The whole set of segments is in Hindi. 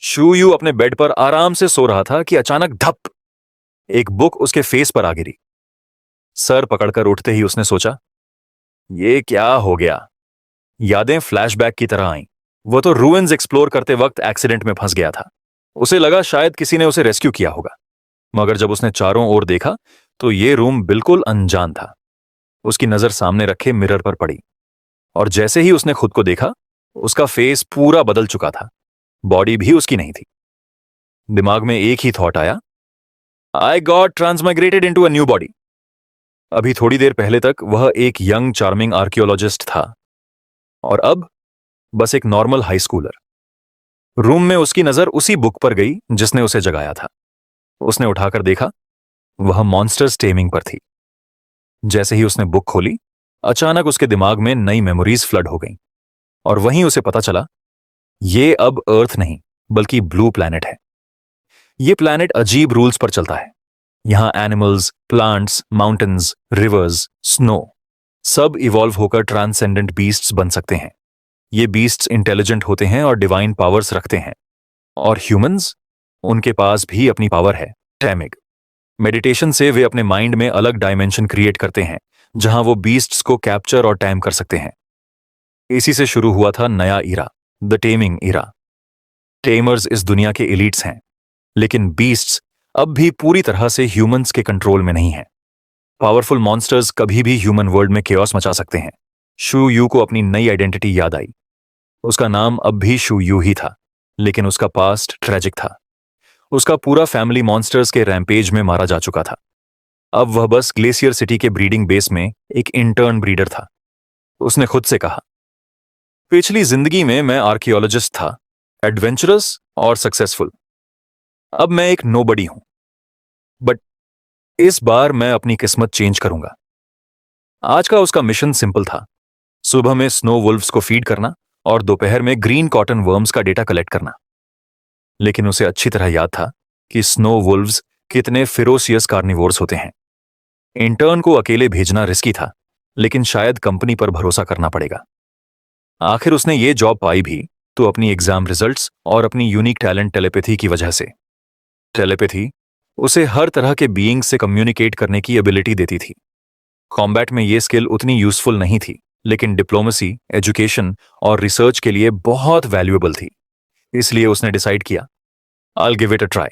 शू यू अपने बेड पर आराम से सो रहा था कि अचानक धप, एक बुक उसके फेस पर आ गिरी। सर पकड़कर उठते ही उसने सोचा, ये क्या हो गया। यादें फ्लैशबैक की तरह आईं। वो तो रूइंस एक्सप्लोर करते वक्त एक्सीडेंट में फंस गया था। उसे लगा शायद किसी ने उसे रेस्क्यू किया होगा, मगर जब उसने चारों ओर देखा तो ये रूम बिल्कुल अनजान था। उसकी नजर सामने रखे मिरर पर पड़ी, और जैसे ही उसने खुद को देखा, उसका फेस पूरा बदल चुका था। बॉडी भी उसकी नहीं थी। दिमाग में एक ही थॉट आया, I got transmigrated into a new body. अभी थोड़ी देर पहले तक वह एक यंग चार्मिंग आर्कियोलॉजिस्ट था, और अब बस एक नॉर्मल हाई स्कूलर। रूम में उसकी नजर उसी बुक पर गई जिसने उसे जगाया था। उसने उठाकर देखा, वह मॉन्स्टर्स टेमिंग पर थी। जैसे ही उसने बुक खोली, अचानक उसके दिमाग में नई मेमोरीज फ्लड हो गईं, और वहीं उसे पता चला, ये अब अर्थ नहीं बल्कि ब्लू प्लैनेट है। ये प्लैनेट अजीब रूल्स पर चलता है। यहां animals, plants, mountains, reverse, snow सब इवॉल्व होकर ट्रांसेंडेंट बीस्ट्स बन सकते हैं। ये बीस्ट्स इंटेलिजेंट होते हैं और डिवाइन पावर्स रखते हैं। और ह्यूमंस, उनके पास भी अपनी पावर है, टैमिग। मेडिटेशन से वे अपने माइंड में अलग डायमेंशन क्रिएट करते हैं, जहां वो बीस्ट्स को कैप्चर और टैम कर सकते हैं। इसी से शुरू हुआ था नया इरा, द टेमिंग इरा। टेमर्स इस दुनिया के एलिट्स हैं, लेकिन बीस्ट्स अब भी पूरी तरह से ह्यूमंस के कंट्रोल में नहीं है। पावरफुल मॉन्स्टर्स कभी भी ह्यूमन वर्ल्ड में केओस मचा सकते हैं। शू यू को अपनी नई आइडेंटिटी याद आई। उसका नाम अब भी शू यू ही था, लेकिन उसका पास्ट ट्रेजिक था। उसका पूरा फैमिली मॉन्स्टर्स के रैम्पेज में मारा जा चुका था। अब वह बस ग्लेशियर सिटी के ब्रीडिंग बेस में एक इंटर्न ब्रीडर था। उसने खुद से कहा, पिछली जिंदगी में मैं आर्कियोलॉजिस्ट था, एडवेंचरस और सक्सेसफुल। अब मैं एक नोबडी हूं, बट इस बार मैं अपनी किस्मत चेंज करूंगा। आज का उसका मिशन सिंपल था, सुबह में स्नो वुल्व्स को फीड करना और दोपहर में ग्रीन कॉटन वर्म्स का डेटा कलेक्ट करना। लेकिन उसे अच्छी तरह याद था कि स्नो वुल्व्स कितने फिरोसियस कार्निवोर्स होते हैं। इंटर्न को अकेले भेजना रिस्की था, लेकिन शायद कंपनी पर भरोसा करना पड़ेगा। आखिर उसने ये जॉब पाई भी तो अपनी एग्जाम रिजल्ट्स और अपनी यूनिक टैलेंट टेलीपैथी की वजह से। टेलीपैथी उसे हर तरह के बीइंग से कम्युनिकेट करने की एबिलिटी देती थी। कॉम्बैट में ये स्किल उतनी यूजफुल नहीं थी, लेकिन डिप्लोमेसी, एजुकेशन और रिसर्च के लिए बहुत वैल्यूएबल थी। इसलिए उसने डिसाइड किया, I'll give it a try।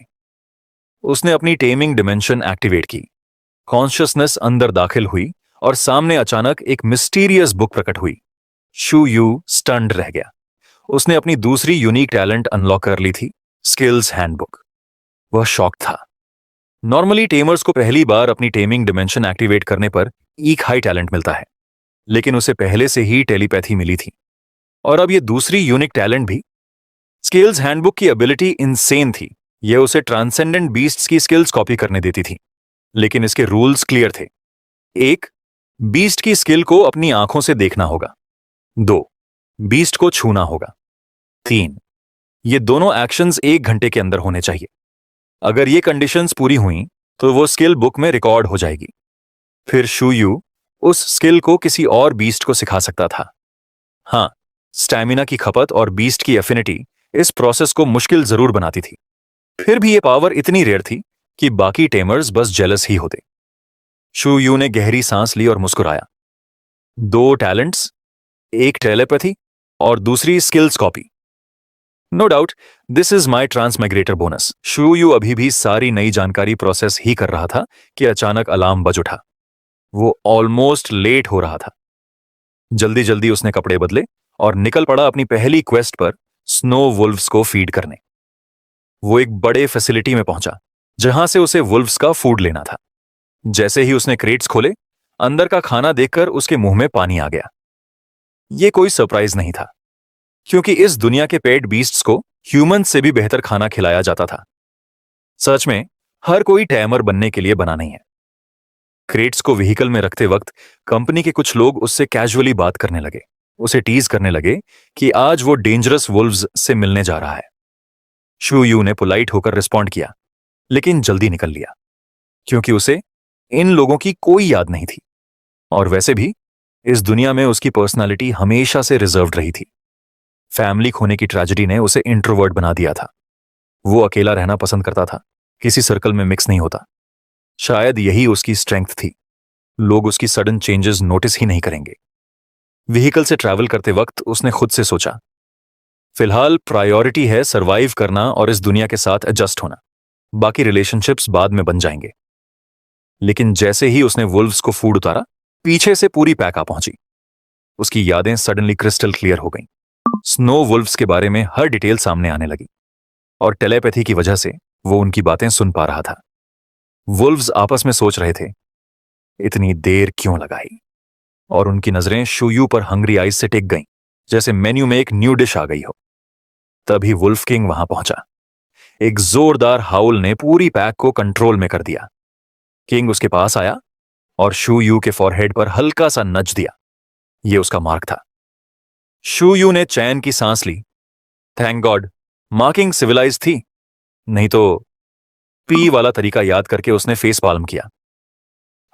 उसने अपनी टेमिंग डिमेंशन एक्टिवेट की। कॉन्शियसनेस अंदर दाखिल हुई और सामने अचानक एक मिस्टीरियस बुक प्रकट हुई। शू यू स्टन्ड रह गया। उसने अपनी दूसरी यूनिक टैलेंट अनलॉक कर ली थी, स्किल्स हैंडबुक। वह शॉक था। नॉर्मली टेमर्स को पहली बार अपनी टेमिंग डिमेंशन एक्टिवेट करने पर एक हाई टैलेंट मिलता है, लेकिन उसे पहले से ही टेलीपैथी मिली थी, और अब यह दूसरी यूनिक टैलेंट भी। स्किल्स हैंडबुक की एबिलिटी इनसेन थी। यह उसे ट्रांसेंडेंट बीस्ट्स की स्किल्स कॉपी करने देती थी, लेकिन इसके रूल्स क्लियर थे। 1, बीस्ट की स्किल को अपनी आंखों से देखना होगा। 2, बीस्ट को छूना होगा। 3, ये दोनों एक्शंस 1 घंटे के अंदर होने चाहिए। अगर ये कंडीशंस पूरी हुई तो वो स्किल बुक में रिकॉर्ड हो जाएगी। फिर शू यू उस स्किल को किसी और बीस्ट को सिखा सकता था। हां, स्टैमिना की खपत और बीस्ट की एफिनिटी इस प्रोसेस को मुश्किल जरूर बनाती थी। फिर भी ये पावर इतनी रेयर थी कि बाकी टेमर्स बस जेलस ही होते। शू यू ने गहरी सांस ली और मुस्कुराया। 2 टैलेंट्स, एक टेलीपैथी और दूसरी skills copy. No doubt this is my transmigrator bonus. शू यू अभी भी सारी नई जानकारी प्रोसेस ही कर रहा था कि अचानक अलार्म बज उठा। वो ऑलमोस्ट लेट हो रहा था। जल्दी जल्दी उसने कपड़े बदले और निकल पड़ा अपनी पहली क्वेस्ट पर, स्नो वुल्व्स को फीड करने। वो एक बड़े फैसिलिटी में पहुंचा, जहां से उसे वुल्व्स का फूड लेना था। जैसे ही उसने क्रेट्स खोले, अंदर का खाना देखकर उसके मुंह में पानी आ गया। ये कोई सरप्राइज नहीं था, क्योंकि इस दुनिया के पेट बीस्ट्स को ह्यूमन से भी बेहतर खाना खिलाया जाता था। सच में हर कोई टैमर बनने के लिए बना नहीं है। क्रेट्स को व्हीकल में रखते वक्त कंपनी के कुछ लोग उससे कैजुअली बात करने लगे, उसे टीज करने लगे कि आज वो डेंजरस वुल्व्स से मिलने जा रहा है। शू यू ने पोलाइट होकर रिस्पॉन्ड किया, लेकिन जल्दी निकल लिया, क्योंकि उसे इन लोगों की कोई याद नहीं थी। और वैसे भी इस दुनिया में उसकी पर्सनालिटी हमेशा से रिजर्व्ड रही थी। फैमिली खोने की ट्रेजेडी ने उसे इंट्रोवर्ट बना दिया था। वो अकेला रहना पसंद करता था, किसी सर्कल में मिक्स नहीं होता। शायद यही उसकी स्ट्रेंथ थी, लोग उसकी सडन चेंजेस नोटिस ही नहीं करेंगे। व्हीकल से ट्रैवल करते वक्त उसने खुद से सोचा, फिलहाल प्रायोरिटी है सरवाइव करना और इस दुनिया के साथ एडजस्ट होना, बाकी रिलेशनशिप्स बाद में बन जाएंगे। लेकिन जैसे ही उसने वुल्व्स को फूड उतारा, पीछे से पूरी पैक आ पहुंची। उसकी यादें सडनली क्रिस्टल क्लियर हो गईं। स्नो वुल्व्स के बारे में हर डिटेल सामने आने लगी और टेलीपैथी की वजह से वो उनकी बातें सुन पा रहा था। वुल्व्स आपस में सोच रहे थे, इतनी देर क्यों लगाई? और उनकी नजरें शूयू पर हंग्री आइज से टिक गईं, जैसे मेन्यू में एक न्यू डिश आ गई हो। तभी वुल्फ किंग वहां पहुंचा। एक जोरदार हाउल ने पूरी पैक को कंट्रोल में कर दिया। किंग उसके पास आया और शूयू के फॉरहेड पर हल्का सा नच दिया। यह उसका मार्क था। शूयू ने चैन की सांस ली। थैंक गॉड, मार्किंग सिविलाइज थी, नहीं तो पी वाला तरीका याद करके उसने फेस पाल्म किया।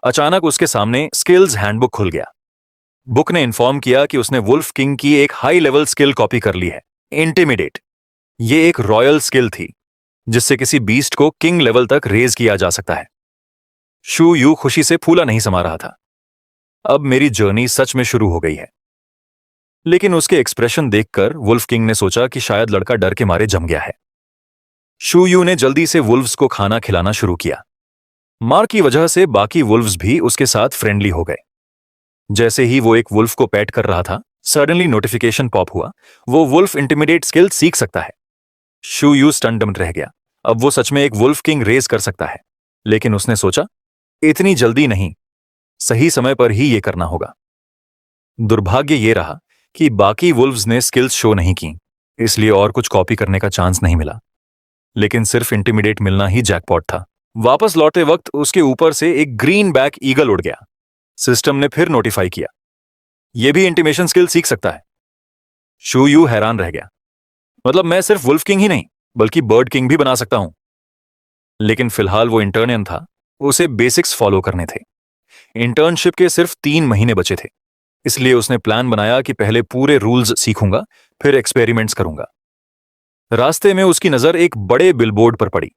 अचानक उसके सामने स्किल्स हैंडबुक खुल गया। बुक ने इन्फॉर्म किया कि उसने वुल्फ किंग की एक हाई लेवल स्किल कॉपी कर ली है, इंटिमिडेट। ये एक रॉयल स्किल थी जिससे किसी बीस्ट को किंग लेवल तक रेज किया जा सकता है। शू यू खुशी से फूला नहीं समा रहा था। अब मेरी जर्नी सच में शुरू हो गई है। लेकिन उसके एक्सप्रेशन देखकर वुल्फ किंग ने सोचा कि शायद लड़का डर के मारे जम गया है। शू यू ने जल्दी से वुल्व्स को खाना खिलाना शुरू किया। मार की वजह से बाकी वुल्व्स भी उसके साथ फ्रेंडली हो गए। जैसे ही वो एक वुल्फ को पैट कर रहा था, सडनली नोटिफिकेशन पॉप हुआ, वो वुल्फ इंटिमिडेट स्किल सीख सकता है। शू यू स्टनडम्ड रह गया। अब वो सच में एक वुल्फ किंग रेज कर सकता है। लेकिन उसने सोचा, इतनी जल्दी नहीं, सही समय पर ही ये करना होगा। दुर्भाग्य ये रहा कि बाकी वुल्व्स ने स्किल्स शो नहीं की, इसलिए और कुछ कॉपी करने का चांस नहीं मिला। लेकिन सिर्फ इंटिमिडेट मिलना ही जैकपॉट था। वापस लौटते वक्त उसके ऊपर से एक ग्रीन बैक ईगल उड़ गया। सिस्टम ने फिर नोटिफाई किया, यह भी इंटिमेशन स्किल सीख सकता है। शू यू हैरान रह गया, मतलब मैं सिर्फ वुल्फ किंग ही नहीं बल्कि बर्ड किंग भी बना सकता हूं। लेकिन फिलहाल वो इंटर्नियन था, उसे बेसिक्स फॉलो करने थे। इंटर्नशिप के सिर्फ 3 महीने बचे थे, इसलिए उसने प्लान बनाया कि पहले पूरे रूल्स सीखूंगा, फिर एक्सपेरिमेंट्स करूंगा। रास्ते में उसकी नजर एक बड़े बिलबोर्ड पर पड़ी।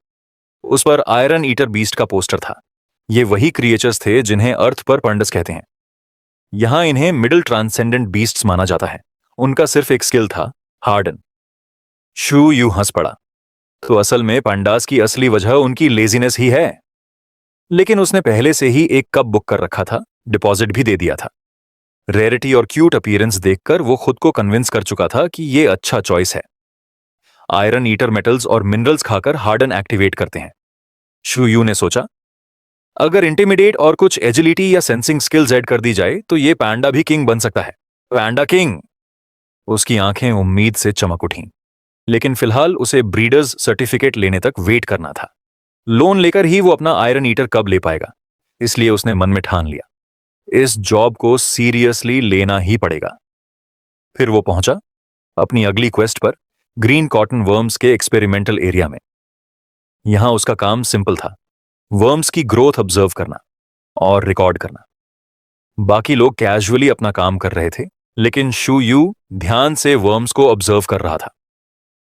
उस पर आयरन ईटर बीस्ट का पोस्टर था। ये वही क्रिएचर्स थे जिन्हें अर्थ पर पंडस कहते हैं। यहां इन्हें मिडिल ट्रांसेंडेंट बीस्ट्स माना जाता है। उनका सिर्फ एक स्किल था, हार्डन। शू यू हंस पड़ा। तो असल में पांडास की असली वजह उनकी लेजीनेस ही है। लेकिन उसने पहले से ही एक कप बुक कर रखा था, डिपॉजिट भी दे दिया था। रेयरिटी और क्यूट अपीयरेंस देखकर वो खुद को कन्विंस कर चुका था कि ये अच्छा चॉइस है। आयरन ईटर मेटल्स और मिनरल्स खाकर हार्डन एक्टिवेट करते हैं। शू यू ने सोचा, अगर इंटिमिडेट और कुछ एजिलिटी या सेंसिंग स्किल्स ऐड कर दी जाए तो ये पैंडा भी किंग बन सकता है। पैंडा किंग! उसकी आंखें उम्मीद से चमक उठीं। लेकिन फिलहाल उसे ब्रीडर्स सर्टिफिकेट लेने तक वेट करना था। लोन लेकर ही वो अपना आयरन ईटर कब ले पाएगा, इसलिए उसने मन में ठान लिया, इस जॉब को सीरियसली लेना ही पड़ेगा। फिर वो पहुंचा अपनी अगली क्वेस्ट पर, ग्रीन कॉटन वर्म्स के एक्सपेरिमेंटल एरिया में। यहां उसका काम सिंपल था, वर्म्स की ग्रोथ ऑब्जर्व करना और रिकॉर्ड करना। बाकी लोग कैजुअली अपना काम कर रहे थे, लेकिन शू यू ध्यान से वर्म्स को ऑब्जर्व कर रहा था।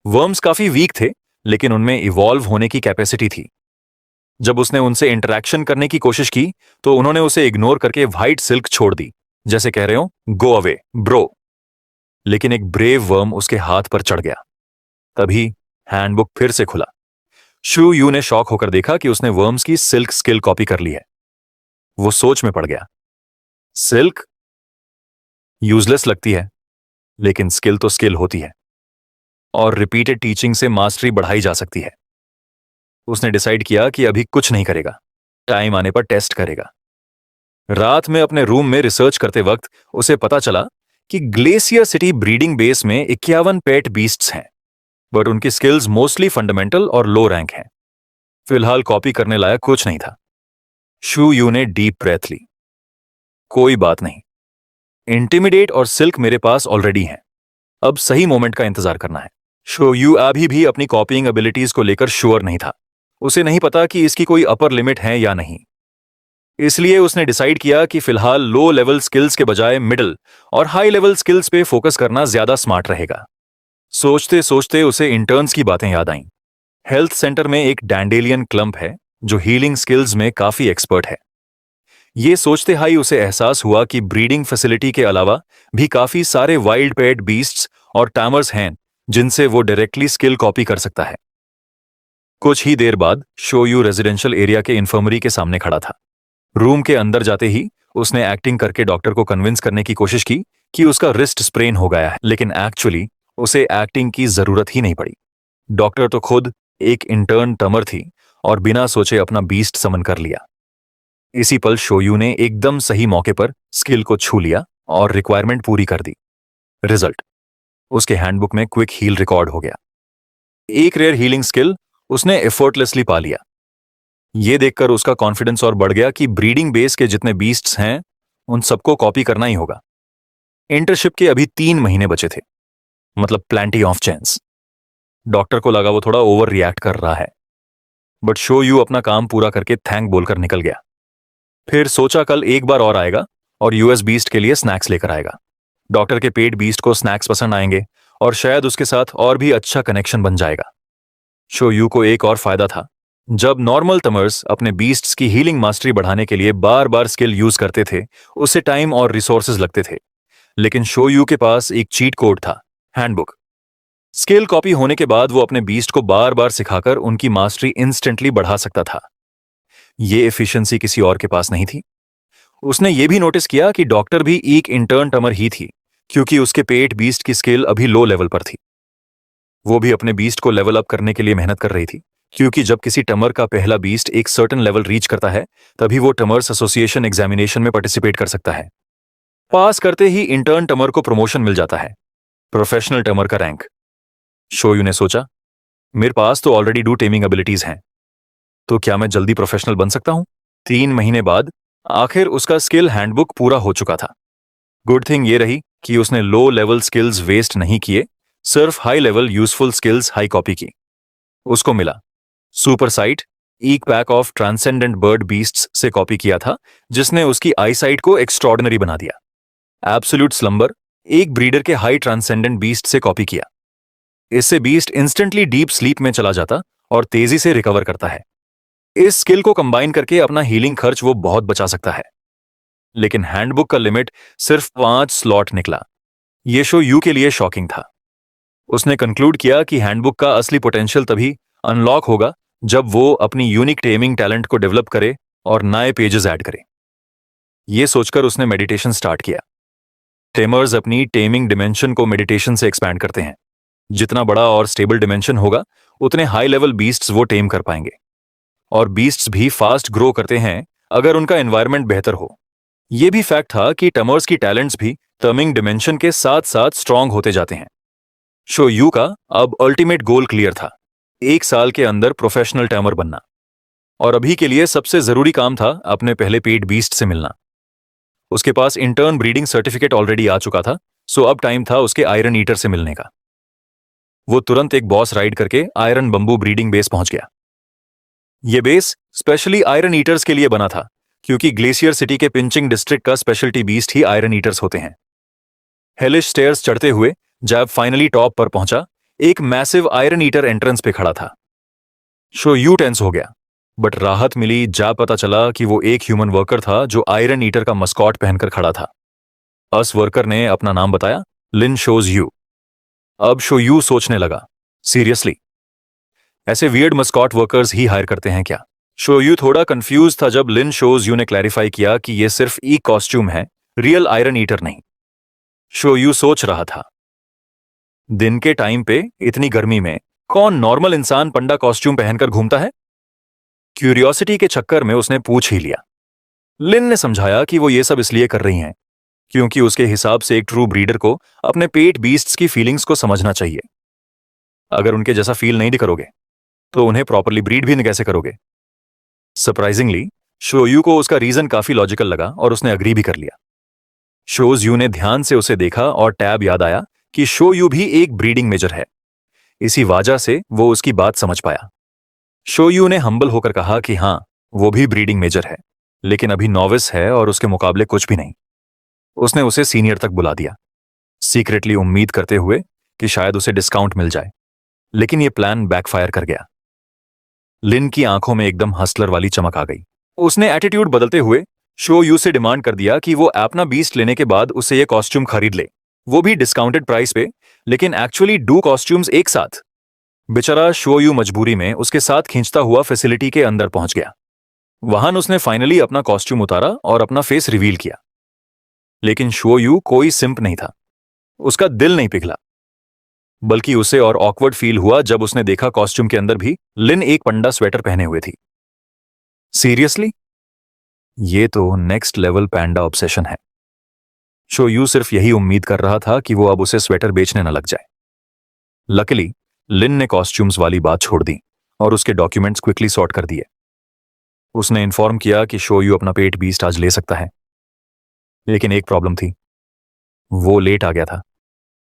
वर्म्स काफी वीक थे, लेकिन उनमें इवॉल्व होने की कैपेसिटी थी। जब उसने उनसे इंटरैक्शन करने की कोशिश की तो उन्होंने उसे इग्नोर करके व्हाइट सिल्क छोड़ दी, जैसे कह रहे हो, गो अवे ब्रो। लेकिन एक ब्रेव वर्म उसके हाथ पर चढ़ गया। तभी हैंडबुक फिर से खुला। शू यू ने शॉक होकर देखा कि उसने वर्म्स की सिल्क स्किल कॉपी कर ली है। वो सोच में पड़ गया। सिल्क यूजलेस लगती है, लेकिन स्किल तो स्किल होती है और रिपीटेड टीचिंग से मास्टरी बढ़ाई जा सकती है। उसने डिसाइड किया कि अभी कुछ नहीं करेगा, टाइम आने पर टेस्ट करेगा। रात में अपने रूम में रिसर्च करते वक्त उसे पता चला कि ग्लेशियर सिटी ब्रीडिंग बेस में 51 पेट बीस्ट्स हैं, बट उनकी स्किल्स मोस्टली फंडामेंटल और लो रैंक हैं। फिलहाल कॉपी करने लायक कुछ नहीं था। शू यू ने डीप ब्रेथ ली। कोई बात नहीं, इंटिमिडेट और सिल्क मेरे पास ऑलरेडी हैं, अब सही मोमेंट का इंतजार करना है। शू यू अभी भी अपनी कॉपीइंग एबिलिटीज को लेकर श्योर नहीं था। उसे नहीं पता कि इसकी कोई अपर लिमिट है या नहीं। इसलिए उसने डिसाइड किया कि फिलहाल लो लेवल स्किल्स के बजाय मिडिल और हाई लेवल स्किल्स पे फोकस करना ज्यादा स्मार्ट रहेगा। सोचते सोचते उसे इंटर्न्स की बातें याद आईं। हेल्थ सेंटर में एक डैंडेलियन क्लम्प है जो हीलिंग स्किल्स में काफी एक्सपर्ट है। ये सोचते ही उसे एहसास हुआ कि ब्रीडिंग फैसिलिटी के अलावा भी काफी सारे वाइल्ड पेट बीस्ट्स और टैमर्स हैं जिनसे वो डायरेक्टली स्किल कॉपी कर सकता है। कुछ ही देर बाद शोयू रेजिडेंशियल एरिया के इन्फर्मरी के सामने खड़ा था। रूम के अंदर जाते ही उसने एक्टिंग करके डॉक्टर को कन्विंस करने की कोशिश की कि उसका रिस्ट स्प्रेन हो गया है, लेकिन एक्चुअली उसे एक्टिंग की जरूरत ही नहीं पड़ी। डॉक्टर तो खुद एक इंटर्न टमर थी और बिना सोचे अपना बीस्ट समन कर लिया। इसी पल शोयू ने एकदम सही मौके पर स्किल को छू लिया और रिक्वायरमेंट पूरी कर दी। रिजल्ट उसके हैंडबुक में क्विक हील रिकॉर्ड हो गया। एक रेयर हीलिंग स्किल उसने एफर्टलेसली पा लिया। यह देखकर उसका कॉन्फिडेंस और बढ़ गया कि ब्रीडिंग बेस के जितने बीस्ट्स हैं उन सबको कॉपी करना ही होगा। इंटर्नशिप के अभी 3 महीने बचे थे, मतलब प्लेंटी ऑफ चांस। डॉक्टर को लगा वो थोड़ा ओवर रिएक्ट कर रहा है, बट शोयू अपना काम पूरा करके थैंक बोलकर निकल गया। फिर सोचा कल एक बार और आएगा और यूएस बीस्ट के लिए स्नैक्स लेकर आएगा। डॉक्टर के पेट बीस्ट को स्नैक्स पसंद आएंगे और शायद उसके साथ और भी अच्छा कनेक्शन बन जाएगा। शोयू को एक और फायदा था। जब नॉर्मल तमर्स अपने बीस्ट्स की हीलिंग मास्टरी बढ़ाने के लिए बार बार स्किल यूज करते थे, उससे टाइम और रिसोर्सेज लगते थे। लेकिन शोयू के पास एक चीट कोड था, हैंडबुक। स्किल कॉपी होने के बाद वो अपने बीस्ट को बार बार सिखाकर उनकी मास्टरी इंस्टेंटली बढ़ा सकता था। ये एफिशिएंसी किसी और के पास नहीं थी। उसने ये भी नोटिस किया कि डॉक्टर भी एक इंटर्न टमर ही थी, क्योंकि उसके पेट बीस्ट की स्किल अभी लो लेवल पर थी। वो भी अपने बीस्ट को लेवल अप करने के लिए मेहनत कर रही थी, क्योंकि जब किसी टमर का पहला बीस्ट एक सर्टेन लेवल रीच करता है तभी वो टमर्स एसोसिएशन एग्जामिनेशन में पार्टिसिपेट कर सकता है। पास करते ही इंटर्न टमर को प्रमोशन मिल जाता है, प्रोफेशनल टमर का रैंक। शोयू ने सोचा, मेरे पास तो ऑलरेडी डू टेमिंग एबिलिटीज हैं, तो क्या मैं जल्दी प्रोफेशनल बन सकता हूं? 3 महीने बाद आखिर उसका स्किल हैंडबुक पूरा हो चुका था। गुड थिंग ये रही कि उसने लो लेवल स्किल्स वेस्ट नहीं किए, सिर्फ high level useful skills high copy की। उसको मिला सुपर साइट, एक pack of transcendent bird beasts से कॉपी किया था, जिसने उसकी आई साइट को एक्स्ट्रॉर्डिनरी बना दिया। एब्सोल्यूट स्लंबर एक ब्रीडर के हाई ट्रांसेंडेंट बीस्ट से कॉपी किया। इससे बीस्ट इंस्टेंटली डीप स्लीप में चला जाता और तेजी से रिकवर करता है। इस स्किल को कंबाइन करके अपना हीलिंग खर्च वो बहुत बचा सकता है। लेकिन हैंडबुक का लिमिट सिर्फ 5 स्लॉट निकला। यह शो यू के लिए शॉकिंग था। उसने कंक्लूड किया कि हैंडबुक का असली पोटेंशियल तभी अनलॉक होगा जब वो अपनी यूनिक टेमिंग टैलेंट को डेवलप करे और नए पेजेस ऐड करे। यह सोचकर उसने मेडिटेशन स्टार्ट किया। टेमर्स अपनी टेमिंग डिमेंशन को मेडिटेशन से एक्सपैंड करते हैं। जितना बड़ा और स्टेबल डिमेंशन होगा उतने हाई लेवल बीस्ट्स वो टेम कर पाएंगे। और बीस्ट्स भी फास्ट ग्रो करते हैं अगर उनका एनवायरनमेंट बेहतर हो। यह भी फैक्ट था कि टमर्स की टैलेंट्स भी टर्मिंग डिमेंशन के साथ साथ स्ट्रांग होते जाते हैं। शो यू का अब अल्टीमेट गोल क्लियर था, 1 साल के अंदर प्रोफेशनल टैमर बनना। और अभी के लिए सबसे जरूरी काम था अपने पहले पेड बीस्ट से मिलना। उसके पास इंटर्न ब्रीडिंग सर्टिफिकेट ऑलरेडी आ चुका था, सो अब टाइम था उसके आयरन ईटर से मिलने का। वो तुरंत एक बॉस राइड करके आयरन बंबू ब्रीडिंग बेस पहुंच गया। यह बेस स्पेशली आयरन ईटर्स के लिए बना था, क्योंकि ग्लेशियर सिटी के पिंचिंग डिस्ट्रिक्ट का स्पेशलिटी बीस्ट ही आयरन ईटर्स होते हैं। हेलिश स्टेयर्स चढ़ते हुए जब फाइनली टॉप पर पहुंचा, एक मैसिव आयरन ईटर एंट्रेंस पे खड़ा था। शो यू टेंस हो गया, बट राहत मिली जब पता चला कि वो एक ह्यूमन वर्कर था जो आयरन ईटर का मस्कॉट पहनकर खड़ा था। उस वर्कर ने अपना नाम बताया, लिन शोज यू। अब शो यू सोचने लगा, सीरियसली ऐसे वियर्ड मस्कॉट वर्कर्स ही हायर करते हैं क्या? शो यू थोड़ा कंफ्यूज था जब लिन शोज यू ने क्लैरिफाई किया कि यह सिर्फ ई कॉस्ट्यूम है, रियल आयरन ईटर नहीं। शो यू सोच रहा था, दिन के टाइम पे इतनी गर्मी में कौन नॉर्मल इंसान पंडा कॉस्ट्यूम पहनकर घूमता है? क्यूरियोसिटी के चक्कर में उसने पूछ ही लिया। लिन ने समझाया कि वो ये सब इसलिए कर रही हैं क्योंकि उसके हिसाब से एक ट्रू ब्रीडर को अपने पेट बीस्ट्स की फीलिंग्स को समझना चाहिए। अगर उनके जैसा फील नहीं करोगे तो उन्हें प्रॉपरली ब्रीड भी कैसे करोगे? सरप्राइजिंगली शोयू को उसका रीजन काफी लॉजिकल लगा और उसने अग्री भी कर लिया। शोज यू ने ध्यान से उसे देखा और टैब याद आया कि शो यू भी एक ब्रीडिंग मेजर है। इसी वजह से वो उसकी बात समझ पाया। शो यू ने हम्बल होकर कहा कि हाँ, वो भी ब्रीडिंग मेजर है, लेकिन अभी नॉविस है और उसके मुकाबले कुछ भी नहीं। उसने उसे सीनियर तक बुला दिया, सीक्रेटली उम्मीद करते हुए कि शायद उसे डिस्काउंट मिल जाए। लेकिन यह प्लान बैकफायर कर गया। लिन की आंखों में एकदम हस्लर वाली चमक आ गई। उसने एटीट्यूड बदलते हुए शो यू से डिमांड कर दिया कि वो अपना बीस्ट लेने के बाद उसे ये कॉस्ट्यूम खरीद ले, वो भी डिस्काउंटेड प्राइस पे, लेकिन एक्चुअली 2 कॉस्ट्यूम्स एक साथ। बेचारा शो यू मजबूरी में उसके साथ खींचता हुआ फैसिलिटी के अंदर पहुंच गया। वहां उसने फाइनली अपना कॉस्ट्यूम उतारा और अपना फेस रिवील किया। लेकिन शो यू कोई सिंप नहीं था, उसका दिल नहीं पिघला, बल्कि उसे और ऑकवर्ड फील हुआ जब उसने देखा कॉस्ट्यूम के अंदर भी लिन एक पंडा स्वेटर पहने हुए थी। सीरियसली, ये तो नेक्स्ट लेवल पैंडा ऑब्सेशन है। शो यू सिर्फ यही उम्मीद कर रहा था कि वो अब उसे स्वेटर बेचने न लग जाए। लकीली लिन ने कॉस्ट्यूम्स वाली बात छोड़ दी और उसके डॉक्यूमेंट्स क्विकली सॉर्ट कर दिए। उसने इन्फॉर्म किया कि शो यू अपना पेट बीस्ट आज ले सकता है, लेकिन एक प्रॉब्लम थी, वो लेट आ गया था।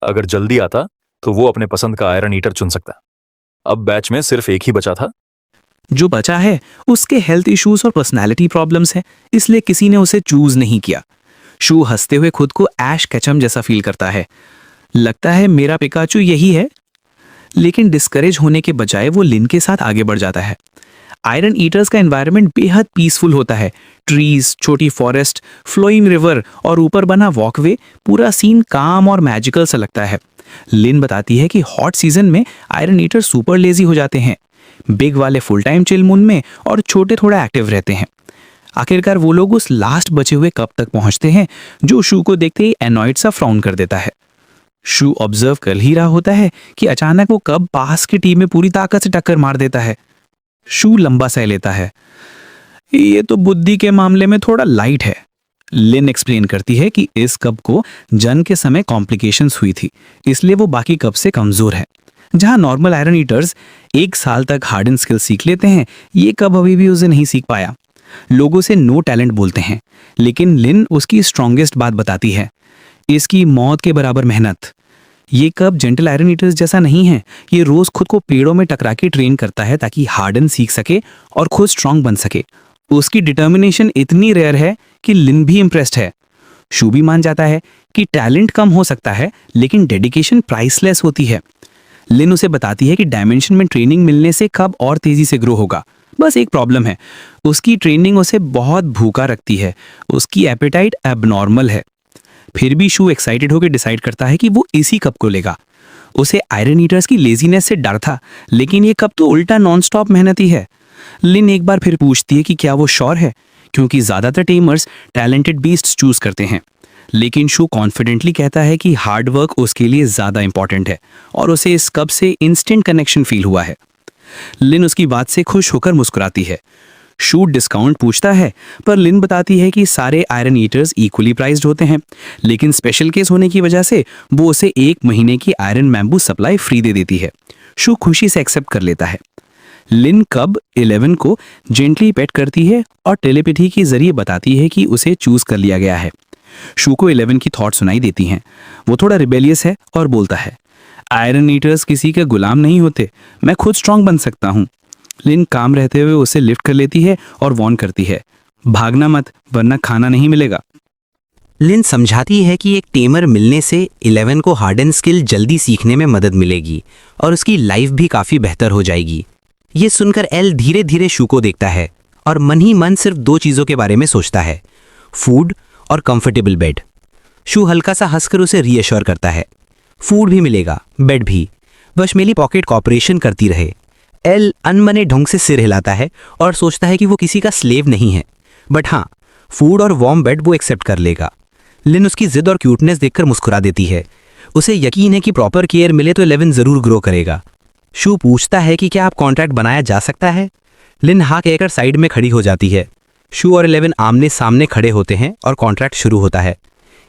अगर जल्दी आता तो वो अपने पसंद का आयरन ईटर चुन सकता। अब बैच में सिर्फ एक ही बचा था। जो बचा है उसके हेल्थ इश्यूज और पर्सनालिटी प्रॉब्लम्स हैं, इसलिए किसी ने उसे चूज नहीं किया। शू हंसते हुए खुद को ऐश केचम जैसा फील करता है। लगता है मेरा पिकाचू यही है। लेकिन डिस्करेज होने के बजाय वो लिन के साथ आगे बढ़ जाता है। आयरन ईटर्स का एनवायरनमेंट बेहद पीसफुल होता है। ट्रीज, छोटी फॉरेस्ट, फ्लोइंग रिवर और ऊपर बना वॉकवे, पूरा सीन काम और मैजिकल सा लगता है। लिन बताती है कि हॉट सीजन में आयरन ईटर सुपर लेजी हो जाते हैं, बिग वाले फुल टाइम चिल मून में, और छोटे थोड़ा एक्टिव रहते हैं। आखिरकार वो लोग उस लास्ट बचे हुए कप तक पहुंचते हैं जो शू को देखते ही एनॉयड सा फ्राउन कर देता है। शू ऑब्जर्व कर ही रहा होता है कि अचानक वो कब पास की टीम में पूरी ताकत से टक्कर मार देता है। शू लंबा सह लेता है। ये तो बुद्धि के मामले में थोड़ा लाइट है। लिन एक्सप्लेन करती है कि इस कप को जंग के समय कॉम्प्लिकेशंस हुई थी, इसलिए वो बाकी कप से कमजोर है। जहां नॉर्मल आयरन ईटर्स 1 साल तक हार्डन स्किल सीख लेते हैं, ये कब अभी भी उसे नहीं सीख पाया। लोगों से नो टैलेंट बोलते हैं, लेकिन लिन उसकी स्ट्रॉन्गेस्ट बात बताती है, इसकी मौत के बराबर मेहनत। ये कब जेंटल आयरन ईटर्स जैसा नहीं है। ये रोज खुद को पेड़ों में टकरा के ट्रेन करता है ताकि हार्डन सीख सके और खुद स्ट्रांग बन सके। उसकी डिटर्मिनेशन इतनी रेयर है कि लिन भी इम्प्रेस्ड है। शू भी मान जाता है कि टैलेंट कम हो सकता है, लेकिन डेडिकेशन प्राइसलेस होती है। लिन उसे बताती है कि डायमेंशन में ट्रेनिंग मिलने से कब और तेजी से ग्रो होगा। बस एक प्रॉब्लम है, उसकी ट्रेनिंग उसे बहुत भूखा रखती है। उसकी एपेटाइट एबनॉर्मल है। फिर भी शू एक्साइटेड होकर डिसाइड करता है कि वो इसी कप को लेगा। उसे आयरन ईटर्स की लेजीनेस से डर था, लेकिन ये कप तो उल्टा नॉनस्टॉप मेहनती है। लिन एक बार फिर पूछती है कि क्या वो श्योर है, क्योंकि ज्यादातर टीमर्स टैलेंटेड बीस्ट्स चूज करते हैं। लेकिन शू कॉन्फिडेंटली कहता है कि हार्ड वर्क उसके लिए ज्यादा इंपॉर्टेंट है और उसे इस कप से इंस्टेंट कनेक्शन फील हुआ है। लिन उसकी बात से खुश होकर मुस्कुराती है। शू डिस्काउंट पूछता है, पर लिन बताती है कि सारे आयरन ईटर्स इक्वली प्राइस्ड होते हैं, लेकिन स्पेशल केस होने की वजह से वो उसे 1 महीने की आयरन बैम्बू सप्लाई फ्री दे देती है। शू खुशी से एक्सेप्ट कर लेता है। लिन कब 11 को जेंटली पेट करती है और टेलीपैथी के जरिए बताती है कि उसे चूज कर लिया गया है। शू को 11 की थॉट सुनाई देती हैं। वो थोड़ा रिबेलियस है और बोलता है, आयरन ईटर्स किसी के गुलाम नहीं होते, मैं खुद स्ट्रांग बन सकता हूँ। लिन काम रहते हुए उसे लिफ्ट कर लेती है और वार्न करती है, भागना मत वरना खाना नहीं मिलेगा। लिन समझाती है कि एक टेमर मिलने से 11 को हार्डन स्किल जल्दी सीखने में मदद मिलेगी और उसकी लाइफ भी काफ़ी बेहतर हो जाएगी। ये सुनकर एल धीरे धीरे शू को देखता है और मन ही मन सिर्फ 2 चीज़ों के बारे में सोचता है, फूड और कंफर्टेबल बेड। शू हल्का सा हंसकर उसे रीअश्योर करता है, फूड भी मिलेगा, बेड भी, बस मेरी पॉकेट कॉपरेशन करती रहे। एल अनमने ढंग से सिर हिलाता है और सोचता है कि वो किसी का स्लेव नहीं है, बट हाँ, फूड और वार्म बेड वो एक्सेप्ट कर लेगा। लिन उसकी जिद और क्यूटनेस देखकर मुस्कुरा देती है। उसे यकीन है कि प्रॉपर केयर मिले तो 11 जरूर ग्रो करेगा। शू पूछता है कि क्या आप कॉन्ट्रैक्ट बनाया जा सकता है। लिन हाँ कहकर साइड में खड़ी हो जाती है। शू और 11 आमने सामने खड़े होते हैं और कॉन्ट्रैक्ट शुरू होता है।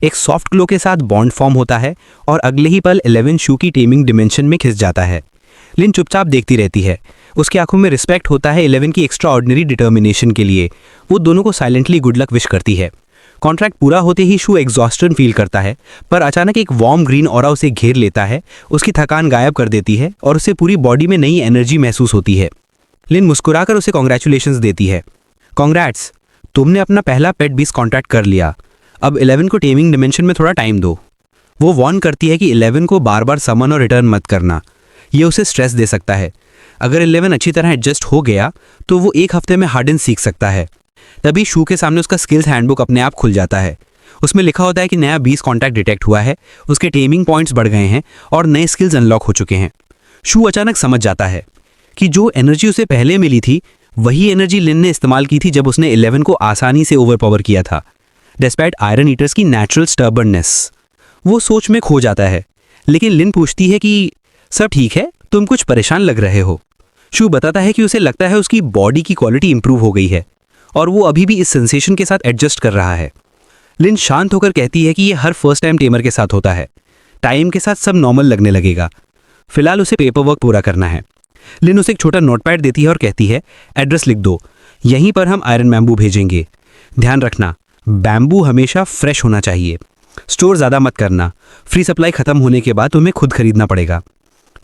एक सॉफ्ट ग्लो के साथ बॉन्ड फॉर्म होता है और अगले ही पल 11 शू की टेमिंग डिमेंशन में खिंच जाता है। लिन चुपचाप देखती रहती है। उसकी आंखों में रिस्पेक्ट होता है 11 की एक्स्ट्रा ऑर्डिनरी डिटर्मिनेशन के लिए। वो दोनों को साइलेंटली गुड लक विश करती है। कॉन्ट्रैक्ट पूरा होते ही शू एग्जॉस्टन फील करता है, पर अचानक एक वार्म ग्रीन ऑरा उसे घेर लेता है। उसकी थकान गायब कर देती है और उसे पूरी बॉडी में नई एनर्जी महसूस होती है। लिन मुस्कुराकर उसे कॉन्ग्रेचुलेशंस देती है। कॉन्ग्रैट्स, तुमने अपना पहला पेट बीस्ट कॉन्ट्रैक्ट कर लिया। अब 11 को टेमिंग डिमेंशन में थोड़ा टाइम दो। वो वार्न करती है कि 11 को बार बार समन और रिटर्न मत करना, ये उसे स्ट्रेस दे सकता है। अगर 11 अच्छी तरह एडजस्ट हो गया तो वो एक हफ्ते में हार्डन सीख सकता है। तभी शू के सामने उसका स्किल्स हैंडबुक अपने आप खुल जाता है। उसमें लिखा होता है कि नया 20 कॉन्टैक्ट डिटेक्ट हुआ है, उसके टेमिंग पॉइंट्स बढ़ गए हैं और नए स्किल्स अनलॉक हो चुके हैं। शू अचानक समझ जाता है कि जो एनर्जी उसे पहले मिली थी वही एनर्जी लिन ने इस्तेमाल की थी जब उसने 11 को आसानी से ओवरपावर किया था, डिस्पाइट आयरन ईटर्स की नेचुरल स्टर्बर्ननेस। वो सोच में खो जाता है, लेकिन लिन पूछती है कि सब ठीक है, तुम कुछ परेशान लग रहे हो। शू बताता है कि उसे लगता है उसकी बॉडी की क्वालिटी इंप्रूव हो गई है और वो अभी भी इस सेंसेशन के साथ एडजस्ट कर रहा है। लिन शांत होकर कहती है कि ये हर फर्स्ट टाइम टेमर के साथ होता है, टाइम के साथ सब नॉर्मल लगने लगेगा, फिलहाल उसे पेपर वर्क पूरा करना है। लिन उसे एक छोटा नोटपैड देती है और कहती है एड्रेस लिख दो, यहीं पर हम आयरन बैम्बू भेजेंगे। ध्यान रखना बैम्बू हमेशा फ्रेश होना चाहिए, स्टोर ज़्यादा मत करना, फ्री सप्लाई खत्म होने के बाद तुम्हें खुद खरीदना पड़ेगा।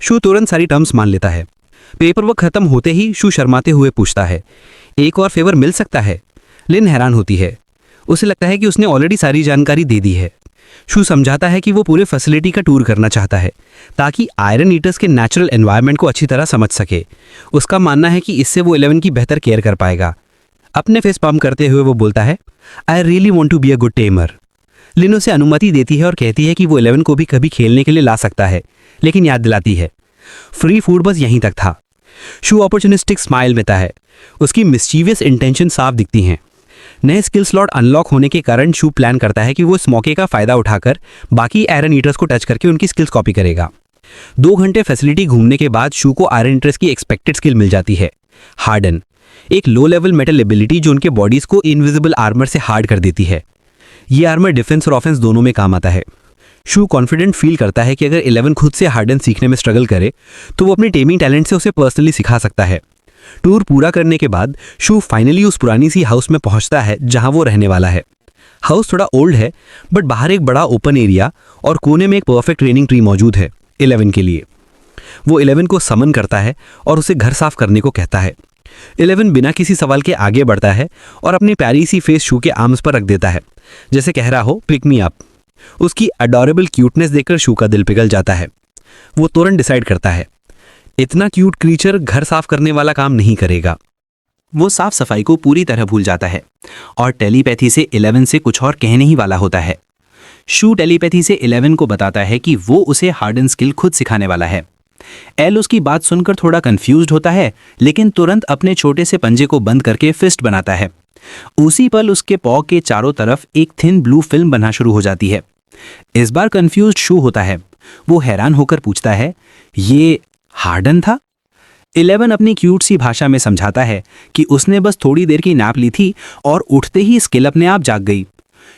शू तुरंत सारी टर्म्स मान लेता है। पेपर वर्क खत्म होते ही शू शर्माते हुए पूछता है एक और फेवर मिल सकता है। लिन हैरान होती है, उसे लगता है कि उसने ऑलरेडी सारी जानकारी दे दी है। शू समझाता है कि वो पूरे फैसिलिटी का टूर करना चाहता है ताकि आयरन ईटर्स के नेचुरल एनवायरनमेंट को अच्छी तरह समझ सके। उसका मानना है कि इससे वो 11 की बेहतर केयर कर पाएगा। अपने फेस पम्प करते हुए वो बोलता है I really want to be a good tamer. Lin उसे अनुमति देती है और कहती है कि वो 11 को भी कभी खेलने के लिए ला सकता है, लेकिन याद दिलाती है फ्री फूड बस यहीं तक था। शू अपॉर्चुनिस्टिक स्माइल देता है, उसकी मिस्चीवियस इंटेंशन साफ दिखती हैं। नए स्किल स्लॉट अनलॉक होने के कारण शू प्लान करता है कि वो इस मौके का फायदा उठाकर बाकी आयरन ईटर्स को टच करके उनकी स्किल्स कॉपी करेगा। 2 घंटे फैसिलिटी घूमने के बाद शू को आयरन ईटर्स की एक्सपेक्टेड स्किल मिल जाती है, हार्डन, एक लो लेवल मेटल एबिलिटी जो उनके बॉडीज को इनविजिबल आर्मर से हार्ड कर देती है। ये आर्मर डिफेंस और ऑफेंस दोनों में काम आता है। शू कॉन्फिडेंट फील करता है कि अगर 11 खुद से हार्डन सीखने में स्ट्रगल करे तो वो अपने टेमिंग टैलेंट से उसे पर्सनली सिखा सकता है। टूर पूरा करने के बाद शू फाइनली उस पुरानी सी हाउस में पहुंचता है जहां वो रहने वाला है। हाउस थोड़ा ओल्ड है बट बाहर एक बड़ा ओपन एरिया और कोने में एक परफेक्ट ट्रेनिंग ट्री मौजूद है 11 के लिए। वो 11 को समन करता है और उसे घर साफ करने को कहता है। 11 बिना किसी सवाल के आगे बढ़ता है और अपनी प्यारी सी फेस शू के आर्म्स पर रख देता है, जैसे कह रहा हो पिक मी अप। उसकी अडोरेबल क्यूटनेस देखकर शू का दिल पिघल जाता है। वो तुरंत डिसाइड करता है इतना क्यूट क्रीचर घर साफ करने वाला काम नहीं करेगा। वो साफ सफाई को पूरी तरह भूल जाता है और टेलीपैथी से 11 से कुछ और कहने ही वाला होता है। शू टेलीपैथी से 11 को बताता है कि वो उसे हार्डन स्किल खुद सिखाने वाला है। एल उसकी बात सुनकर थोड़ा कंफ्यूज्ड होता है, लेकिन तुरंत अपने छोटे से पंजे को बंद करके फिस्ट बनाता है। उसी पल उसके पॉ के चारों तरफ एक थिन ब्लू फिल्म बनना शुरू हो जाती है। इस बार कंफ्यूज्ड शू होता है। वो हैरान होकर पूछता है ये हार्डन था? 11 अपनी क्यूट सी भाषा में समझाता है कि उसने बस थोड़ी देर की नैप ली थी और उठते ही स्किल अपने आप जाग गई।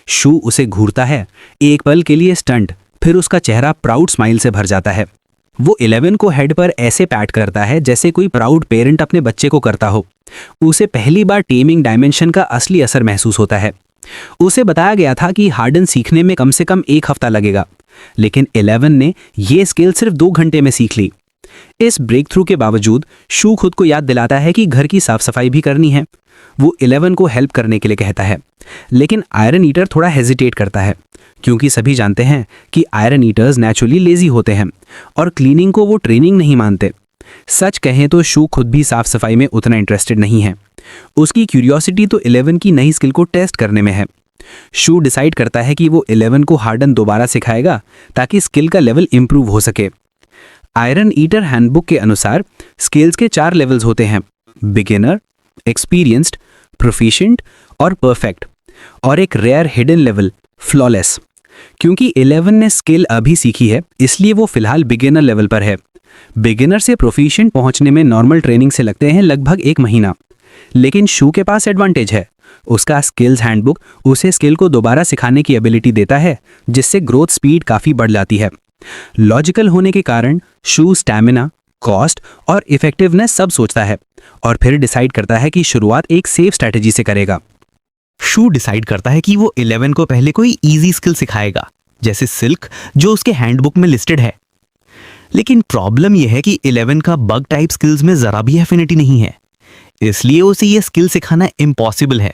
शू उसे घूरता है, एक पल के लिए स्टंट, फिर उसका चेहरा प्राउड स्माइल से भर जाता है। वो 11 को हेड पर ऐसे पैट करता है जैसे कोई प्राउड पेरेंट अपने बच्चे को करता हो। उसे पहली बार टेमिंग डायमेंशन का असली असर महसूस होता है। उसे बताया गया था कि हार्डन सीखने में कम से कम 1 हफ्ता लगेगा, लेकिन 11 ने ये स्किल सिर्फ 2 घंटे में सीख ली। इस ब्रेक थ्रू के बावजूद शू खुद को याद दिलाता है कि घर की साफ सफाई भी करनी है। वो 11 को हेल्प करने के लिए कहता है, लेकिन आयरन ईटर थोड़ा हेजिटेट करता है, क्योंकि सभी जानते हैं कि आयरन ईटर्स नेचुरली लेजी होते हैं और क्लीनिंग को वो ट्रेनिंग नहीं मानते। सच कहें तो शू खुद भी साफ सफाई में उतना इंटरेस्टेड नहीं है। उसकी क्यूरियोसिटी तो 11 की नई स्किल को टेस्ट करने में है। शू डिसाइड करता है कि वो 11 को हार्डन दोबारा सिखाएगा ताकि स्किल का लेवल इंप्रूव हो सके। आयरन ईटर हैंडबुक के अनुसार स्किल्स के 4 लेवल्स होते हैं, बिगिनर, एक्सपीरियंस्ड, प्रोफिशिएंट और परफेक्ट, और एक रेयर हिडन लेवल फ्लॉलेस। क्योंकि 11 ने स्किल अभी सीखी है इसलिए वो फिलहाल बिगिनर लेवल पर है। बिगिनर से प्रोफिशिएंट पहुंचने में नॉर्मल ट्रेनिंग से लगते हैं लगभग 1 महीना, लेकिन शू के पास एडवांटेज है। उसका स्किल्स हैंडबुक उसे स्किल को दोबारा सिखाने की एबिलिटी देता है, जिससे ग्रोथ स्पीड काफ़ी बढ़ जाती है। लॉजिकल होने के कारण शू स्टैमिना, कॉस्ट और इफेक्टिवनेस सब सोचता है और फिर डिसाइड करता है कि शुरुआत एक सेफ स्ट्रैटेजी से करेगा। शू डिसाइड करता है कि वो 11 को पहले कोई इजी स्किल सिखाएगा, जैसे सिल्क, जो उसके हैंडबुक में लिस्टेड है। लेकिन प्रॉब्लम यह है कि 11 का बग टाइप स्किल्स में जरा भी एफिनिटी नहीं है, इसलिए उसे यह स्किल सिखाना इम्पॉसिबल है।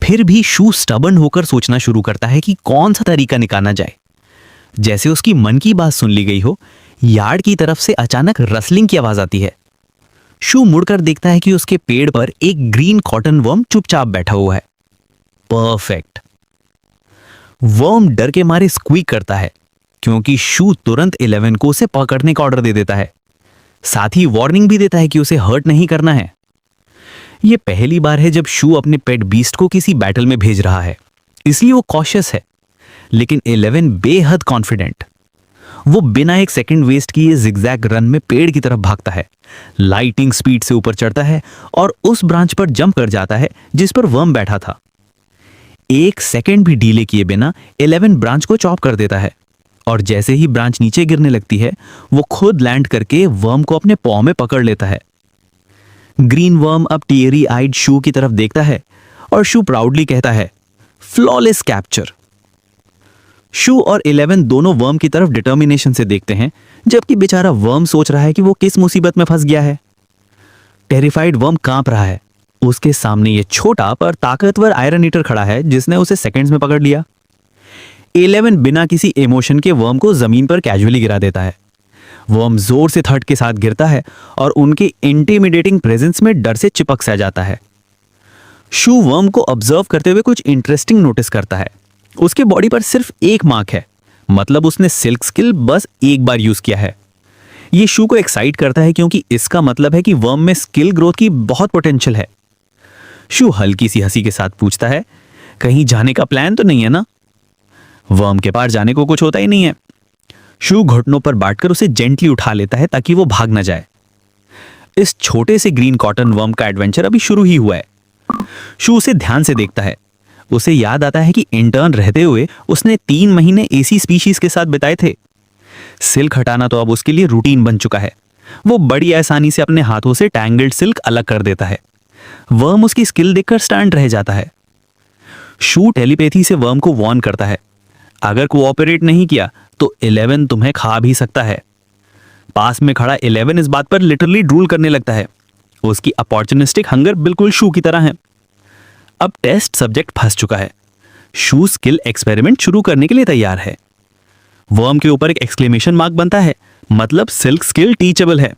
फिर भी शू स्टबर्न होकर सोचना शुरू करता है कि कौन सा तरीका निकाला जाए। जैसे उसकी मन की बात सुन ली गई हो, यार्ड की तरफ से अचानक रसलिंग की आवाज आती है। शू मुड़कर देखता है कि उसके पेड़ पर एक ग्रीन कॉटन वर्म चुपचाप बैठा हुआ है। परफेक्ट। वर्म डर के मारे स्क्वीक करता है क्योंकि शू तुरंत 11 को उसे पकड़ने का ऑर्डर दे देता है। साथ ही वार्निंग भी देता है कि उसे हर्ट नहीं करना है। यह पहली बार है जब शू अपने पेट बीस्ट को किसी बैटल में भेज रहा है, इसलिए वो कॉशियस है। लेकिन 11 बेहद कॉन्फिडेंट। वो बिना एक सेकंड वेस्ट किए जिगजैग रन में पेड़ की तरफ भागता है, लाइटिंग स्पीड से ऊपर चढ़ता है और उस ब्रांच पर जंप कर जाता है जिस पर वर्म बैठा था। एक सेकंड भी डीले किए बिना 11 ब्रांच को चॉप कर देता है और जैसे ही ब्रांच नीचे गिरने लगती है वो खुद लैंड करके वर्म को अपने पॉ में पकड़ लेता है। ग्रीन वर्म अब टीयरी आइड शू की तरफ देखता है और शू प्राउडली कहता है, फ्लॉलेस कैप्चर। शू और 11 दोनों वर्म की तरफ डिटर्मिनेशन से देखते हैं, जबकि बेचारा वर्म सोच रहा है कि वो किस मुसीबत में फंस गया है। टेरिफाइड वर्म कांप रहा है। उसके सामने ये छोटा पर ताकतवर आयरन ईटर खड़ा है जिसने उसे सेकंड्स में पकड़ लिया। 11 बिना किसी इमोशन के वर्म को जमीन पर कैजुअली गिरा देता है। वर्म जोर से थर्ड के साथ गिरता है और उनके इंटिमिडेटिंग प्रेजेंस में डर से चिपक सा जाता है। शू वर्म को ऑब्जर्व करते हुए कुछ इंटरेस्टिंग नोटिस करता है। उसके बॉडी पर सिर्फ एक मार्क है, मतलब उसने सिल्क स्किल बस एक बार यूज किया है। ये शू को एक्साइट करता है क्योंकि इसका मतलब है कि वर्म में स्किल ग्रोथ की बहुत पोटेंशियल है। शू हल्की सी हंसी के साथ पूछता है, कहीं जाने का प्लान तो नहीं है ना? वर्म के पार जाने को कुछ होता ही नहीं है। शू घुटनों पर बांटकर उसे जेंटली उठा लेता है ताकि वो भाग न जाए। इस छोटे से ग्रीन कॉटन वर्म का एडवेंचर अभी शुरू ही हुआ है। शू उसे ध्यान से देखता है। उसे याद आता है कि इंटर्न रहते हुए उसने 3 महीने एसी स्पीशीज के साथ बिताए थे। सिल्क हटाना तो अब उसके लिए रूटीन बन चुका है। वो बड़ी आसानी से अपने हाथों से टैंगल्ड सिल्क अलग कर देता है। वर्म उसकी स्किल देखकर स्टैंड रह जाता है। शू टेलीपैथी से वर्म को वार्न करता है, अगर कोऑपरेट नहीं किया तो 11 तुम्हें खा भी सकता है। पास में खड़ा 11 इस बात पर लिटरली ड्रूल करने लगता है। उसकी अपॉर्चुनिस्टिक हंगर बिल्कुल शू की तरह है। अब टेस्ट सब्जेक्ट फंस चुका है। शू स्किल एक्सपेरिमेंट शुरू करने के लिए तैयार है। वर्म के ऊपर एक एक्सक्लेमेशन मार्क बनता है, मतलब सिल्क स्किल टीचेबल है।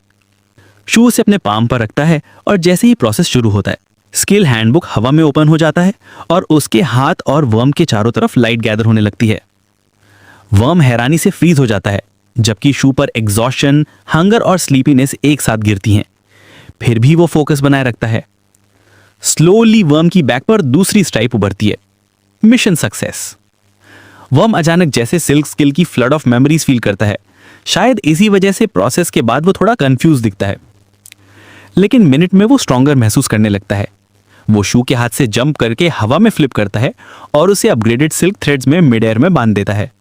शू उसे अपने पाम पर रखता है और जैसे ही प्रोसेस शुरू होता है, स्किल हैंडबुक हवा में ओपन हो जाता है और उसके हाथ और वर्म के चारों तरफ लाइट गैदर होने लगती है। वर्म हैरानी से फ्रीज हो जाता है, जबकि शू पर एग्जॉशन, हंगर और स्लीपीनेस एक साथ गिरती हैं। फिर भी वो फोकस बनाए रखता है। स्लोली वर्म की बैक पर दूसरी स्ट्राइप उभरती है। Mission success. वर्म अचानक जैसे सिल्क स्किल की फ्लड ऑफ मेमोरीज फील करता है। शायद इसी वजह से प्रोसेस के बाद वो थोड़ा कंफ्यूज दिखता है, लेकिन मिनट में वो स्ट्रॉन्गर महसूस करने लगता है। वो शू के हाथ से जंप करके हवा में फ्लिप करता है और उसे अपग्रेडेड सिल्क थ्रेड्स में मिड एयर में बांध देता है।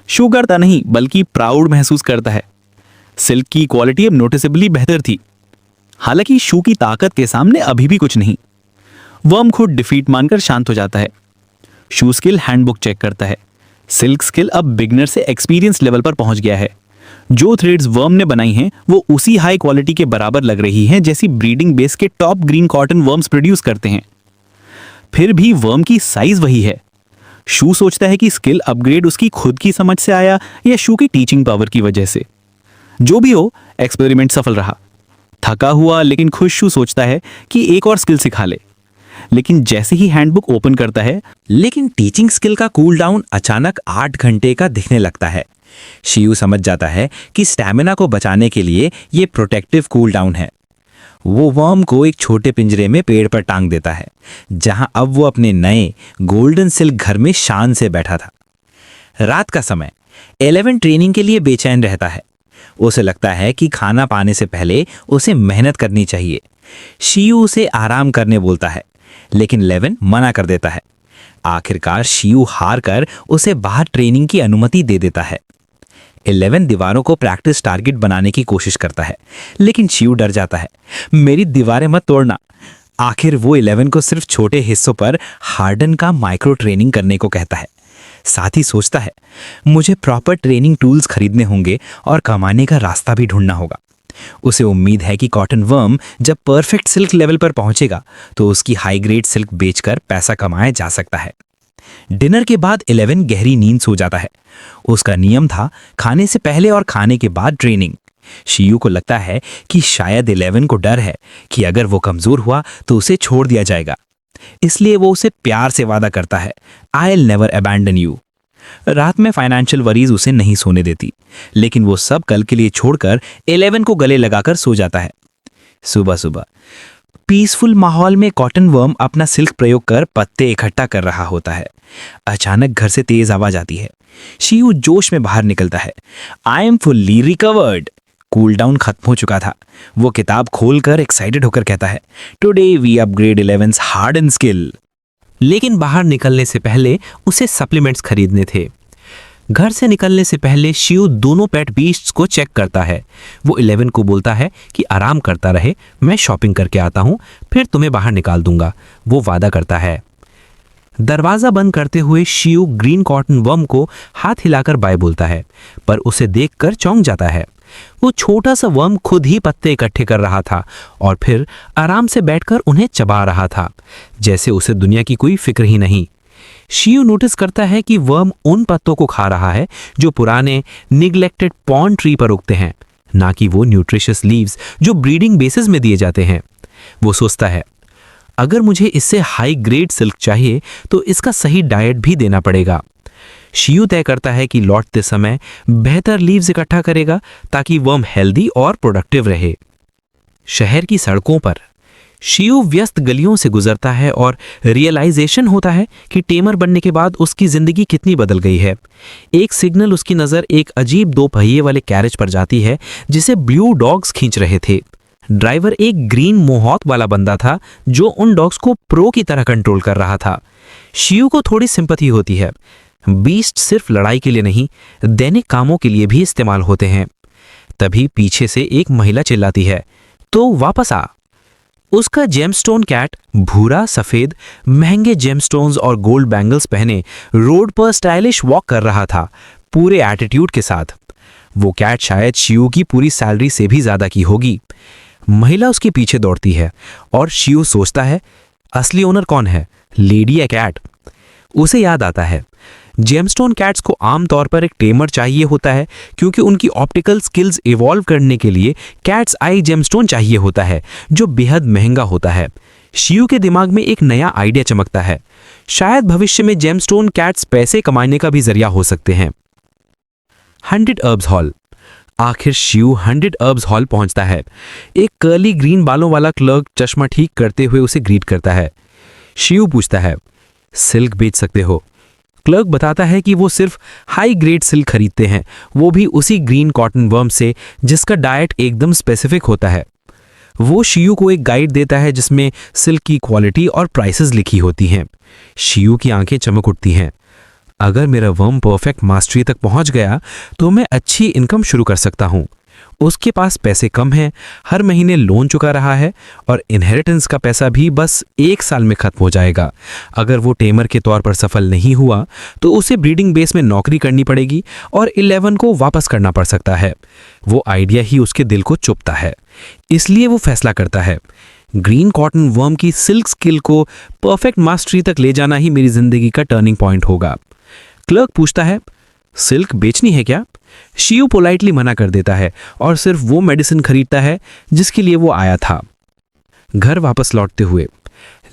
शू करता नहीं बल्कि प्राउड महसूस करता है। सिल्क की क्वालिटी अब नोटिसेबली बेहतर थी। हालांकि शू की ताकत के सामने अभी भी कुछ नहीं। वर्म खुद डिफीट मानकर शांत हो जाता है। शू स्किल हैंडबुक चेक करता है। सिल्क स्किल अब बिगनर से एक्सपीरियंस लेवल पर पहुंच गया है। जो थ्रेड्स वर्म ने बनाई हैं वो उसी हाई क्वालिटी के बराबर लग रही हैं जैसी ब्रीडिंग बेस के top green cotton worms produce करते हैं। फिर भी वर्म की साइज वही है। शू सोचता है कि स्किल अपग्रेड उसकी खुद की समझ से आया या शू की टीचिंग पावर की वजह से। जो भी हो, एक्सपेरिमेंट सफल रहा। थका हुआ लेकिन खुश शू सोचता है कि एक और स्किल सिखा ले, लेकिन जैसे ही हैंडबुक ओपन करता है, लेकिन टीचिंग स्किल का कूल डाउन अचानक 8 घंटे का दिखने लगता है। शियू समझ जाता है कि स्टैमिना को बचाने के लिए ये प्रोटेक्टिव कूल डाउन है। वो वर्म को एक छोटे पिंजरे में पेड़ पर टांग देता है, जहां अब वो अपने नए गोल्डन सिल्क घर में शान से बैठा था। रात का समय 11 ट्रेनिंग के लिए बेचैन रहता है। उसे लगता है कि खाना पाने से पहले उसे मेहनत करनी चाहिए। शियू उसे आराम करने बोलता है, लेकिन 11 मना कर देता है। आखिरकार शियू हार कर उसे बाहर ट्रेनिंग की अनुमति दे देता है। 11 दीवारों को प्रैक्टिस टारगेट बनाने की कोशिश करता है, लेकिन शियू डर जाता है। मेरी दीवारें मत तोड़ना। आखिर वो 11 को सिर्फ छोटे हिस्सों पर हार्डन का माइक्रो ट्रेनिंग करने को कहता है। साथ ही सोचता है, मुझे प्रॉपर ट्रेनिंग टूल्स खरीदने होंगे और कमाने का रास्ता भी ढूंढना होगा। उसे उम्मीद है कि कॉटन वर्म जब परफेक्ट सिल्क लेवल पर पहुंचेगा तो उसकी हाई ग्रेड सिल्क बेचकर पैसा कमाया जा सकता है। डिनर के बाद 11 गहरी नींद सो जाता है। उसका नियम था खाने से पहले और खाने के बाद ट्रेनिंग। शियू को लगता है कि शायद 11 को डर है कि अगर वो कमजोर हुआ तो उसे छोड़ दिया जाएगा। इसलिए वो उसे प्यार से वादा करता है, I will never abandon you. रात में फाइनेंशियल वरीज उसे नहीं सोने देती, लेकिन वो सब कल के लिए छोड़कर 11 को गले लगाकर सो जाता है। सुबह सुबह पीसफुल माहौल में कॉटन वर्म अपना सिल्क प्रयोग कर पत्ते इकट्ठा कर रहा होता है। अचानक घर से तेज आवाज आती है। शियू जोश में बाहर निकलता है। I am fully recovered. Cool down खत्म हो चुका था। वो किताब खोलकर एक्साइटेड होकर कहता है, today we upgrade 11's hard and skill. लेकिन बाहर निकलने से पहले उसे सप्लीमेंट्स खरीदने थे। घर से निकलने से पहले शियू दोनों पेट बीस्ट्स को चेक करता है। वो 11 को बोलता है कि आराम करता रहे, मैं शॉपिंग करके आता हूँ, फिर तुम्हें बाहर निकाल दूंगा। वो वादा करता है। दरवाजा बंद करते हुए शियू ग्रीन कॉटन वर्म को हाथ हिलाकर बाय बोलता है, पर उसे देखकर चौंक जाता है। वो छोटा सा वर्म खुद ही पत्ते इकट्ठे कर रहा था और फिर आराम से बैठकर उन्हें चबा रहा था, जैसे उसे दुनिया की कोई फिक्र ही नहीं। शियू नोटिस करता है कि वर्म उन पत्तों को खा रहा है जो पुराने निग्लेक्टेड पॉन्ड ट्री पर उगते हैं, ना कि वो न्यूट्रिशियस लीव्स जो ब्रीडिंग बेसिस में दिए जाते हैं। वो सोचता है, अगर मुझे इससे हाई ग्रेड सिल्क चाहिए तो इसका सही डाइट भी देना पड़ेगा। शियू तय करता है कि लौटते समय बेहतर लीव्स इकट्ठा करेगा ताकि वर्म हेल्दी और प्रोडक्टिव रहे। शहर की सड़कों पर शियू व्यस्त गलियों से गुजरता है और रियलाइजेशन होता है कि टेमर बनने के बाद उसकी जिंदगी कितनी बदल गई है। एक सिग्नल उसकी नज़र एक अजीब 2 पहिए वाले कैरेज पर जाती है जिसे ब्लू डॉग्स खींच रहे थे। ड्राइवर एक ग्रीन मोहॉक वाला बंदा था जो उन डॉग्स को प्रो की तरह कंट्रोल कर रहा था। शियू को थोड़ी सिंपैथी होती है। बीस्ट सिर्फ लड़ाई के लिए नहीं, दैनिक कामों के लिए भी इस्तेमाल होते हैं। तभी पीछे से एक महिला चिल्लाती है, तो वापस आ। उसका जेमस्टोन कैट भूरा सफेद महंगे जेमस्टोन्स और गोल्ड बैंगल्स पहने रोड पर स्टाइलिश वॉक कर रहा था, पूरे एटीट्यूड के साथ। वो कैट शायद शियू की पूरी सैलरी से भी ज्यादा की होगी। महिला उसके पीछे दौड़ती है और शियू सोचता है, असली ओनर कौन है, लेडी या कैट? उसे याद आता है, जेमस्टोन कैट्स को आमतौर पर एक टेमर चाहिए होता है क्योंकि उनकी ऑप्टिकल स्किल्स इवॉल्व करने के लिए कैट्स आई जेमस्टोन चाहिए होता है जो बेहद महंगा होता है। शियू के दिमाग में एक नया आइडिया चमकता है, शायद भविष्य में जेमस्टोन कैट्स पैसे कमाने का भी जरिया हो सकते हैं। 100 अर्ब्स हॉल। आखिर शियू 100 अर्ब्स हॉल पहुंचता है। एक कर्ली ग्रीन बालों वाला क्लर्क चश्मा ठीक करते हुए उसे ग्रीट करता है। शियू पूछता है, सिल्क बेच सकते हो? क्लर्क बताता है कि वो सिर्फ हाई ग्रेड सिल्क खरीदते हैं, वो भी उसी ग्रीन कॉटन वर्म से जिसका डाइट एकदम स्पेसिफिक होता है। वो शियू को एक गाइड देता है जिसमें सिल्क की क्वालिटी और प्राइसेस लिखी होती हैं। शियू की आंखें चमक उठती हैं। अगर मेरा वर्म परफेक्ट मास्टरी तक पहुंच गया तो मैं अच्छी इनकम शुरू कर सकता हूं। उसके पास पैसे कम हैं, हर महीने लोन चुका रहा है और इनहेरिटेंस का पैसा भी बस 1 साल में खत्म हो जाएगा। अगर वो टेमर के तौर पर सफल नहीं हुआ तो उसे ब्रीडिंग बेस में नौकरी करनी पड़ेगी और 11 को वापस करना पड़ सकता है। वो आइडिया ही उसके दिल को चुभता है, इसलिए वो फैसला करता है, ग्रीन कॉटन वर्म की सिल्क स्किल को परफेक्ट मास्टरी तक ले जाना ही मेरी जिंदगी का टर्निंग पॉइंट होगा। क्लर्क पूछता है, सिल्क बेचनी है क्या? शियू पोलाइटली मना कर देता है और सिर्फ वो मेडिसिन खरीदता है जिसके लिए वो आया था। घर वापस लौटते हुए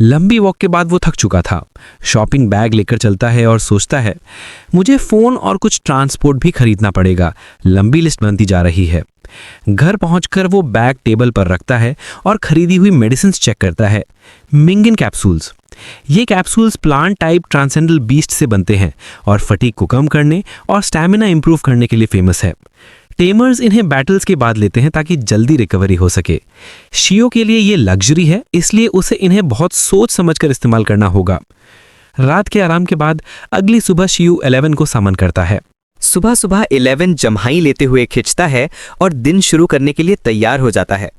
लंबी वॉक के बाद वो थक चुका था। शॉपिंग बैग लेकर चलता है और सोचता है, मुझे फोन और कुछ ट्रांसपोर्ट भी खरीदना पड़ेगा। लंबी लिस्ट बनती जा रही है। घर पहुंचकर वो बैग टेबल पर रखता है और खरीदी हुई मेडिसिन चेक करता है। मिंगिन कैप्सूल्स। ये कैप्सूल्स प्लांट टाइप ट्रांसेंडल बीस्ट से बनते हैं और फटीग को कम करने और स्टैमिना इंप्रूव करने के लिए फेमस है। टेमर्स इन्हें बैटल्स के बाद लेते हैं ताकि जल्दी रिकवरी हो सके। शियो के लिए ये लग्जरी है, इसलिए उसे इन्हें बहुत सोच समझकर इस्तेमाल करना होगा। रात के आराम के बाद अगली सुबह शियू 11 को समन करता है। सुबह सुबह 11 जम्हाई लेते हुए खिंचता है और दिन शुरू करने के लिए तैयार हो जाता है।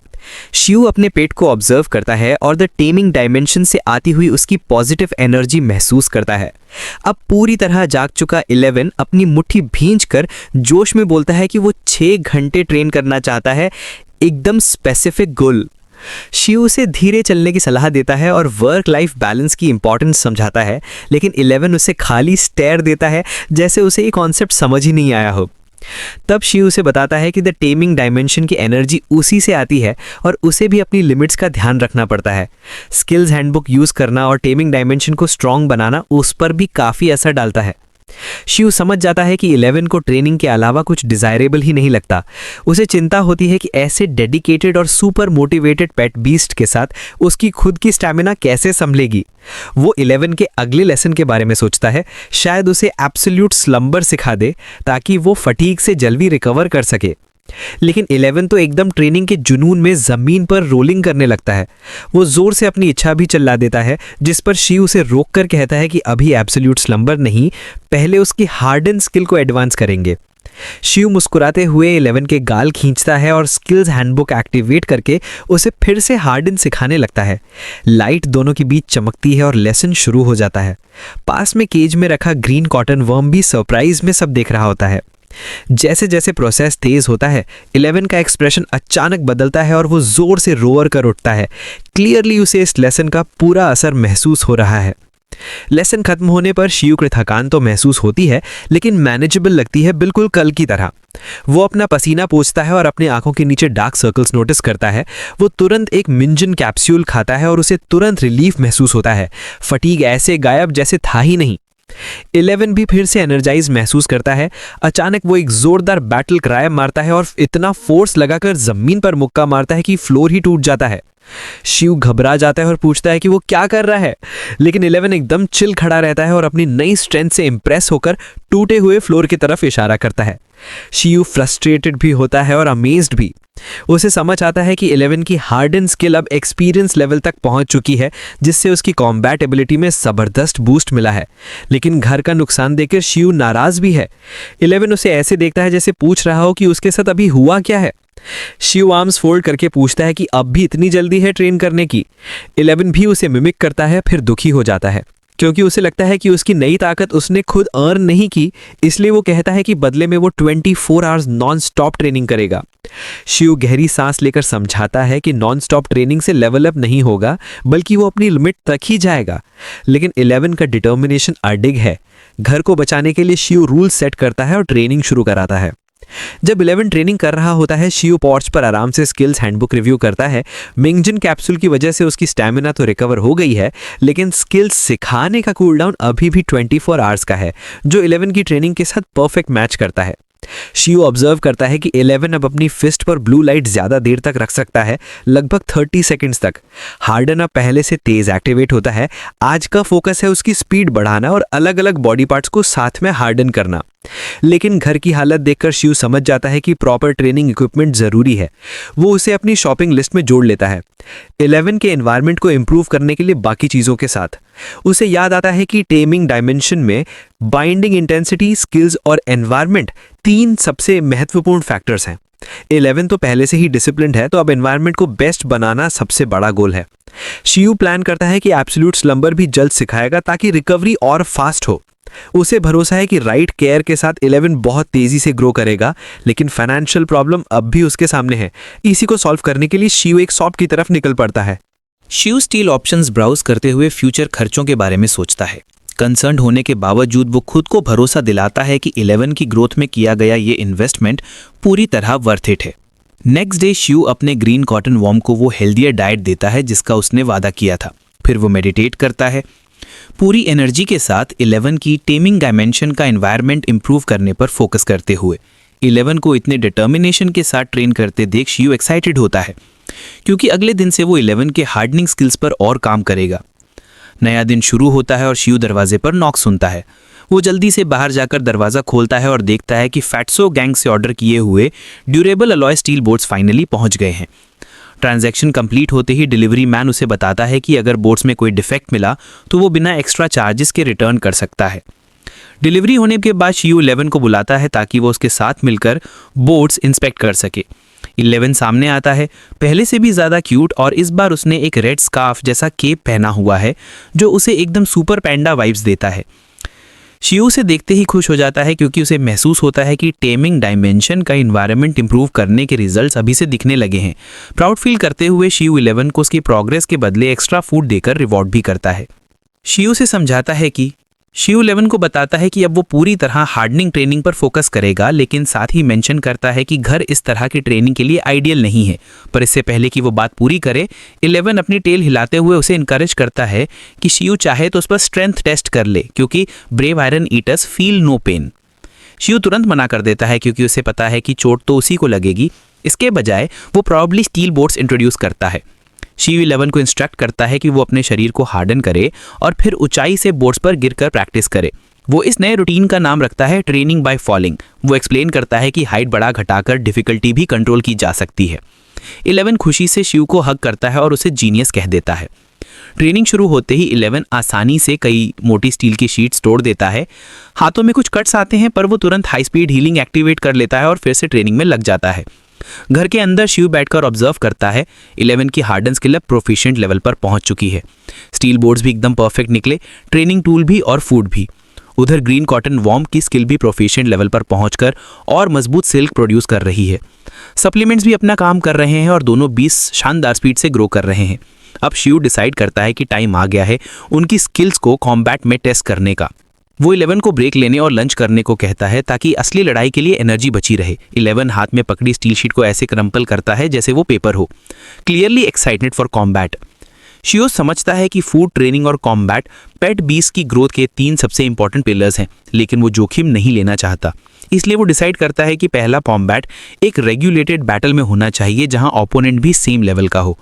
शियू अपने पेट को ऑब्जर्व करता है और द टेमिंग डायमेंशन से आती हुई उसकी पॉजिटिव एनर्जी महसूस करता है। अब पूरी तरह जाग चुका 11 अपनी मुट्ठी भींचकर जोश में बोलता है कि वो 6 घंटे ट्रेन करना चाहता है, एकदम स्पेसिफिक गोल। शियू उसे धीरे चलने की सलाह देता है और वर्क लाइफ बैलेंस की इंपॉर्टेंस समझाता है, लेकिन 11 उसे खाली स्टेयर देता है जैसे उसे ये कॉन्सेप्ट समझ ही नहीं आया हो। तब शिव उसे बताता है कि द टेमिंग डायमेंशन की एनर्जी उसी से आती है और उसे भी अपनी लिमिट्स का ध्यान रखना पड़ता है। स्किल्स हैंडबुक यूज़ करना और टेमिंग डायमेंशन को स्ट्रॉन्ग बनाना उस पर भी काफ़ी असर डालता है। शिव समझ जाता है कि 11 को ट्रेनिंग के अलावा कुछ डिजायरेबल ही नहीं लगता। उसे चिंता होती है कि ऐसे डेडिकेटेड और सुपर मोटिवेटेड पेट बीस्ट के साथ उसकी खुद की स्टैमिना कैसे संभलेगी। वो 11 के अगले लेसन के बारे में सोचता है, शायद उसे एब्सोल्यूट स्लंबर सिखा दे ताकि वो फटीग से जल्दी रिकवर कर सके। लेकिन 11 तो एकदम ट्रेनिंग के जुनून में जमीन पर रोलिंग करने लगता है। वो जोर से अपनी इच्छा भी चिल्ला देता है, जिस पर शिव उसे रोककर कहता है कि अभी एब्सोल्यूट स्लंबर नहीं, पहले उसकी हार्डन स्किल को एडवांस करेंगे। शिव मुस्कुराते हुए 11 के गाल खींचता है और स्किल्स हैंडबुक एक्टिवेट करके उसे फिर से हार्डन सिखाने लगता है। लाइट दोनों के बीच चमकती है और लेसन शुरू हो जाता है। पास में केज में रखा ग्रीन कॉटन वर्म भी सरप्राइज में सब देख रहा होता है। जैसे जैसे प्रोसेस तेज होता है, 11 का एक्सप्रेशन अचानक बदलता है और वो जोर से रोअर कर उठता है। क्लियरली उसे इस लेसन का पूरा असर महसूस हो रहा है। लेसन खत्म होने पर शिव को थकान तो महसूस होती है, लेकिन मैनेजेबल लगती है, बिल्कुल कल की तरह। वो अपना पसीना पोंछता है और अपने आंखों के नीचे डार्क सर्कल्स नोटिस करता है। वो तुरंत एक मिंजन कैप्सूल खाता है और उसे तुरंत रिलीफ महसूस होता है। फटीग ऐसे गायब जैसे था ही नहीं। 11 भी फिर से एनर्जाइज महसूस करता है। अचानक वो एक जोरदार बैटल क्राई मारता है और इतना फोर्स लगाकर जमीन पर मुक्का मारता है कि फ्लोर ही टूट जाता है। शिव घबरा जाता है और पूछता है कि वो क्या कर रहा है, लेकिन 11 एकदम चिल खड़ा रहता है और अपनी नई स्ट्रेंथ से इंप्रेस होकर टूटे हुए फ्लोर की तरफ इशारा करता है। शिव फ्रस्ट्रेटेड भी होता है और अमेज्ड भी। उसे समझ आता है कि 11 की हार्डन स्किल अब एक्सपीरियंस लेवल तक पहुंच चुकी है, जिससे उसकी कॉम्बैट एबिलिटी में जबरदस्त बूस्ट मिला है। लेकिन घर का नुकसान देखकर शिव नाराज भी है। 11 उसे ऐसे देखता है जैसे पूछ रहा हो कि उसके साथ अभी हुआ क्या है। शिव आर्म्स फोल्ड करके पूछता है कि अब भी इतनी जल्दी है ट्रेन करने की। 11 भी उसे मिमिक करता है, फिर दुखी हो जाता है क्योंकि उसे लगता है कि उसकी नई ताकत उसने खुद अर्न नहीं की। इसलिए वो कहता है कि बदले में वो 24 आवर्स नॉन स्टॉप ट्रेनिंग करेगा। शिव गहरी सांस लेकर समझाता है कि नॉन स्टॉप ट्रेनिंग से लेवल अप नहीं होगा, बल्कि वो अपनी लिमिट तक ही जाएगा। लेकिन 11 का डिटर्मिनेशन अडिग है। घर को बचाने के लिए शिव रूल सेट करता है और ट्रेनिंग शुरू कराता है। जब 11 ट्रेनिंग कर रहा होता है, शिव पोर्च पर आराम से स्किल्स हैंडबुक रिव्यू करता है। मिंगजन कैप्सूल की वजह से उसकी स्टैमिना तो रिकवर हो गई है, लेकिन स्किल्स सिखाने का कूलडाउन अभी भी 24 आवर्स का है, जो 11 की ट्रेनिंग के साथ परफेक्ट मैच करता है। शिव ऑब्जर्व करता है कि 11 अब अपनी फिस्ट पर ब्लू लाइट ज्यादा देर तक रख सकता है, लगभग 30 सेकंड्स तक। हार्डन अब पहले से तेज एक्टिवेट होता है। आज का फोकस है उसकी स्पीड बढ़ाना और अलग अलग बॉडी पार्ट्स को साथ में हार्डन करना। लेकिन घर की हालत देखकर शिव समझ जाता है कि प्रॉपर ट्रेनिंग इक्विपमेंट जरूरी है। वो उसे अपनी शॉपिंग लिस्ट में जोड़ लेता है, 11 के एनवायरनमेंट को इंप्रूव करने के लिए बाकी चीजों के साथ। उसे याद आता है कि टेमिंग डायमेंशन में बाइंडिंग इंटेंसिटी, स्किल्स और एनवायरनमेंट 3 सबसे महत्वपूर्ण फैक्टर्स हैं। 11 तो पहले से ही डिसिप्लिन्ड है, तो अब एनवायरनमेंट को बेस्ट बनाना सबसे बड़ा गोल है। शिव प्लान करता है कि एब्सोल्यूट स्लंबर भी जल्द सिखाएगा ताकि रिकवरी और फास्ट हो। उसे भरोसा है कि राइट केयर के साथ 11 बहुत तेजी से ग्रो करेगा, लेकिन फाइनेंशियल प्रॉब्लम अब भी उसके सामने है। इसी को सॉल्व करने के लिए शिव एक शॉप की तरफ निकल पड़ता है। शिव स्टील ऑप्शंस ब्राउज करते हुए फ्यूचर खर्चों के बारे में सोचता है। कंसर्न होने के बावजूद वो खुद को भरोसा दिलाता है कि 11 की ग्रोथ में किया गया ये इन्वेस्टमेंट पूरी तरह वर्थ इट है। नेक्स्ट डे शिव अपने ग्रीन कॉटन वॉर्म को वो हेल्दियर डाइट देता है जिसका उसने वादा किया था। फिर वो मेडिटेट करता है, पूरी एनर्जी के साथ 11 की टेमिंग डायमेंशन का एनवायरनमेंट इंप्रूव करने पर फोकस करते हुए। 11 को इतने डिटर्मिनेशन के साथ ट्रेन करते देख शिव एक्साइटेड होता है, क्योंकि अगले दिन से वो 11 के हार्डनिंग स्किल्स पर और काम करेगा। नया दिन शुरू होता है और शिव दरवाजे पर नॉक सुनता है। वो जल्दी से बाहर जाकर दरवाज़ा खोलता है और देखता है कि फैट्सो गैंग से ऑर्डर किए हुए durable alloy steel boats finally पहुंच गए हैं। ट्रांजैक्शन कंप्लीट होते ही डिलीवरी मैन उसे बताता है कि अगर बोट्स में कोई डिफेक्ट मिला तो वो बिना एक्स्ट्रा चार्जेस के रिटर्न कर सकता है। डिलीवरी होने के बाद शिव 11 को बुलाता है ताकि वो उसके साथ मिलकर बोट्स इंस्पेक्ट कर सके। 11 सामने आता है, पहले से भी ज़्यादा क्यूट, और इस बार उसने एक रेड स्कार्फ जैसा केप पहना हुआ है जो उसे एकदम सुपर पैंडा वाइब्स देता है। शिव उसे देखते ही खुश हो जाता है क्योंकि उसे महसूस होता है कि टेमिंग डायमेंशन का इन्वायरमेंट इंप्रूव करने के रिजल्ट्स अभी से दिखने लगे हैं। प्राउड फील करते हुए शिव 11 को उसकी प्रोग्रेस के बदले एक्स्ट्रा फूड देकर रिवॉर्ड भी करता है। शिव से समझाता है कि शिव 11 को बताता है कि अब वो पूरी तरह हार्डनिंग ट्रेनिंग पर फोकस करेगा, लेकिन साथ ही मेंशन करता है कि घर इस तरह की ट्रेनिंग के लिए आइडियल नहीं है। पर इससे पहले कि वो बात पूरी करे, 11 अपनी टेल हिलाते हुए उसे इनकरेज करता है कि शिव चाहे तो उस पर स्ट्रेंथ टेस्ट कर ले, क्योंकि brave iron eaters feel no pain. Shiv तुरंत मना कर देता है क्योंकि उसे पता है कि चोट तो उसी को लगेगी। इसके बजाय वो प्रॉब्ली स्टील बोर्ड्स इंट्रोड्यूस करता है। शिव 11 को इंस्ट्रक्ट करता है कि वो अपने शरीर को हार्डन करे और फिर ऊंचाई से बोर्ड्स पर गिरकर प्रैक्टिस करे। वो इस नए रूटीन का नाम रखता है ट्रेनिंग बाय फॉलिंग। वो एक्सप्लेन करता है कि हाइट बढ़ा घटाकर डिफिकल्टी भी कंट्रोल की जा सकती है। 11 खुशी से शिव को हग करता है और उसे जीनियस कह देता है। ट्रेनिंग शुरू होते ही 11 आसानी से कई मोटी स्टील की शीट्स तोड़ देता है। हाथों में कुछ कट्स आते हैं, पर वो तुरंत हाई स्पीड हीलिंग एक्टिवेट कर लेता है और फिर से ट्रेनिंग में लग जाता है। घर के अंदर शिव बैठकर ऑब्जर्व करता है। 11 की हार्डन स्किल अब प्रोफिशिएंट लेवल पर पहुंच चुकी है। स्टील बोर्ड्स भी एकदम परफेक्ट निकले, ट्रेनिंग टूल भी और फूड भी। उधर ग्रीन कॉटन वॉर्म की स्किल भी प्रोफिशिएंट लेवल पर पहुंचकर और मजबूत सिल्क प्रोड्यूस कर रही है। सप्लीमेंट्स भी अपना काम कर रहे हैं और दोनों 20 शानदार स्पीड से ग्रो कर रहे हैं। अब शिव डिसाइड करता है कि टाइम आ गया है उनकी स्किल्स को कॉम्बैट में टेस्ट करने का। वो 11 को ब्रेक लेने और लंच करने को कहता है ताकि असली लड़ाई के लिए एनर्जी बची रहे। 11 हाथ में पकड़ी स्टील शीट को ऐसे क्रम्पल करता है जैसे वो पेपर हो, clearly excited for combat. Shiv समझता है कि फूड, ट्रेनिंग और कॉम्बैट पेट बीस्ट की ग्रोथ के 3 सबसे इंपॉर्टेंट पिलर्स हैं, लेकिन वो जोखिम नहीं लेना चाहता। इसलिए वो डिसाइड करता है कि पहला कॉम्बैट एक रेगुलेटेड बैटल में होना चाहिए जहां ओपोनेंट भी सेम लेवल का हो।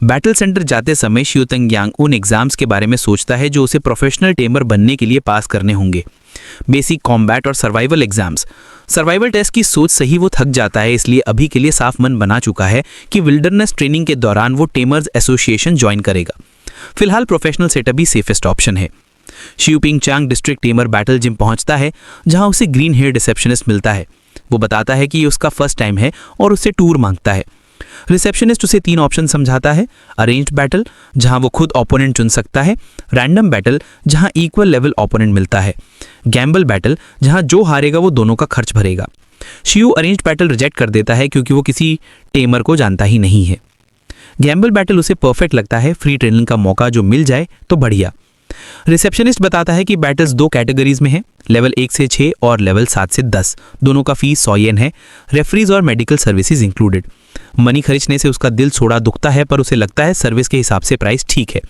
बैटल सेंटर जाते समय शिव तंग्यांग उन एग्जाम्स के बारे में सोचता है जो उसे प्रोफेशनल टेमर बनने के लिए पास करने होंगे। बेसिक कॉम्बैट और सर्वाइवल एग्जाम्स। सर्वाइवल टेस्ट की सोच से ही वो थक जाता है, इसलिए अभी के लिए साफ मन बना चुका है कि विल्डरनेस ट्रेनिंग के दौरान वो टेमर्स एसोसिएशन ज्वाइन करेगा। फिलहाल प्रोफेशनल सेटअप ही सेफेस्ट ऑप्शन है। शिव पिंगचांग डिस्ट्रिक्ट टेमर बैटल जिम पहुंचता है, जहां उसे ग्रीन हेयर रिसेप्शनिस्ट मिलता है। वो बताता है कि ये उसका फर्स्ट टाइम है और उससे टूर मांगता है। रिसेप्शनिस्ट उसे 3 ऑप्शन समझाता है। अरेंज्ड बैटल, जहां वो खुद ओपोनेंट चुन सकता है। रैंडम बैटल, जहां इक्वल लेवल ओपोनेंट मिलता है। गैम्बल बैटल, जहां जो हारेगा वो दोनों का खर्च भरेगा। शिव अरेंज्ड बैटल रिजेक्ट कर देता है क्योंकि वो किसी टेमर को जानता ही नहीं है। गैम्बल बैटल उसे परफेक्ट लगता है, फ्री ट्रेनिंग का मौका जो मिल जाए तो बढ़िया। रिसेप्शनिस्ट बताता है कि बैटल्स 2 कैटेगरीज में हैं, लेवल 1 से 6 और लेवल 7 से 10। दोनों का फीस 100 येन है, रेफरीज और मेडिकल सर्विसेज इंक्लूडेड। मनी खर्चने से उसका दिल थोड़ा दुखता है, पर उसे लगता है सर्विस के हिसाब से प्राइस ठीक है।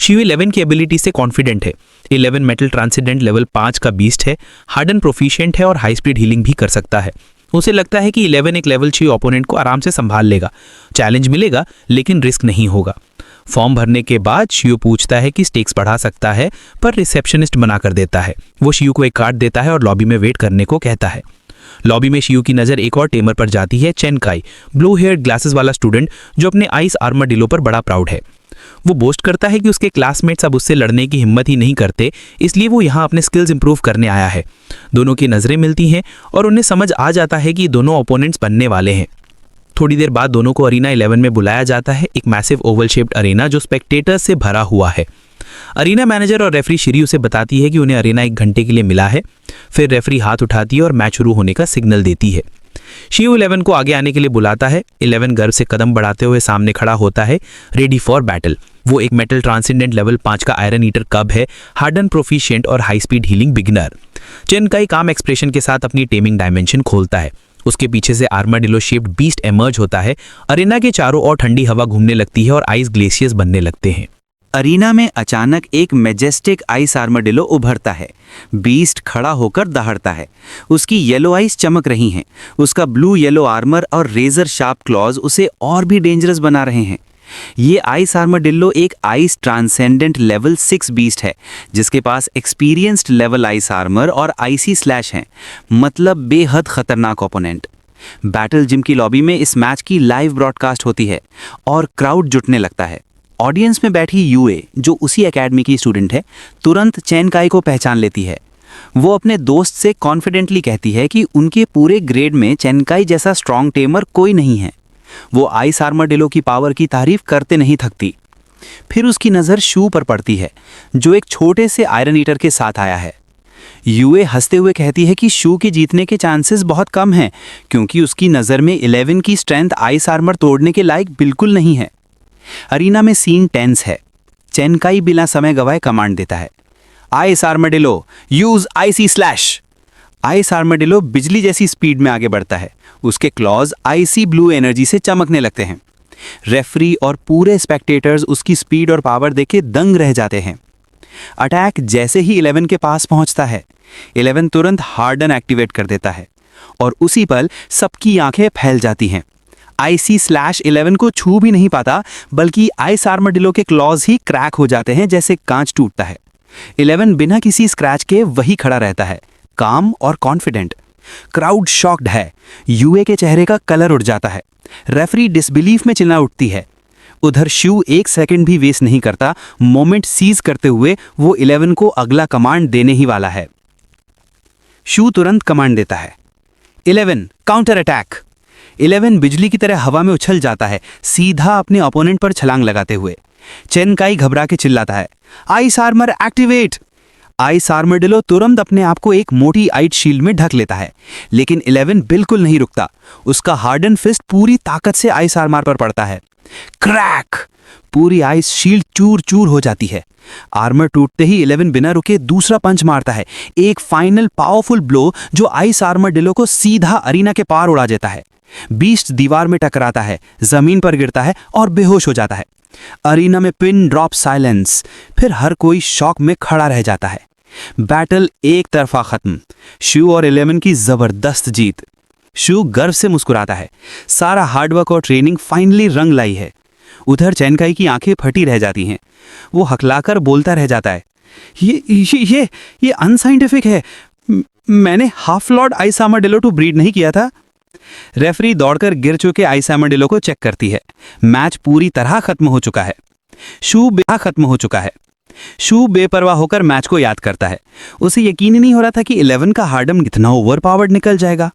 शिव 11 की एबिलिटी से कॉन्फिडेंट है। 11 मेटल ट्रांसेंडेंट लेवल 5 का बीस्ट है, हार्डन प्रोफिशिएंट है और हाई स्पीड हीलिंग भी कर सकता है। उसे लगता है कि 11 एक लेवल 6 ओपोनेंट को आराम से संभाल लेगा। चैलेंज मिलेगा लेकिन रिस्क नहीं होगा। फॉर्म भरने के बाद शिव पूछता है कि स्टेक्स बढ़ा सकता है, पर रिसेप्शनिस्ट मना कर देता है। वो शिव को एक कार्ड देता है और लॉबी में वेट करने को कहता है। लॉबी में शिव की नज़र एक और टेमर पर जाती है, चेन काई, ब्लू हेयर ग्लासेस वाला स्टूडेंट जो अपने आइस आर्मडिलो पर बड़ा प्राउड है। वो बोस्ट करता है कि उसके क्लासमेट्स अब उससे लड़ने की हिम्मत ही नहीं करते, इसलिए वो यहाँ अपने स्किल्स इंप्रूव करने आया है। दोनों की नज़रें मिलती हैं और उन्हें समझ आ जाता है कि दोनों ओपोनेंट्स बनने वाले हैं। थोड़ी देर बाद दोनों को अरीना 11 में बुलाया जाता है, एक मैसिव ओवल शेप्ड अरीना जो स्पेक्टेटर्स से भरा हुआ है। अरीना मैनेजर और रेफरी श्री उसे बताती है कि उन्हें अरीना 1 घंटे के लिए मिला है। फिर रेफरी हाथ उठाती है और मैच शुरू होने का सिग्नल देती है। शिव 11 को आगे आने के लिए बुलाता है। 11 गर्व से कदम बढ़ाते हुए सामने खड़ा होता है, रेडी फॉर बैटल। वो एक मेटल ट्रांसेंडेंट लेवल 5 का आयरन ईटर कब है, हार्डन प्रोफिशिएंट और high speed healing beginner. Chain काई काम एक्सप्रेशन के साथ अपनी टेमिंग डायमेंशन खोलता है। उसके पीछे से आर्माडिलो शेप्ड बीस्ट एमर्ज होता है। अरीना के चारों ओर ठंडी हवा घूमने लगती है और आइस ग्लेशियर्स बनने लगते हैं। अरीना में अचानक एक मैजेस्टिक आइस आर्माडिलो उभरता है। बीस्ट खड़ा होकर दहाड़ता है। उसकी येलो आइस चमक रही हैं। उसका ब्लू येलो आर्मर और रेजर शार्प क्लॉज उसे और भी डेंजरस बना रहे हैं। ये आइस आर्माडिलो एक आइस ट्रांसेंडेंट लेवल 6 बीस्ट है, जिसके पास एक्सपीरियंस्ड लेवल आइस आर्मर और आईसी स्लैश हैं, मतलब बेहद खतरनाक ओपोनेंट। बैटल जिम की लॉबी में इस मैच की लाइव ब्रॉडकास्ट होती है और क्राउड जुटने लगता है। ऑडियंस में बैठी यूए, जो उसी एकेडमी की स्टूडेंट है, तुरंत चेन काई को पहचान लेती है। वो अपने दोस्त से कॉन्फिडेंटली कहती है कि उनके पूरे ग्रेड में चेन काई जैसा स्ट्रॉन्ग टेमर कोई नहीं है। वो आइस आर्माडिलो की पावर की तारीफ करते नहीं थकती। फिर उसकी नज़र शू पर पड़ती है, जो एक छोटे से आयरन ईटर के साथ आया है। यूए हंसते हुए कहती है कि शू के जीतने के चांसेस बहुत कम हैं, क्योंकि उसकी नज़र में 11 की स्ट्रेंथ आइस आर्मर तोड़ने के लायक बिल्कुल नहीं है। अरीना में सीन टेंस है। चेन काई बिना समय गवाए कमांड देता है। Ice armadillo, use IC slash. Ice armadillo बिजली जैसी स्पीड में आगे बढ़ता है। उसके क्लॉज आईसी ब्लू एनर्जी से चमकने लगते हैं। रेफरी और पूरे स्पेक्टेटर्स उसकी स्पीड और पावर देखे दंग रह जाते हैं। अटैक जैसे ही 11 के पास पहुंचता है, 11 तुरंत हार्डन एक्टिवेट कर देता है और उसी पल सबकी आंखें फैल जाती हैं। आईसी स्लैश 11 को छू भी नहीं पाता, बल्कि आइस आर्माडिलो के क्लॉज ही क्रैक हो जाते हैं जैसे कांच टूटता है। 11 बिना किसी स्क्रैच के वही खड़ा रहता है, काम और कॉन्फिडेंट। क्राउड शॉक्ड है। यूए के चेहरे का कलर उड़ जाता है। रेफरी डिसबिलीफ में चिल्ला उठती है। उधर शू एक सेकंड भी वेस्ट नहीं करता। मोमेंट सीज करते हुए वो 11 को अगला कमांड देने ही वाला है। शू तुरंत कमांड देता है, 11 काउंटर अटैक। 11 बिजली की तरह हवा में उछल जाता है, सीधा अपने अपोनेंट पर छलांग लगाते हुए। चेन काई घबरा के चिल्लाता है, ice armour activate. Ice armadillo तुरंत अपने आप को एक मोटी आइट शील्ड में ढक लेता है, लेकिन 11 बिल्कुल नहीं रुकता। उसका हार्डन फिस्ट पूरी ताकत से आइस आर्मर पर पड़ता है। क्रैक! पूरी आइस शील्ड चूर चूर हो जाती है। आर्मर टूटते ही 11 बिना रुके दूसरा पंच मारता है, एक फाइनल पावरफुल ब्लो जो आइस आर्माडिलो को सीधा अरीना के पार उड़ा देता है। बीस्ट दीवार में टकराता है, जमीन पर गिरता है और बेहोश हो जाता है। अरीना में पिन ड्रॉप साइलेंस, फिर हर कोई शॉक में खड़ा रह जाता है। बैटल एक तरफा खत्म। शू और 11 की जबरदस्त जीत। शू गर्व से मुस्कुराता है। सारा हार्डवर्क और ट्रेनिंग फाइनली रंग लाई है। उधर चैनकाई की आंखें फटी रह जाती हैं। वो हकलाकर बोलता रह जाता है, ये अनसाइंटिफिक है। मैंने half lord ice armadillo to breed नहीं किया था। रेफरी दौड़कर गिर चुके आइस आर्माडिलो को चेक करती है। मैच पूरी तरह खत्म हो चुका है। शू बेपरवाह होकर मैच को याद करता है। उसे यकीन ही नहीं हो रहा था कि 11 का हार्डन इतना ओवरपावर्ड निकल जाएगा।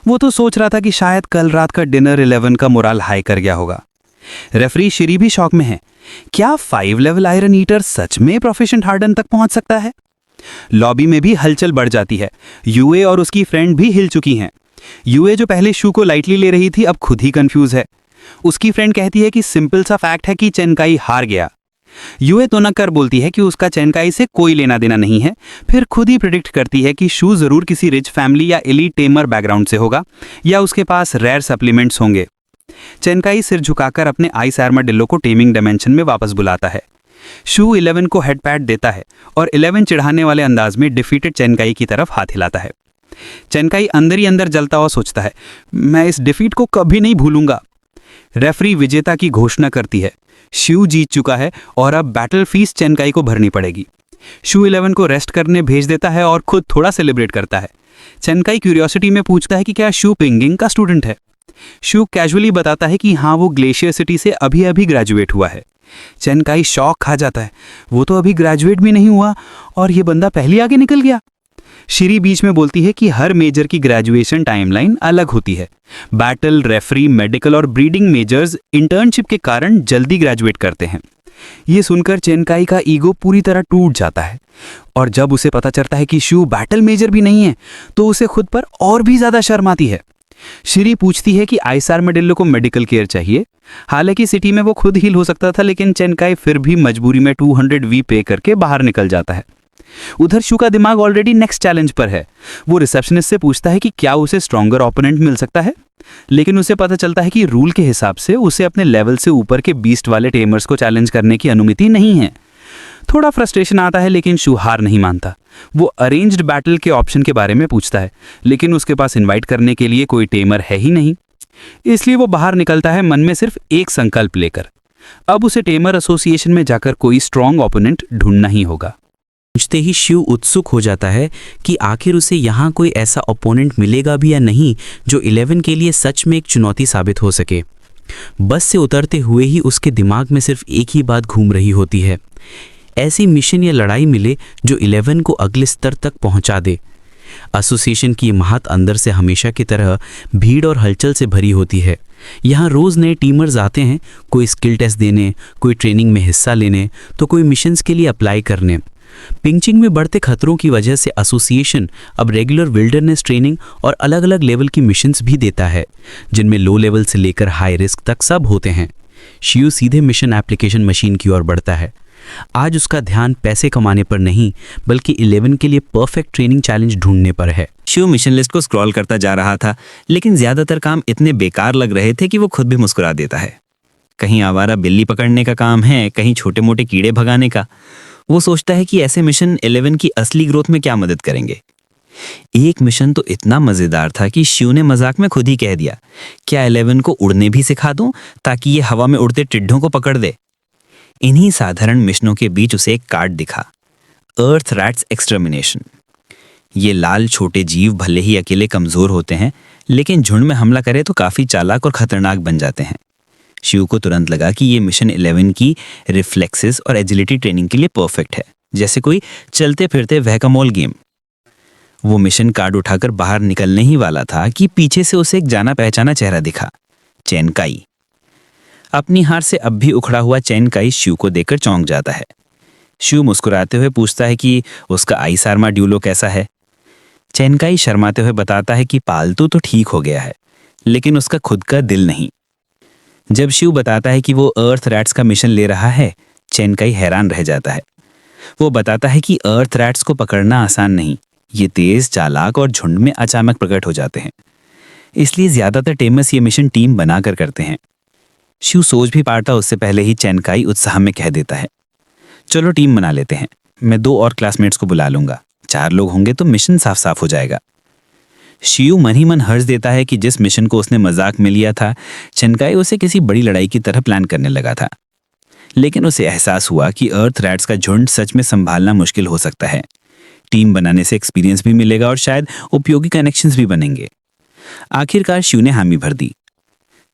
वो तो सोच रहा था कि शायद कल रात का डिनर 11 का मोराल हाई कर गया होगा। रेफरी श्री भी शॉक में है। क्या 5 लेवल आयरन ईटर सच में प्रोफिशिएंट हार्डन तक पहुंच सकता है? लॉबी में भी हलचल बढ़ जाती है। यूए और उसकी फ्रेंड भी हिल चुकी हैं। यूए जो पहले शू को लाइटली ले रही थी, अब खुद ही कंफ्यूज है। उसकी फ्रेंड कहती है कि सिंपल सा फैक्ट है कि चेनकाई हार गया। यूए तो नक्कर बोलती है कि उसका चेनकाई से कोई लेना देना नहीं है, फिर खुद ही प्रिडिक्ट करती है कि शू जरूर किसी रिच फैमिली या एलीट टेमर बैकग्राउंड से होगा या उसके पास रेयर सप्लीमेंट्स होंगे। चेनकाई सिर झुकाकर अपने आइस आर्माडिलो को टेमिंग डायमेंशन में वापस बुलाता है। शू 11 को हेड पैट देता है और 11 चिढ़ाने वाले अंदाज में डिफीटेड चेनकाई की तरफ हाथ हिलाता है। चेनकाई अंदर ही अंदर जलता हुआ सोचता है, मैं इस डिफीट को कभी नहीं भूलूंगा। रेफरी विजेता की घोषणा करती है। शू जीत चुका है और अब बैटल फीस चेनकाई को भरनी पड़ेगी। शू 11 को रेस्ट करने भेज देता है और खुद थोड़ा सेलिब्रेट करता है। चेनकाई क्यूरियोसिटी में पूछता है कि क्या शू पिंगिंग का स्टूडेंट है। शू कैजुअली बताता है कि हाँ, वो ग्लेशियर सिटी से अभी अभी ग्रेजुएट हुआ है। चेनकाई शॉक खा जाता है। वो तो अभी ग्रेजुएट भी नहीं हुआ और ये बंदा पहले आगे निकल गया। श्री बीच में बोलती है कि हर मेजर की ग्रेजुएशन टाइमलाइन अलग होती है। बैटल, रेफरी, मेडिकल और ब्रीडिंग मेजर्स इंटर्नशिप के कारण जल्दी ग्रेजुएट करते हैं। ये सुनकर चेनकाई का ईगो पूरी तरह टूट जाता है और जब उसे पता चलता है कि शू बैटल मेजर भी नहीं है तो उसे खुद पर और भी ज्यादा शर्म आती है। श्री पूछती है कि आइस आर्माडिलो को मेडिकल केयर चाहिए। हालांकि सिटी में वो खुद हील हो सकता था, लेकिन चेनकाई फिर भी मजबूरी में 200 वी पे करके बाहर निकल जाता है। उधर शू का दिमाग ऑलरेडी नेक्स्ट चैलेंज पर है। वो रिसेप्शनिस्ट से पूछता है कि क्या उसे स्ट्रॉन्गर ओपोनेंट मिल सकता है, लेकिन उसे पता चलता है कि रूल के हिसाब से उसे अपने लेवल से ऊपर के बीस्ट वाले टेमर्स को चैलेंज करने की अनुमति नहीं है। थोड़ा फ्रस्ट्रेशन आता है, लेकिन शू हार नहीं मानता। वो अरेंज्ड बैटल के ऑप्शन के बारे में पूछता है, लेकिन उसके पास इन्वाइट करने के लिए कोई टेमर है ही नहीं। इसलिए वो बाहर निकलता है मन में सिर्फ एक संकल्प लेकर। अब उसे टेमर एसोसिएशन में जाकर कोई स्ट्रॉन्ग ओपोनेंट ढूंढना ही होगा। पूछते ही शिव उत्सुक हो जाता है कि आखिर उसे यहाँ कोई ऐसा ओपोनेंट मिलेगा भी या नहीं जो 11 के लिए सच में एक चुनौती साबित हो सके। बस से उतरते हुए ही उसके दिमाग में सिर्फ एक ही बात घूम रही होती है, ऐसी मिशन या लड़ाई मिले जो 11 को अगले स्तर तक पहुंचा दे। एसोसिएशन की महत अंदर से हमेशा की तरह भीड़ और हलचल से भरी होती है। यहाँ रोज़ नए टीमर्स आते हैं, कोई स्किल टेस्ट देने, कोई ट्रेनिंग में हिस्सा लेने, तो कोई मिशंस के लिए अप्लाई करने। पिंचिंग में बढ़ते खतरों की वजह से एसोसिएशन अब रेगुलर विल्डरनेस ट्रेनिंग और अलग अलग लेवल की मिशंस भी देता है, जिनमें लो लेवल से लेकर हाई रिस्क तक सब होते हैं। शिव सीधे मिशन एप्लीकेशन मशीन की ओर बढ़ता है। आज उसका ध्यान पैसे कमाने पर नहीं बल्कि 11 के लिए परफेक्ट ट्रेनिंग चैलेंज ढूंढने पर है। शिव मिशन लिस्ट को स्क्रॉल करता जा रहा था, लेकिन ज्यादातर काम इतने बेकार लग रहे थे कि वो खुद भी मुस्कुरा देता है। कहीं आवारा बिल्ली पकड़ने का काम है, कहीं छोटे मोटे कीड़े भगाने का। वो सोचता है कि ऐसे मिशन 11 की असली ग्रोथ में क्या मदद करेंगे। एक मिशन तो इतना मजेदार था कि शिव ने मजाक में खुद ही कह दिया, क्या 11 को उड़ने भी सिखा दूं ताकि ये हवा में उड़ते टिड्ढों को पकड़ दे। इन्हीं साधारण मिशनों के बीच उसे एक कार्ड दिखा, अर्थ रैट्स एक्सटर्मिनेशन। ये लाल छोटे जीव भले ही अकेले कमजोर होते हैं, लेकिन झुंड में हमला करे तो काफी चालाक और खतरनाक बन जाते हैं। शिव को तुरंत लगा कि ये मिशन 11 की रिफ्लेक्सेस और एजिलिटी ट्रेनिंग के लिए परफेक्ट है, जैसे कोई चलते फिरते वैकामोल गेम। वो मिशन कार्ड उठाकर बाहर निकलने ही वाला था कि पीछे से उसे एक जाना पहचाना चेहरा दिखा, चैनकाई। अपनी हार से अब भी उखड़ा हुआ चैनकाई शिव को देखकर चौंक जाता है। शिव मुस्कुराते हुए पूछता है कि उसका आइस आर्माड्यूलो कैसा है। चैनकाई शर्माते हुए बताता है कि पालतू तो ठीक हो गया है, लेकिन उसका खुद का दिल नहीं। जब शिव बताता है कि वो अर्थ रैट्स का मिशन ले रहा है, चैनकाई हैरान रह जाता है। वो बताता है कि अर्थ रैट्स को पकड़ना आसान नहीं, ये तेज, चालाक और झुंड में अचानक प्रकट हो जाते हैं। इसलिए ज्यादातर टेमर्स ये मिशन टीम बनाकर करते हैं। शिव सोच भी पाता उससे पहले ही चैनकाई उत्साह में कह देता है, चलो टीम बना लेते हैं, मैं 2 और क्लासमेट्स को बुला लूंगा, 4 लोग होंगे तो मिशन साफ साफ हो जाएगा। शिव मन ही मन हर्ष देता है कि जिस मिशन को उसने मजाक में लिया था, चैनकाई उसे किसी बड़ी लड़ाई की तरह प्लान करने लगा था। लेकिन उसे एहसास हुआ कि अर्थ रैट्स का झुंड सच में संभालना मुश्किल हो सकता है। टीम बनाने से एक्सपीरियंस भी मिलेगा और शायद उपयोगी कनेक्शंस भी बनेंगे। आखिरकार शिव ने हामी भर दी।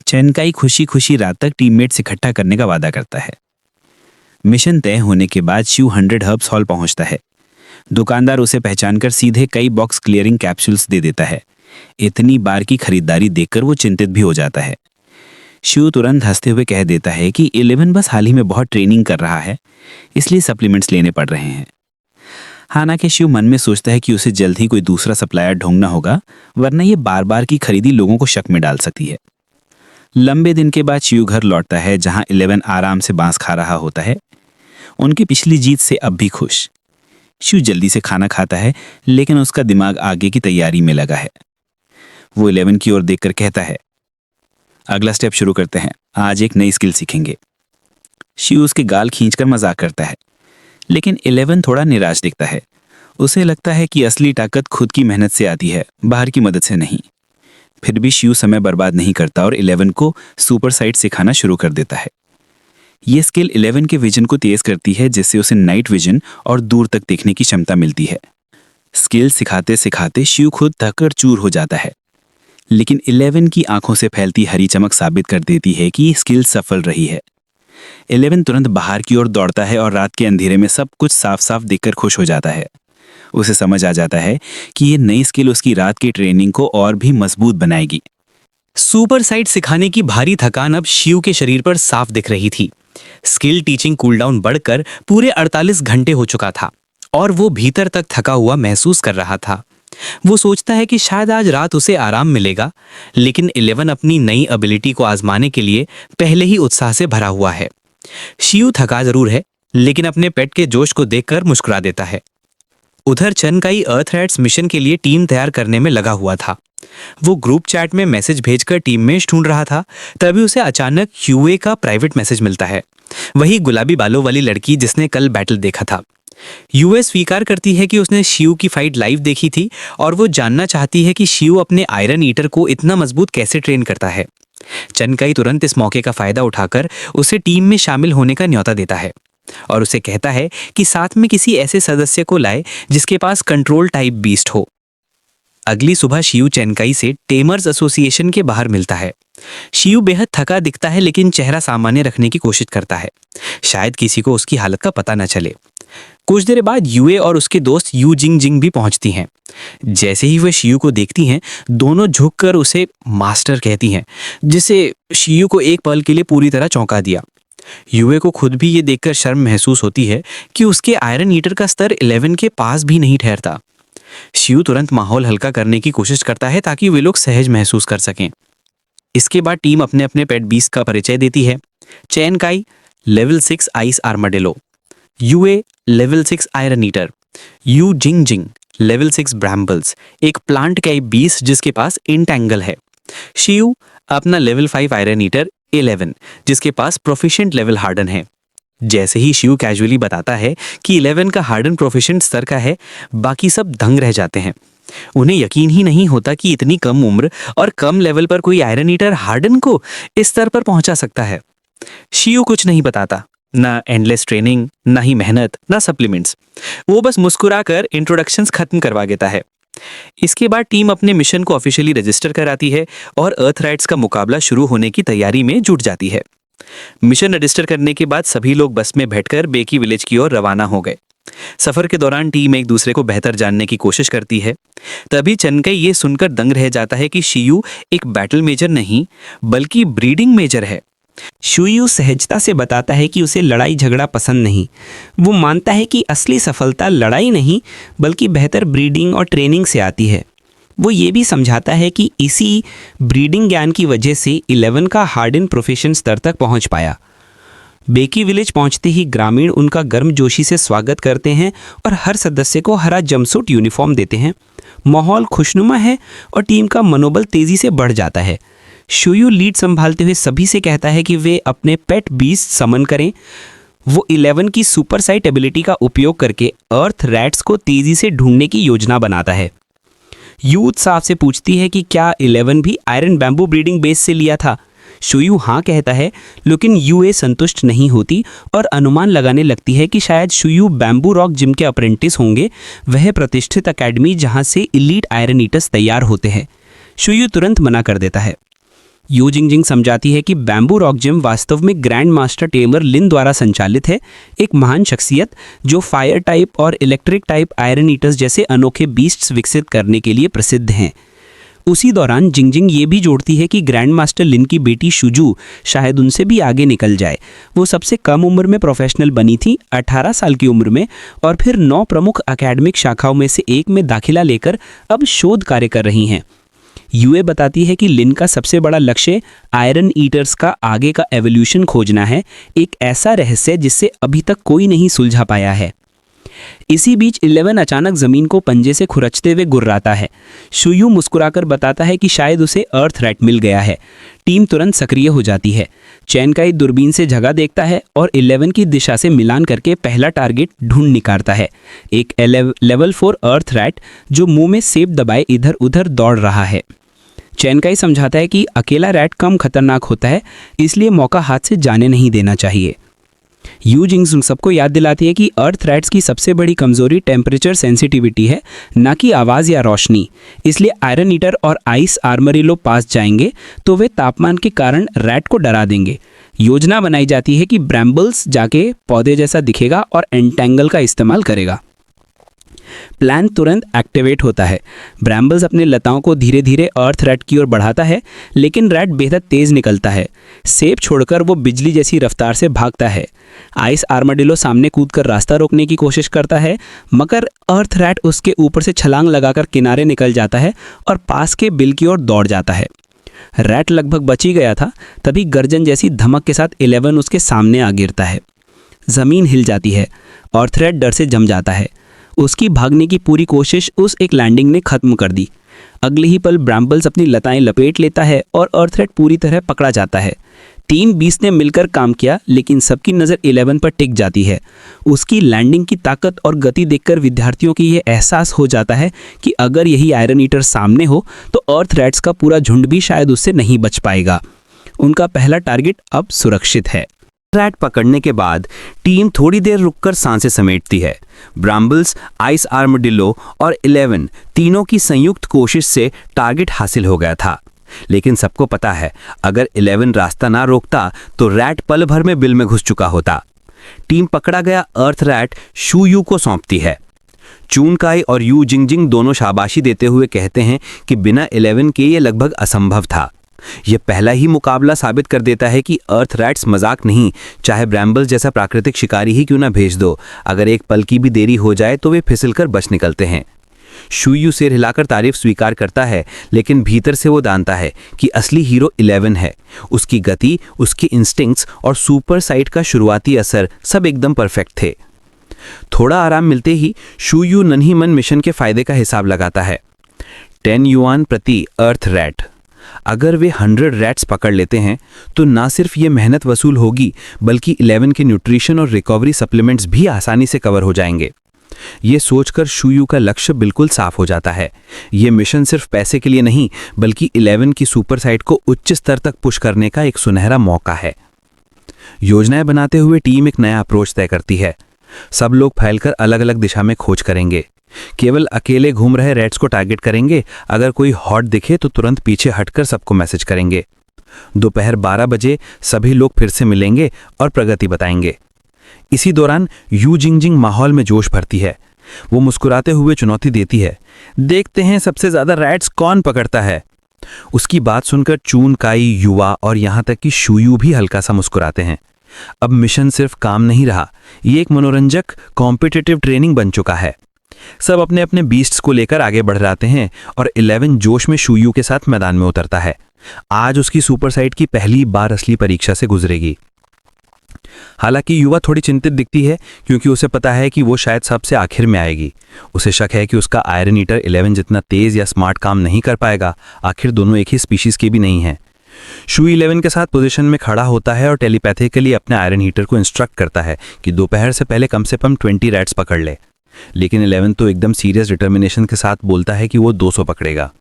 चैनकाई खुशी खुशी रात तक टीममेट्स इकट्ठा करने का वादा करता है। मिशन तय होने के बाद शिव 100 हर्ब्स हॉल पहुंचता है। दुकानदार उसे पहचानकर सीधे कई बॉक्स क्लियरिंग कैप्सूल्स दे देता है। इतनी बार की खरीदारी देखकर वो चिंतित भी हो जाता है। शिव तुरंत हंसते हुए कह देता है कि 11 बस हाल ही में बहुत ट्रेनिंग कर रहा है, इसलिए सप्लीमेंट्स लेने पड़ रहे हैं। हालांकि शिव मन में सोचता है कि उसे जल्द ही कोई दूसरा सप्लायर ढूंढना होगा, वरना ये बार बार की खरीदी लोगों को शक में डाल सकती है। लंबे दिन के बाद शिव घर लौटता है, जहां 11 आराम से बांस खा रहा होता है, उनकी पिछली जीत से अब भी खुश। शिव जल्दी से खाना खाता है, लेकिन उसका दिमाग आगे की तैयारी में लगा है। वो 11 की ओर देखकर कहता है, अगला स्टेप शुरू करते हैं, आज एक नई स्किल सीखेंगे। शिव उसके गाल खींचकर मजाक करता है, लेकिन 11 थोड़ा निराश दिखता है। उसे लगता है कि असली ताकत खुद की मेहनत से आती है, बाहर की मदद से नहीं। फिर भी शिव समय बर्बाद नहीं करता और 11 को सुपर साइट सिखाना शुरू कर देता है। ये स्किल 11 के विजन को तेज करती है, जिससे उसे नाइट विजन और दूर तक देखने की क्षमता मिलती है। स्किल सिखाते सिखाते शिव खुद थककर चूर हो जाता है, लेकिन 11 की आंखों से फैलती हरी चमक साबित कर देती है कि स्किल सफल रही है। 11 तुरंत बाहर की ओर दौड़ता है और रात के अंधेरे में सब कुछ साफ साफ देखकर खुश हो जाता है। उसे समझ आ जाता है कि ये नई स्किल उसकी रात की ट्रेनिंग को और भी मजबूत बनाएगी। सुपर साइट सिखाने की भारी थकान अब शिव के शरीर पर साफ दिख रही थी। स्किल टीचिंग कूलडाउन बढ़कर पूरे 48 घंटे हो चुका था और वो भीतर तक थका हुआ महसूस कर रहा था। वो सोचता है कि शायद आज रात उसे आराम मिलेगा, लेकिन 11 अपनी नई एबिलिटी को आजमाने के लिए पहले ही उत्साह से भरा हुआ है। शिव थका जरूर है, लेकिन अपने पेट के जोश को देखकर मुस्कुरा देता है। उधर चैनकाई अर्थ रैट्स मिशन के लिए टीम तैयार करने में लगा हुआ था। वो ग्रुप चैट में मैसेज भेजकर टीममेट्स ढूंढ रहा था, तभी उसे अचानक यूए का प्राइवेट मैसेज मिलता है। वही गुलाबी बालों वाली लड़की जिसने कल बैटल देखा था। यूए स्वीकार करती है कि उसने शिव की फाइट लाइव देखी थी और वो जानना चाहती है कि शिव अपने आयरन ईटर को इतना मजबूत कैसे ट्रेन करता है। चैनकाई तुरंत इस मौके का फायदा उठाकर उसे टीम में शामिल होने का न्योता देता है और उसे कहता है कि साथ में किसी ऐसे सदस्य को लाए जिसके पास कंट्रोल टाइप बीस्ट हो। अगली सुबह शिव चैनकाई से टेमर्स एसोसिएशन के बाहर मिलता है। शिव बेहद थका दिखता है, लेकिन चेहरा सामान्य रखने की कोशिश करता है, शायद किसी को उसकी हालत का पता न चले। कुछ देर बाद यूए और उसके दोस्त यू जिंग जिंग भी पहुंचती हैं। जैसे ही वे शिव को देखती हैं, दोनों झुककर उसे मास्टर कहती हैं, जिसे शिव को एक पल के लिए पूरी तरह चौंका दिया। यूए को खुद भी ये देखकर शर्म महसूस होती है कि उसके आयरन ईटर का स्तर 11 के पास भी नहीं ठहरता। शिव तुरंत माहौल हल्का करने की कोशिश करता है ताकि वे लोग सहज महसूस कर सकें। इसके बाद टीम अपने अपने पेट बीस्ट का परिचय देती है। चैनकाई लेवल 6 आइस आर्माडिलो, यूए लेवल 6 आयरन ईटर, यू जिंग जिंग लेवल 6 ब्रैम्बल्स, एक प्लांट का बीस जिसके पास इंटैंगल है। शियू अपना लेवल 5 आयरन ईटर 11 जिसके पास प्रोफिशिएंट लेवल हार्डन है। जैसे ही शिव कैजुअली बताता है कि 11 का हार्डन प्रोफिशिएंट स्तर का है, बाकी सब दंग रह जाते हैं। उन्हें यकीन ही नहीं होता कि इतनी कम उम्र और कम लेवल पर कोई आयरन ईटर हार्डन को इस स्तर पर पहुंचा सकता है। शिव कुछ नहीं बताता, ना एंडलेस ट्रेनिंग, ना ही मेहनत, ना सप्लीमेंट्स। वो बस मुस्कुराकर इंट्रोडक्शंस खत्म करवा देता है। इसके बाद टीम अपने मिशन को ऑफिशियली रजिस्टर कराती है और अर्थ राइट्स का मुकाबला शुरू होने की तैयारी में जुट जाती है। मिशन रजिस्टर करने के बाद सभी लोग बस में बैठकर बेकी विलेज की ओर रवाना हो गए। सफर के दौरान टीम एक दूसरे को बेहतर जानने की कोशिश करती है। तभी चनकई ये सुनकर दंग रह जाता है कि शियू एक बैटल मेजर नहीं बल्कि ब्रीडिंग मेजर है। शुयू सहजता से बताता है कि उसे लड़ाई झगड़ा पसंद नहीं। वो मानता है कि असली सफलता लड़ाई नहीं बल्कि बेहतर ब्रीडिंग और ट्रेनिंग से आती है। वो ये भी समझाता है कि इसी ब्रीडिंग ज्ञान की वजह से 11 का हार्डन प्रोफेशन स्तर तक पहुंच पाया। बेकी विलेज पहुंचते ही ग्रामीण उनका गर्मजोशी से स्वागत करते हैं और हर सदस्य को हरा जंपसूट यूनिफॉर्म देते हैं। माहौल खुशनुमा है और टीम का मनोबल तेजी से बढ़ जाता है। शुयू लीड संभालते हुए सभी से कहता है कि वे अपने पेट बीस्ट समन करें। वो 11 की सुपर साइट एबिलिटी का उपयोग करके अर्थ रैट्स को तेजी से ढूंढने की योजना बनाता है। यूथ साफ से पूछती है कि क्या 11 भी आयरन बैम्बू ब्रीडिंग बेस से लिया था। शुयू हाँ कहता है, लेकिन यूए संतुष्ट नहीं होती और अनुमान लगाने लगती है कि शायद शुयू बैम्बू रॉक जिम के अप्रेंटिस होंगे, वह प्रतिष्ठित एकेडमी जहां से इलीट आयरन ईटर्स तैयार होते हैं। शुयू तुरंत मना कर देता है। यू जिंग जिंग समझाती है कि बैम्बू रॉक जिम वास्तव में ग्रैंड मास्टर टेमर लिन द्वारा संचालित है, एक महान शख्सियत जो फायर टाइप और इलेक्ट्रिक टाइप आयरन ईटर्स जैसे अनोखे बीस्ट्स विकसित करने के लिए प्रसिद्ध हैं। उसी दौरान जिंग जिंग ये भी जोड़ती है कि ग्रैंड मास्टर लिन की बेटी शुजू शायद उनसे भी आगे निकल जाए। वो सबसे कम उम्र में प्रोफेशनल बनी थी, 18 साल की उम्र में, और फिर 9 प्रमुख अकेडमिक शाखाओं में से एक में दाखिला लेकर अब शोध कार्य कर रही हैं। यूए बताती है कि लिन का सबसे बड़ा लक्ष्य आयरन ईटर्स का आगे का एवोल्यूशन खोजना है, एक ऐसा रहस्य जिससे अभी तक कोई नहीं सुलझा पाया है। इसी बीच 11 अचानक जमीन को पंजे से खुरचते हुए गुर्राता है। शुयू मुस्कुराकर बताता है कि शायद उसे अर्थ रैट मिल गया है। टीम तुरंत सक्रिय हो जाती है। चैनकाई दूरबीन से जगह देखता है और 11 की दिशा से मिलान करके पहला टारगेट ढूंढ निकालता है, एक लेवल 4 अर्थ रैट जो मुंह में सेब दबाए इधर उधर दौड़ रहा है। चैनकाई समझाता है कि अकेला रैट कम खतरनाक होता है, इसलिए मौका हाथ से जाने नहीं देना चाहिए। यू जिंग सबको याद दिलाती है कि अर्थ रैट्स की सबसे बड़ी कमजोरी टेम्परेचर सेंसिटिविटी है, ना कि आवाज़ या रोशनी। इसलिए आयरन ईटर और आइस आर्मरिलो पास जाएंगे तो वे तापमान के कारण रैट को डरा देंगे। योजना बनाई जाती है कि ब्रैम्बल्स जाके पौधे जैसा दिखेगा और एंटेंगल का इस्तेमाल करेगा। प्लान तुरंत एक्टिवेट होता है। ब्रैम्बल्स अपने लताओं को धीरे धीरे अर्थ रैट की ओर बढ़ाता है, लेकिन रैट बेहद तेज निकलता है। सेब छोड़कर वो बिजली जैसी रफ्तार से भागता है। आइस आर्माडिलो सामने कूदकर रास्ता रोकने की कोशिश करता है, मगर अर्थ रैट उसके ऊपर से छलांग लगाकर किनारे निकल जाता है और पास के बिल की ओर दौड़ जाता है। रैट लगभग बच ही गया था, तभी गर्जन जैसी धमक के साथ 11 उसके सामने आ गिरता है। जमीन हिल जाती है। अर्थ रैट डर से जम जाता है। उसकी भागने की पूरी कोशिश उस एक लैंडिंग ने खत्म कर दी। अगले ही पल ब्रैम्बल्स अपनी लताएं लपेट लेता है और अर्थरेट पूरी तरह पकड़ा जाता है। 3 बीस ने मिलकर काम किया, लेकिन सबकी नज़र 11 पर टिक जाती है। उसकी लैंडिंग की ताकत और गति देखकर विद्यार्थियों की यह एहसास हो जाता है कि अगर यही आयरन ईटर सामने हो तो अर्थ रैट्स का पूरा झुंड भी शायद उससे नहीं बच पाएगा। उनका पहला टारगेट अब सुरक्षित है। रैट पकड़ने के बाद टीम थोड़ी देर रुककर सांसें समेटती है। ब्रैम्बल्स, आइस आर्मडिलो और 11 तीनों की संयुक्त कोशिश से टारगेट हासिल हो गया था, लेकिन सबको पता है अगर 11 रास्ता ना रोकता तो रैट पल भर में बिल में घुस चुका होता। टीम पकड़ा गया अर्थ रैट शुयू को सौंपती है। चूनकाई और यू जिंग जिंग दोनों शाबाशी देते हुए कहते हैं कि बिना 11 के ये लगभग असंभव था। यह पहला ही मुकाबला साबित कर देता है कि अर्थ रैट्स मजाक नहीं, चाहे ब्रैम्बल्स जैसा प्राकृतिक शिकारी ही क्यों ना भेज दो, अगर एक पल की भी देरी हो जाए तो वे फिसलकर बच निकलते हैं। शुयू सिर हिलाकर तारीफ स्वीकार करता है, लेकिन भीतर से वो जानता है कि असली हीरो 11 है। उसकी गति, उसके इंस्टिंक्ट्स और सुपर साइट का शुरुआती असर सब एकदम परफेक्ट थे। थोड़ा आराम मिलते ही शूयू नन्ही मन मिशन के फायदे का हिसाब लगाता है। 10 युआन प्रति अर्थ रैट। अगर वे 100 रैट्स पकड़ लेते हैं तो ना सिर्फ ये मेहनत वसूल होगी बल्कि 11 के न्यूट्रिशन और रिकवरी सप्लीमेंट्स भी आसानी से कवर हो जाएंगे। ये सोचकर शूयू का लक्ष्य बिल्कुल साफ हो जाता है। ये मिशन सिर्फ पैसे के लिए नहीं बल्कि 11 की सुपर साइट को उच्च स्तर तक पुश करने का एक सुनहरा मौका है। योजनाएं बनाते हुए टीम एक नया अप्रोच तय करती है। सब लोग फैलकर अलग अलग दिशा में खोज करेंगे। केवल अकेले घूम रहे रैट्स को टारगेट करेंगे। अगर कोई हॉट दिखे तो तुरंत पीछे हटकर सबको मैसेज करेंगे। दोपहर 12 बजे सभी लोग फिर से मिलेंगे और प्रगति बताएंगे। इसी दौरान यू जिंगजिंग माहौल में जोश भरती है। वो मुस्कुराते हुए चुनौती देती है, देखते हैं सबसे ज्यादा रैट्स कौन पकड़ता है। उसकी बात सुनकर चून, काई, युवा और यहां तक कि शूयू भी हल्का सा मुस्कुराते हैं। अब मिशन सिर्फ काम नहीं रहा, ये एक मनोरंजक कॉम्पिटिटिव ट्रेनिंग बन चुका है। सब अपने अपने बीस्ट्स को लेकर आगे बढ़ जाते हैं और 11 जोश में शूयू के साथ मैदान में उतरता है। आज उसकी सुपर साइट की पहली बार असली परीक्षा से गुजरेगी। हालांकि युवा थोड़ी चिंतित दिखती है क्योंकि उसे पता है कि वो शायद सबसे आखिर में आएगी। उसे शक है कि उसका आयरन ईटर 11 जितना तेज या स्मार्ट काम नहीं कर पाएगा। आखिर दोनों एक ही स्पीशीज के भी नहीं हैं। शू 11 के साथ पोजीशन में खड़ा होता है और टेलीपैथिकली अपने आयरन हीटर को इंस्ट्रक्ट करता है कि दोपहर से पहले कम से कम 20 रैट्स पकड़ ले। लेकिन 11 तो एकदम सीरियस डिटर्मिनेशन के साथ बोलता है कि वो 200 पकड़ेगा।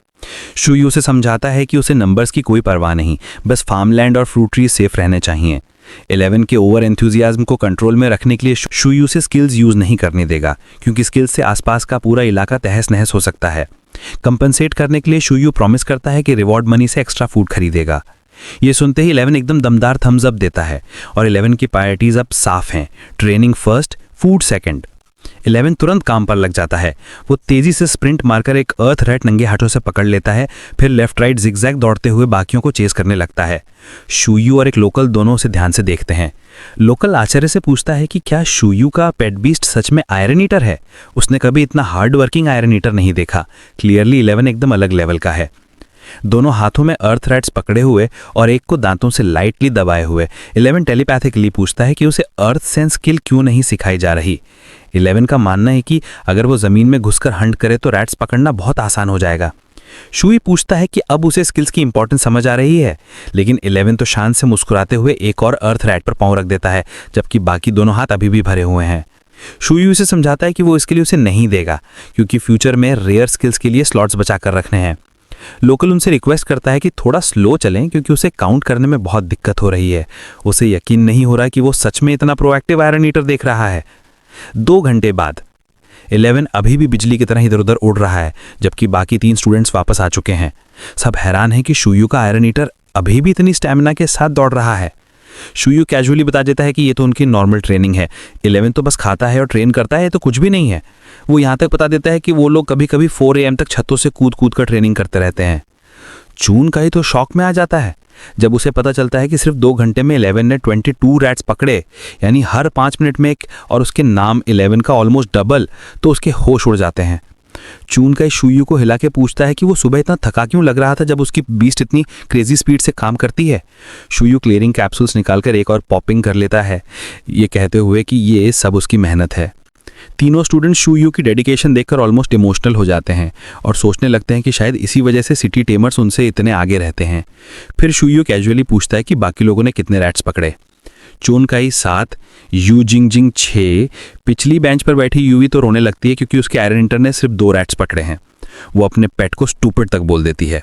शूयू उसे समझाता है कि उसे नंबर्स की कोई परवाह नहीं, बस फार्मलैंड और फ्रूट ट्री सेफ रहने चाहिए। 11 के ओवर एंथुजियाज्म को कंट्रोल में रखने के लिए शूयू से स्किल्स यूज नहीं करने देगा क्योंकि स्किल्स से आसपास का पूरा इलाका तहस नहस हो सकता है। कंपनसेट करने के लिए शूयू प्रॉमिस करता है कि रिवॉर्ड मनी से एक्स्ट्रा फूड खरीदेगा। ये सुनते ही 11 एकदम दमदार थम्स अप देता है और 11 की प्रायोरिटीज अब साफ हैं, ट्रेनिंग फर्स्ट, फूड सेकंड। 11 तुरंत काम पर लग जाता है। वो तेजी से स्प्रिंट मारकर एक अर्थ रैट नंगे हाथों से पकड़ लेता है, फिर लेफ्ट राइट जिगजैग दौड़ते हुए बाकियों को चेस करने लगता है। शूयू और एक लोकल दोनों उसे ध्यान से देखते हैं। लोकल आश्चर्य से पूछता है कि क्या शूयू का पेट बीस्ट सच में आयरन ईटर है। उसने कभी इतना हार्ड वर्किंग आयरन ईटर नहीं देखा। क्लियरली 11 एकदम अलग लेवल का है। दोनों हाथों में अर्थ रैट्स पकड़े हुए और एक को दांतों से लाइटली दबाए हुए 11 टेलीपैथिकली पूछता है कि उसे अर्थ सेंस स्किल क्यों नहीं सिखाई जा रही। 11 का मानना है कि अगर वो जमीन में घुसकर हंट करे तो रैट्स पकड़ना बहुत आसान हो जाएगा। शूई पूछता है कि अब उसे स्किल्स की इंपॉर्टेंस समझ आ रही है, लेकिन 11 तो शांत से मुस्कुराते हुए एक और अर्थ रैट पर पांव रख देता है, जबकि बाकी दोनों हाथ अभी भी भरे हुए हैं। शूई उसे समझाता है कि वो इसके लिए उसे नहीं देगा क्योंकि फ्यूचर में रेयर स्किल्स के लिए स्लॉट्स बचा कर रखने हैं। लोकल उनसे रिक्वेस्ट करता है कि थोड़ा स्लो चलें क्योंकि उसे काउंट करने में बहुत दिक्कत हो रही है। उसे यकीन नहीं हो रहा कि वो सच में इतना प्रोएक्टिव आयरन ईटर देख रहा है। 2 घंटे बाद 11 अभी भी बिजली की तरह इधर उधर उड़ रहा है, जबकि बाकी 3 स्टूडेंट्स वापस आ चुके हैं। सब हैरान हैं कि शूयू का आयरन ईटर अभी भी इतनी स्टैमिना के साथ दौड़ रहा है। शूयू कैजुअली बता देता है कि ये तो उनकी नॉर्मल ट्रेनिंग है। 11 तो बस खाता है और ट्रेन करता है, तो कुछ भी नहीं है। वो यहाँ तक बता देता है कि वो लोग कभी कभी 4 AM तक छतों से कूद कूद कर ट्रेनिंग करते रहते हैं। चून का ही तो शॉक में आ जाता है जब उसे पता चलता है कि सिर्फ 2 घंटे में 11 ने 22 रैट्स पकड़े, यानी हर 5 मिनट में एक, और उसके नाम 11 का ऑलमोस्ट डबल। तो उसके होश उड़ जाते हैं। चून का शूयू को हिला के पूछता है कि वो सुबह इतना थका क्यों लग रहा था जब उसकी बीस्ट इतनी क्रेजी स्पीड से काम करती है। शूयू क्लियरिंग कैप्सूल्स निकालकर एक और पॉपिंग कर लेता है, ये कहते हुए कि ये सब उसकी मेहनत है। तीनों स्टूडेंट शूयू की डेडिकेशन देखकर ऑलमोस्ट इमोशनल हो जाते हैं और सोचने लगते हैं कि शायद इसी वजह से सिटी टेमर्स उनसे इतने आगे रहते हैं। फिर शूयू कैजुअली पूछता है कि बाकी लोगों ने कितने रैट्स पकड़े। चोनकाई 7, यू जिंगजिंग 6। पिछली बेंच पर बैठी यूवी तो रोने लगती है क्योंकि उसके आयरन इंटर ने सिर्फ 2 रैट्स पकड़े हैं। वो अपने पेट को स्टूपिड तक बोल देती है।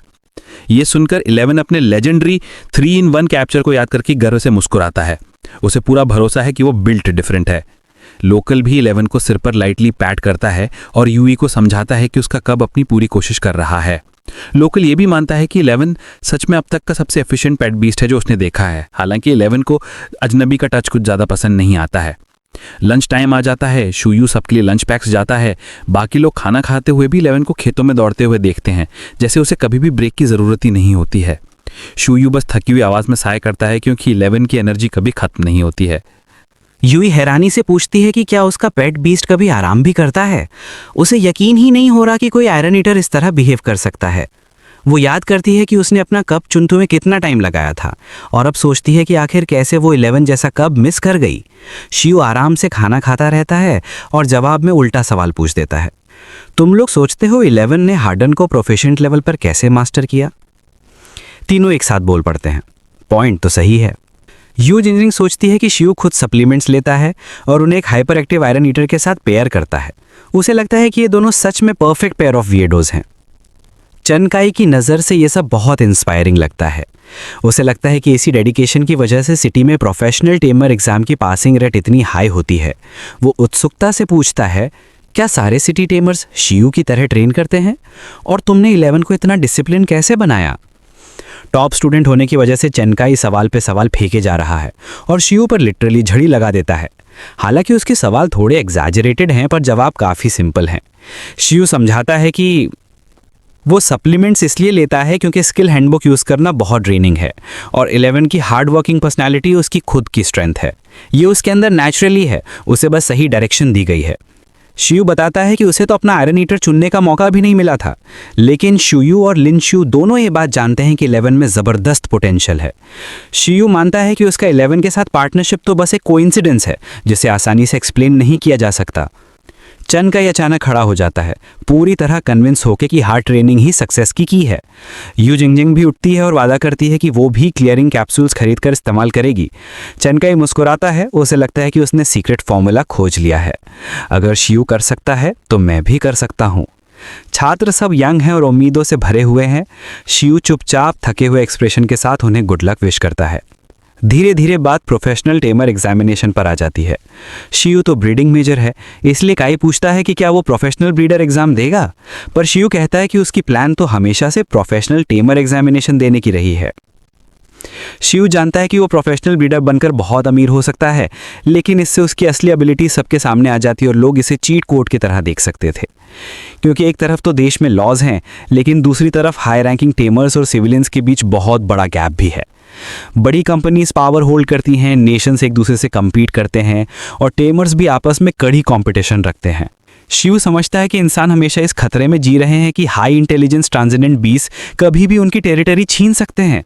ये सुनकर 11 अपने लेजेंडरी 3-in-1 कैप्चर को याद करके गर्व से मुस्कुराता है। उसे पूरा भरोसा है कि वो बिल्ट डिफरेंट है। लोकल भी 11 को सिर पर लाइटली पैट करता है और यूई को समझाता है कि उसका कब अपनी पूरी कोशिश कर रहा है। लोकल ये भी मानता है कि 11 सच में अब तक का सबसे एफिशिएंट पेट बीस्ट है जो उसने देखा है। हालांकि 11 को अजनबी का टच कुछ ज़्यादा पसंद नहीं आता है। लंच टाइम आ जाता है। शूयू सबके लिए लंच पैक्स जाता है। बाकी लोग खाना खाते हुए भी 11 को खेतों में दौड़ते हुए देखते हैं, जैसे उसे कभी भी ब्रेक की ज़रूरत ही नहीं होती है। शूयू बस थकी हुई आवाज़ में साय करता है क्योंकि 11 की एनर्जी कभी खत्म नहीं होती है। यूई हैरानी से पूछती है कि क्या उसका पेट बीस्ट कभी आराम भी करता है। उसे यकीन ही नहीं हो रहा कि कोई आयरन ईटर इस तरह बिहेव कर सकता है। वो याद करती है कि उसने अपना कप चुनते हुए कितना टाइम लगाया था और अब सोचती है कि आखिर कैसे वो 11 जैसा कप मिस कर गई। शिव आराम से खाना खाता रहता है और जवाब में उल्टा सवाल पूछ देता है, तुम लोग सोचते हो 11 ने हार्डन को प्रोफेशनल लेवल पर कैसे मास्टर किया? तीनों एक साथ बोल पड़ते हैं, पॉइंट तो सही है। यू जिंजिंग सोचती है कि शिव खुद सप्लीमेंट्स लेता है और उन्हें एक हाइपर एक्टिव आयरन ईटर के साथ पेयर करता है। उसे लगता है कि ये दोनों सच में परफेक्ट पेयर ऑफ वियर्डोज हैं। चनकाई की नज़र से ये सब बहुत इंस्पायरिंग लगता है। उसे लगता है कि इसी डेडिकेशन की वजह से सिटी में प्रोफेशनल टेमर एग्जाम की पासिंग रेट इतनी हाई होती है। वो उत्सुकता से पूछता है, क्या सारे सिटी टेमर्स शिव की तरह ट्रेन करते हैं? और तुमने 11 को इतना डिसिप्लिन कैसे बनाया? टॉप स्टूडेंट होने की वजह से चनकाई सवाल पे सवाल फेंके जा रहा है और शिव पर लिटरली झड़ी लगा देता है। हालांकि उसके सवाल थोड़े एग्जैजरेटेड हैं पर जवाब काफ़ी सिंपल हैं। शिव समझाता है कि वो सप्लीमेंट्स इसलिए लेता है क्योंकि स्किल हैंडबुक यूज़ करना बहुत ड्रेनिंग है और 11 की हार्ड वर्किंग पर्सनैलिटी उसकी खुद की स्ट्रेंथ है। ये उसके अंदर नेचुरली है, उसे बस सही डायरेक्शन दी गई है। शिव बताता है कि उसे तो अपना आयरन ईटर चुनने का मौका भी नहीं मिला था, लेकिन शुयू और लिन शू दोनों ये बात जानते हैं कि 11 में ज़बरदस्त पोटेंशियल है। शिव मानता है कि उसका 11 के साथ पार्टनरशिप तो बस एक कोइंसिडेंस है जिसे आसानी से एक्सप्लेन नहीं किया जा सकता। चनकाई अचानक खड़ा हो जाता है, पूरी तरह कन्विंस होकर कि हार्ड ट्रेनिंग ही सक्सेस की है। यू जिंगजिंग भी उठती है और वादा करती है कि वो भी क्लियरिंग कैप्सूल्स खरीद कर इस्तेमाल करेगी। चनकाई मुस्कुराता है, उसे लगता है कि उसने सीक्रेट फॉर्मूला खोज लिया है। अगर शिव कर सकता है तो मैं भी कर सकता हूँ। छात्र सब यंग हैं और उम्मीदों से भरे हुए हैं। शिव चुपचाप थके हुए एक्सप्रेशन के साथ उन्हें गुड लक विश करता है। धीरे धीरे बात प्रोफेशनल टेमर एग्जामिनेशन पर आ जाती है। शिव तो ब्रीडिंग मेजर है, इसलिए काई पूछता है कि क्या वो प्रोफेशनल ब्रीडर एग्जाम देगा, पर शिव कहता है कि उसकी प्लान तो हमेशा से प्रोफेशनल टेमर एग्जामिनेशन देने की रही है। शिव जानता है कि वो प्रोफेशनल ब्रीडर बनकर बहुत अमीर हो सकता है, लेकिन इससे उसकी असली एबिलिटी सबके सामने आ जाती है और लोग इसे चीट कोड की तरह देख सकते थे। क्योंकि एक तरफ तो देश में लॉज हैं, लेकिन दूसरी तरफ हाई रैंकिंग टेमर्स और सिविलियंस के बीच बहुत बड़ा गैप भी है। बड़ी कंपनीज पावर होल्ड करती हैं, नेशंस एक दूसरे से compete करते हैं और टेमर्स भी आपस में कड़ी कंपटीशन रखते हैं। शिव समझता है कि इंसान हमेशा इस खतरे में जी रहे हैं कि हाई इंटेलिजेंस ट्रांसेंडेंट बीस कभी भी उनकी टेरिटरी छीन सकते हैं।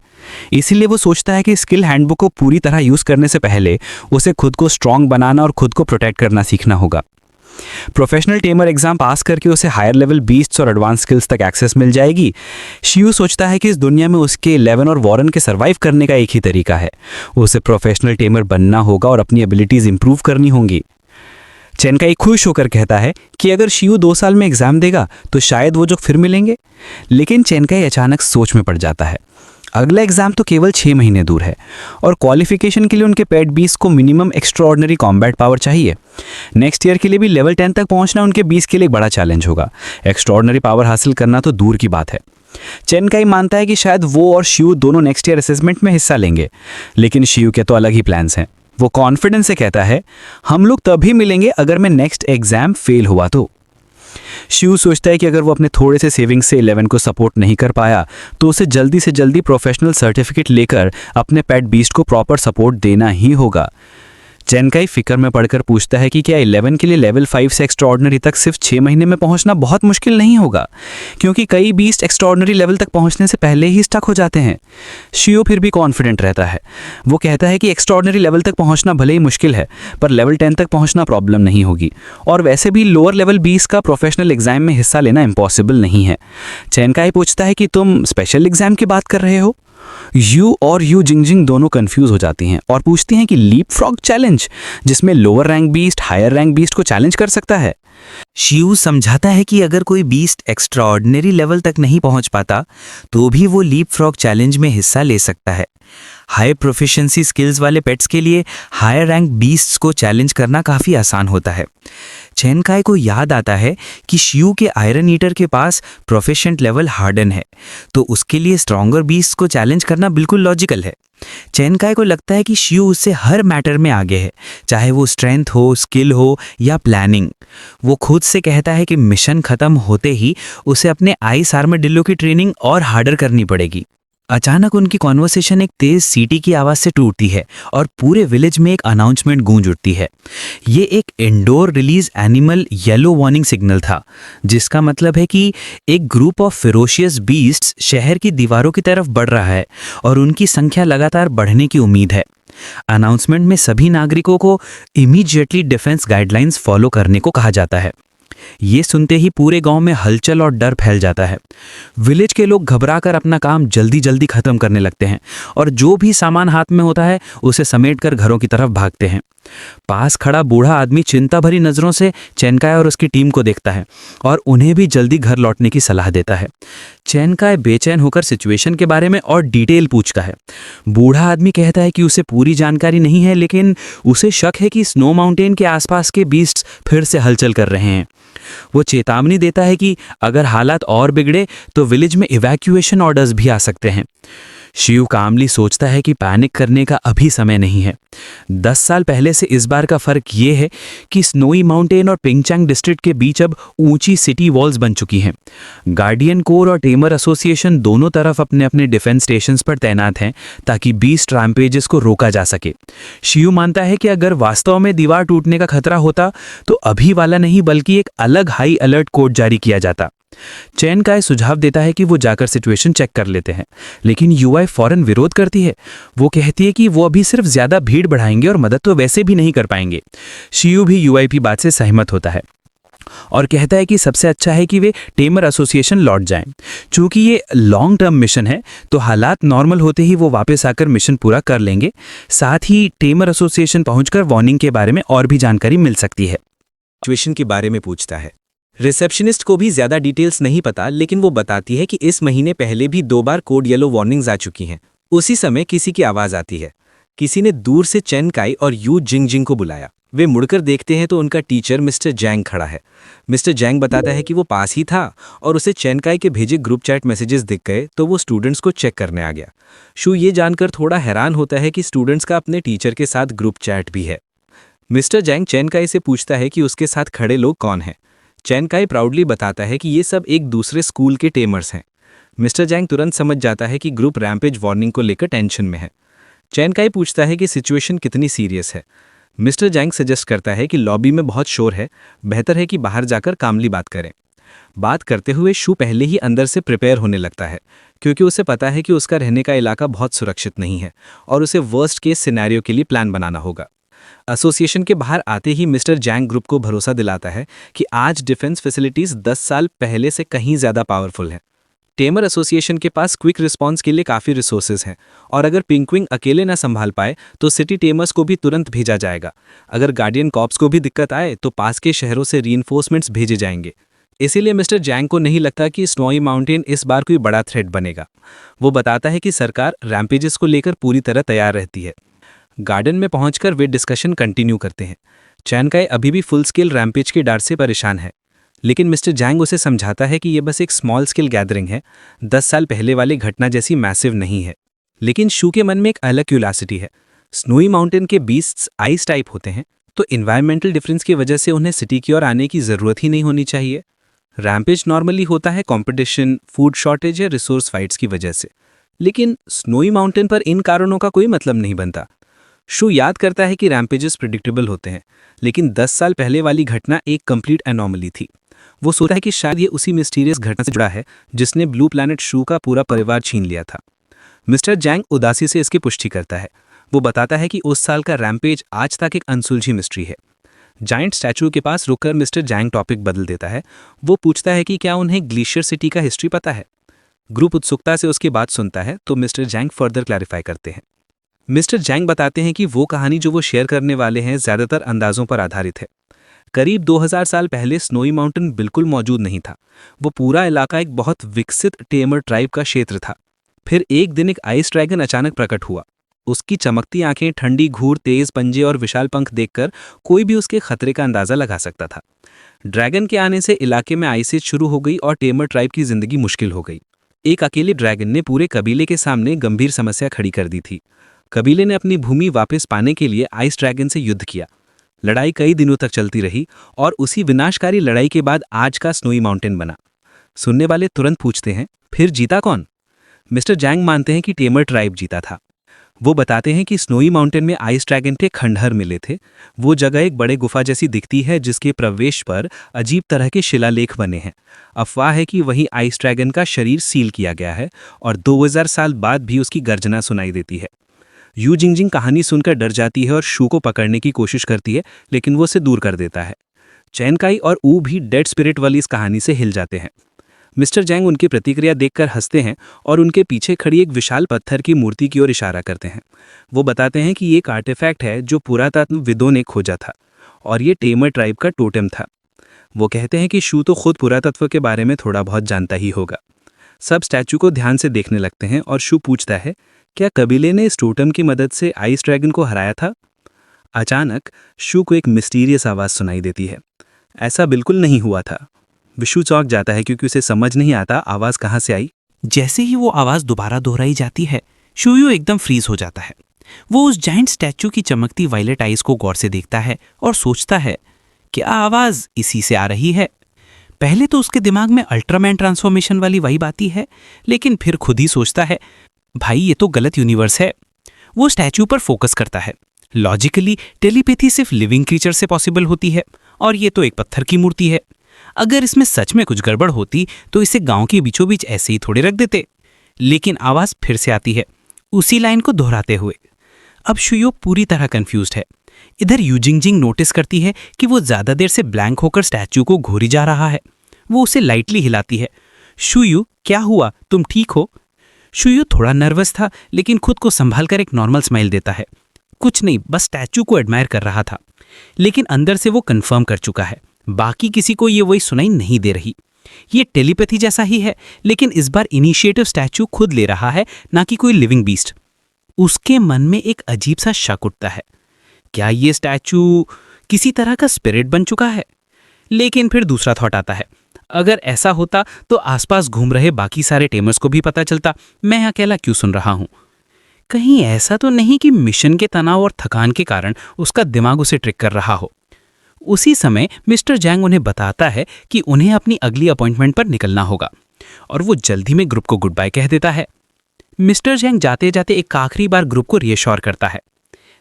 इसीलिए वो सोचता है कि स्किल हैंडबुक को पूरी तरह यूज़ करने से पहले उसे खुद को स्ट्रांग बनाना और खुद को प्रोटेक्ट करना सीखना होगा। प्रोफेशनल टेमर एग्जाम पास करके उसे हायर लेवल बीस्ट्स और एडवांस स्किल्स तक एक्सेस मिल जाएगी। शिव सोचता है कि इस दुनिया में उसके 11 और वॉरेन के सर्वाइव करने का एक ही तरीका है, उसे प्रोफेशनल टेमर बनना होगा और अपनी एबिलिटीज़ इंप्रूव करनी होंगी। चनकाई खुश होकर कहता है कि अगर शिव 2 साल में एग्जाम देगा तो शायद वो जो फिर मिलेंगे। लेकिन चनकाई अचानक सोच में पड़ जाता है। अगला एग्जाम तो केवल 6 महीने दूर है और क्वालिफिकेशन के लिए उनके पेट बीस को मिनिमम एक्स्ट्राऑर्डिनरी कॉम्बैट पावर चाहिए। नेक्स्ट ईयर के लिए भी लेवल 10 तक पहुंचना उनके बीस के लिए एक बड़ा चैलेंज होगा। एक्स्ट्राऑर्डिनरी पावर हासिल करना तो दूर की बात है। चनकाई मानता है कि शायद वो और शिव दोनों नेक्स्ट ईयर असेसमेंट में हिस्सा लेंगे, लेकिन शिव के तो अलग ही प्लान्स हैं। वो कॉन्फिडेंस से कहता है, हम लोग तभी मिलेंगे अगर मैं नेक्स्ट एग्जाम फेल हुआ तो। शिव सोचता है कि अगर वो अपने थोड़े से सेविंग्स से 11 को सपोर्ट नहीं कर पाया तो उसे जल्दी से जल्दी प्रोफेशनल सर्टिफिकेट लेकर अपने पेट बीस्ट को प्रॉपर सपोर्ट देना ही होगा। चनकाई फिक्र में पड़कर पूछता है कि क्या 11 के लिए लेवल 5 से एक्स्ट्राऑर्डिनरी तक सिर्फ 6 महीने में पहुंचना बहुत मुश्किल नहीं होगा, क्योंकि कई बीस्ट एक्स्ट्राऑर्डिनरी लेवल तक पहुंचने से पहले ही स्टक हो जाते हैं। शिव फिर भी कॉन्फिडेंट रहता है। वो कहता है कि एक्स्ट्राऑर्डिनरी लेवल तक पहुंचना भले ही मुश्किल है, पर लेवल 10 तक पहुंचना प्रॉब्लम नहीं होगी, और वैसे भी लोअर लेवल 20 का प्रोफेशनल एग्जाम में हिस्सा लेना इम्पॉसिबल नहीं है। चनकाई पूछता है कि तुम स्पेशल एग्जाम की बात कर रहे हो? यू और यू जिंगजिंग दोनों कंफ्यूज हो जाती हैं और पूछती हैं कि लीप फ्रॉग चैलेंज, जिसमें lower rank beast higher rank beast को चैलेंज कर सकता है। शिव समझाता है कि अगर कोई बीस्ट एक्स्ट्राऑर्डिनरी लेवल तक नहीं पहुंच पाता तो भी वो लीप फ्रॉग चैलेंज में हिस्सा ले सकता है। हाई प्रोफिशिएंसी स्किल्स वाले पेट्स के लिए हायर रैंक बीस्ट्स को चैलेंज करना काफ़ी आसान होता है। चनकाई को याद आता है कि शिव के आयरन ईटर के पास प्रोफिशिएंट लेवल हार्डन है, तो उसके लिए स्ट्रॉन्गर बीस्ट को चैलेंज करना बिल्कुल लॉजिकल है। चनकाई को लगता है कि शिव उससे हर मैटर में आगे है, चाहे वो स्ट्रेंथ हो, स्किल हो या प्लानिंग। वो खुद से कहता है कि मिशन खत्म होते ही उसे अपने आइस आर्मर डिल्लो की ट्रेनिंग और हार्डर करनी पड़ेगी। अचानक उनकी कॉन्वर्सेशन एक तेज सीटी की आवाज से टूटती है और पूरे विलेज में एक अनाउंसमेंट गूंज उठती है। ये एक indoor release animal yellow warning signal था, जिसका मतलब है कि एक ग्रुप ऑफ फेरोशियस बीस्ट्स शहर की दीवारों की तरफ बढ़ रहा है और उनकी संख्या लगातार बढ़ने की उम्मीद है। अनाउंसमेंट में सभी नागरिकों को इमीडिएटली डिफेंस गाइडलाइंस फॉलो करने को कहा जाता है। ये सुनते ही पूरे गांव में हलचल और डर फैल जाता है। विलेज के लोग घबराकर अपना काम जल्दी जल्दी खत्म करने लगते हैं और जो भी सामान हाथ में होता है उसे समेटकर घरों की तरफ भागते हैं। पास खड़ा बूढ़ा आदमी चिंता भरी नजरों से चैनकाय और उसकी टीम को देखता है और उन्हें भी जल्दी घर लौटने की सलाह देता है। चैनकाय बेचैन होकर सिचुएशन के बारे में और डिटेल पूछता है। बूढ़ा आदमी कहता है कि उसे पूरी जानकारी नहीं है, लेकिन उसे शक है कि स्नो माउंटेन के आसपास के बीस्ट्स फिर से हलचल कर रहे हैं। वो चेतावनी देता है कि अगर हालात और बिगड़े तो विलेज में इवैक्यूएशन ऑर्डर्स भी आ सकते हैं। शिव कामली सोचता है कि पैनिक करने का अभी समय नहीं है। 10 साल पहले से इस बार का फर्क ये है कि स्नोई माउंटेन और पिंगचांग डिस्ट्रिक्ट के बीच अब ऊंची सिटी वॉल्स बन चुकी हैं। गार्डियन कोर और टेमर एसोसिएशन दोनों तरफ अपने अपने डिफेंस स्टेशंस पर तैनात हैं ताकि बीस्ट रैम्पेजेस को रोका जा सके। शिव मानता है कि अगर वास्तव में दीवार टूटने का खतरा होता तो अभी वाला नहीं बल्कि एक अलग हाई अलर्ट कोड जारी किया जाता। चैनकाय सुझाव देता है कि वो जाकर सिचुएशन चेक कर लेते हैं, लेकिन यूआई फौरन विरोध करती है। वो कहती है कि वो अभी सिर्फ ज्यादा भीड़ बढ़ाएंगे और मदद तो वैसे भी नहीं कर पाएंगे। शियू भी यूआईपी बात से सहमत होता है और कहता है कि सबसे अच्छा है कि वे टेमर एसोसिएशन लौट जाएं। चूंकि ये लॉन्ग टर्म मिशन है तो हालात नॉर्मल होते ही वो वापस आकर मिशन पूरा कर लेंगे। साथ ही टेमर एसोसिएशन पहुंचकर वार्निंग के बारे में और भी जानकारी मिल सकती है। सिचुएशन के बारे में पूछता है। रिसेप्शनिस्ट को भी ज्यादा डिटेल्स नहीं पता, लेकिन वो बताती है कि इस महीने पहले भी 2 बार कोड येलो वार्निंग्स आ चुकी हैं। उसी समय किसी की आवाज आती है। किसी ने दूर से चैनकाई और यू जिंगजिंग को बुलाया। वे मुड़कर देखते हैं तो उनका टीचर मिस्टर जैंग खड़ा है। मिस्टर जैंग बताता है कि वो पास ही था और उसे चैनकाई के भेजे ग्रुप चैट मैसेजेस दिख गए तो वो स्टूडेंट्स को चेक करने आ गया। शू ये जानकर थोड़ा हैरान होता है कि स्टूडेंट्स का अपने टीचर के साथ ग्रुप चैट भी है। मिस्टर जैंग चैनकाई से पूछता है कि उसके साथ खड़े लोग कौन हैं। चैनकाई प्राउडली बताता है कि ये सब एक दूसरे स्कूल के टेमर्स हैं। मिस्टर जैंग तुरंत समझ जाता है कि ग्रुप रैम्पेज वार्निंग को लेकर टेंशन में है। चैनकाई पूछता है कि सिचुएशन कितनी सीरियस है। मिस्टर जैंग सजेस्ट करता है कि लॉबी में बहुत शोर है, बेहतर है कि बाहर जाकर कामली बात करें। बात करते हुए शू पहले ही अंदर से प्रिपेयर होने लगता है, क्योंकि उसे पता है कि उसका रहने का इलाका बहुत सुरक्षित नहीं है और उसे वर्स्ट केस सिनेरियो के लिए प्लान बनाना होगा। एसोसिएशन के बाहर आते ही मिस्टर जैंग ग्रुप को भरोसा दिलाता है कि आज डिफेंस फैसिलिटीज 10 साल पहले से कहीं ज्यादा पावरफुल हैं। टेमर एसोसिएशन के पास क्विक रिस्पांस के लिए काफ़ी रिसोर्सेज हैं और अगर पिंकविंग अकेले ना संभाल पाए तो सिटी टेमर्स को भी तुरंत भेजा जाएगा। अगर गार्डियन कॉप्स को भी दिक्कत आए तो पास के शहरों से रीइंफोर्समेंट्स भेजे जाएंगे। इसीलिए मिस्टर जैंग को नहीं लगता कि स्नोई माउंटेन इस बार कोई बड़ा थ्रेट बनेगा। वो बताता है कि सरकार रैम्पेजेस को लेकर पूरी तरह तैयार रहती है। गार्डन में पहुंचकर वे डिस्कशन कंटिन्यू करते हैं। चैनकाई अभी भी फुल स्केल रैम्पेज के डर से परेशान है, लेकिन मिस्टर जैंग उसे समझाता है कि यह बस एक स्मॉल स्केल गैदरिंग है, 10 साल पहले वाली घटना जैसी मैसिव नहीं है। लेकिन शू के मन में एक अलग क्यूरियोसिटी है। स्नोई माउंटेन के बीस्ट्स आइस टाइप होते हैं, तो इन्वायरमेंटल डिफरेंस की वजह से उन्हें सिटी की ओर आने की जरूरत ही नहीं होनी चाहिए। रैम्पेज नॉर्मली होता है कंपटीशन, फूड शॉर्टेज या रिसोर्स फाइट्स की वजह से, लेकिन स्नोई माउंटेन पर इन कारणों का कोई मतलब नहीं बनता। शू याद करता है कि रैम्पेजेस प्रिडिक्टेबल होते हैं, लेकिन 10 साल पहले वाली घटना एक कंप्लीट एनॉमली थी। वो सोचता है कि शायद ये उसी मिस्टीरियस घटना से जुड़ा है जिसने ब्लू प्लैनेट शू का पूरा परिवार छीन लिया था। मिस्टर जैंग उदासी से इसकी पुष्टि करता है। वो बताता है कि उस साल का रैम्पेज आज तक एक अनसुलझी मिस्ट्री है। जायंट स्टैचू के पास रुककर मिस्टर जैंग टॉपिक बदल देता है। वो पूछता है कि क्या उन्हें ग्लेशियर सिटी का हिस्ट्री पता है। ग्रुप उत्सुकता से उसकी बात सुनता है तो मिस्टर जैंग फर्दर क्लैरिफाई करते हैं। मिस्टर जैंग बताते हैं कि वो कहानी जो वो शेयर करने वाले हैं ज़्यादातर अंदाजों पर आधारित है। करीब 2000 साल पहले स्नोई माउंटेन बिल्कुल मौजूद नहीं था। वो पूरा इलाका एक बहुत विकसित टेमर ट्राइब का क्षेत्र था। फिर एक दिन एक आइस ड्रैगन अचानक प्रकट हुआ। उसकी चमकती आंखें, ठंडी घूर, तेज पंजे और विशाल पंख देखकर कोई भी उसके खतरे का अंदाजा लगा सकता था। ड्रैगन के आने से इलाके में आइसेज शुरू हो गई और टेमर ट्राइब की जिंदगी मुश्किल हो गई। एक अकेले ड्रैगन ने पूरे कबीले के सामने गंभीर समस्या खड़ी कर दी थी। कबीले ने अपनी भूमि वापस पाने के लिए आइस ड्रैगन से युद्ध किया। लड़ाई कई दिनों तक चलती रही और उसी विनाशकारी लड़ाई के बाद आज का स्नोई माउंटेन बना। सुनने वाले तुरंत पूछते हैं, फिर जीता कौन? मिस्टर जैंग मानते हैं कि टेमर ट्राइब जीता था। वो बताते हैं कि स्नोई माउंटेन में आइस ड्रैगन के खंडहर मिले थे। वो जगह एक बड़े गुफा जैसी दिखती है जिसके प्रवेश पर अजीब तरह के शिलालेख बने हैं। अफवाह है कि वहीं आइस ड्रैगन का शरीर सील किया गया है और 2000 साल बाद भी उसकी गर्जना सुनाई देती है। यू जिंगजिंग कहानी सुनकर डर जाती है और शू को पकड़ने की कोशिश करती है, लेकिन वो उसे दूर कर देता है। चैन काई और ऊ भी डेड स्पिरिट वाली इस कहानी से हिल जाते हैं। मिस्टर जैंग उनकी प्रतिक्रिया देखकर हंसते हैं और उनके पीछे खड़ी एक विशाल पत्थर की मूर्ति की ओर इशारा करते हैं। वो बताते हैं कि ये एक आर्टिफैक्ट है जो पुरातत्वविदों ने खोजा था और ये टेमर ट्राइब का टोटेम था। वो कहते हैं कि शू तो खुद पुरातत्व के बारे में थोड़ा बहुत जानता ही होगा। सब स्टैचू को ध्यान से देखने लगते हैं और शू पूछता है, क्या कबीले ने इस टोटेम की मदद से आइस ड्रैगन को हराया था? अचानक शू को एक मिस्टीरियस आवाज़ सुनाई देती है। ऐसा बिल्कुल नहीं हुआ था। विशु चौंक जाता है क्योंकि उसे समझ नहीं आता आवाज़ कहाँ से आई। जैसे ही वो आवाज़ दोबारा दोहराई जाती है, शूयू एकदम फ्रीज हो जाता है। वो उस जाइंट स्टैचू की चमकती वायलेट आइज को गौर से देखता है और सोचता है, क्या आवाज़ इसी से आ रही है? पहले तो उसके दिमाग में अल्ट्रामैन ट्रांसफॉर्मेशन वाली वाइब आती है, लेकिन फिर खुद ही सोचता है, भाई ये तो गलत यूनिवर्स है। वो स्टैचू पर फोकस करता है। लॉजिकली टेलीपैथी सिर्फ लिविंग क्रीचर से पॉसिबल होती है और ये तो एक पत्थर की मूर्ति है। अगर इसमें सच में कुछ गड़बड़ होती तो इसे गांव के बीचों बीच ऐसे ही थोड़े रख देते। लेकिन आवाज़ फिर से आती है, उसी लाइन को दोहराते हुए। अब शुयो पूरी तरह कंफ्यूज्ड है। इधर यू जिंगजिंग नोटिस करती है कि वो ज़्यादा देर से ब्लैंक होकर स्टैचू को घूरी जा रहा है। वो उसे लाइटली हिलाती है। शुयू, क्या हुआ, तुम ठीक हो? शुयू थोड़ा नर्वस था, लेकिन खुद को संभाल कर एक नॉर्मल स्माइल देता है। कुछ नहीं, बस स्टैचू को एडमायर कर रहा था। लेकिन अंदर से वो कंफर्म कर चुका है, बाकी किसी को ये वही सुनाई नहीं दे रही। ये टेलीपैथी जैसा ही है, लेकिन इस बार इनिशिएटिव स्टैचू खुद ले रहा है, ना कि कोई लिविंग बीस्ट। उसके मन में एक अजीब सा शक उठता है, क्या ये स्टैचू किसी तरह का स्पिरिट बन चुका है? लेकिन फिर दूसरा थॉट आता है, अगर ऐसा होता तो आसपास घूम रहे बाकी सारे टेमर्स को भी पता चलता, मैं अकेला क्यों सुन रहा हूं? कहीं ऐसा तो नहीं कि मिशन के तनाव और थकान के कारण उसका दिमाग उसे ट्रिक कर रहा हो। उसी समय मिस्टर जैंग उन्हें बताता है कि उन्हें अपनी अगली अपॉइंटमेंट पर निकलना होगा और वो जल्दी में ग्रुप को गुड बाय कह देता है। मिस्टर जैंग जाते जाते एक आखिरी बार ग्रुप को रियश्योर करता है,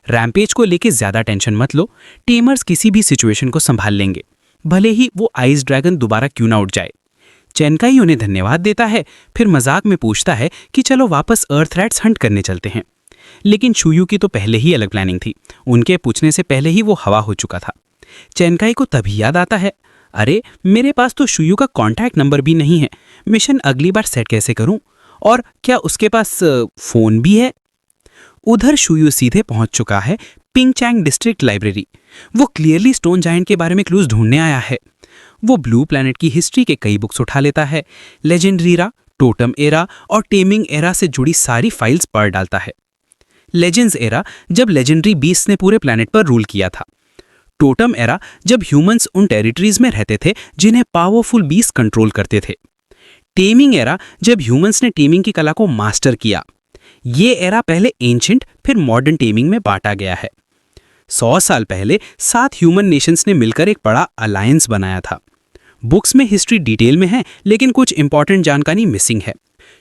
रैम्पेज को लेके ज्यादा टेंशन मत लो, टेमर्स किसी भी सिचुएशन को संभाल लेंगे, भले ही वो आइस ड्रैगन दोबारा क्यों ना उठ जाए। चैनकाई उन्हें धन्यवाद देता है, फिर मजाक में पूछता है कि चलो वापस अर्थ रैट्स हंट करने चलते हैं। लेकिन शुयू की तो पहले ही अलग प्लानिंग थी, उनके पूछने से पहले ही वो हवा हो चुका था। चैनकाई को तभी याद आता है, अरे मेरे पास तो शुयू का कॉन्टैक्ट नंबर भी नहीं है, मिशन अगली बार सेट कैसे करूं? और क्या उसके पास फोन भी है? उधर शुयू सीधे पहुंच चुका है पिंगचैंग डिस्ट्रिक्ट लाइब्रेरी। वो क्लियरली स्टोन जायंट के बारे में क्लूज ढूंढने आया है। वो ब्लू प्लैनेट की हिस्ट्री के कई बुक्स उठा लेता है, लेजेंडरी एरा, टोटम एरा और टेमिंग एरा से जुड़ी सारी फाइल्स पढ़ डालता है। लेजेंड्स एरा जब लेजेंडरी बीस्ट ने पूरे प्लैनेट पर रूल किया था। टोटम एरा जब ह्यूमंस उन टेरिटरीज में रहते थे जिन्हें पावरफुल बीस्ट कंट्रोल करते थे। टेमिंग एरा जब ह्यूमंस ने टेमिंग की कला को मास्टर किया। ये एरा पहले एंशिएंट फिर मॉडर्न टेमिंग में बांटा गया है। 100 साल पहले 7 ह्यूमन नेशंस ने मिलकर एक बड़ा अलायंस बनाया था। बुक्स में हिस्ट्री डिटेल में है, लेकिन कुछ इंपॉर्टेंट जानकारी मिसिंग है।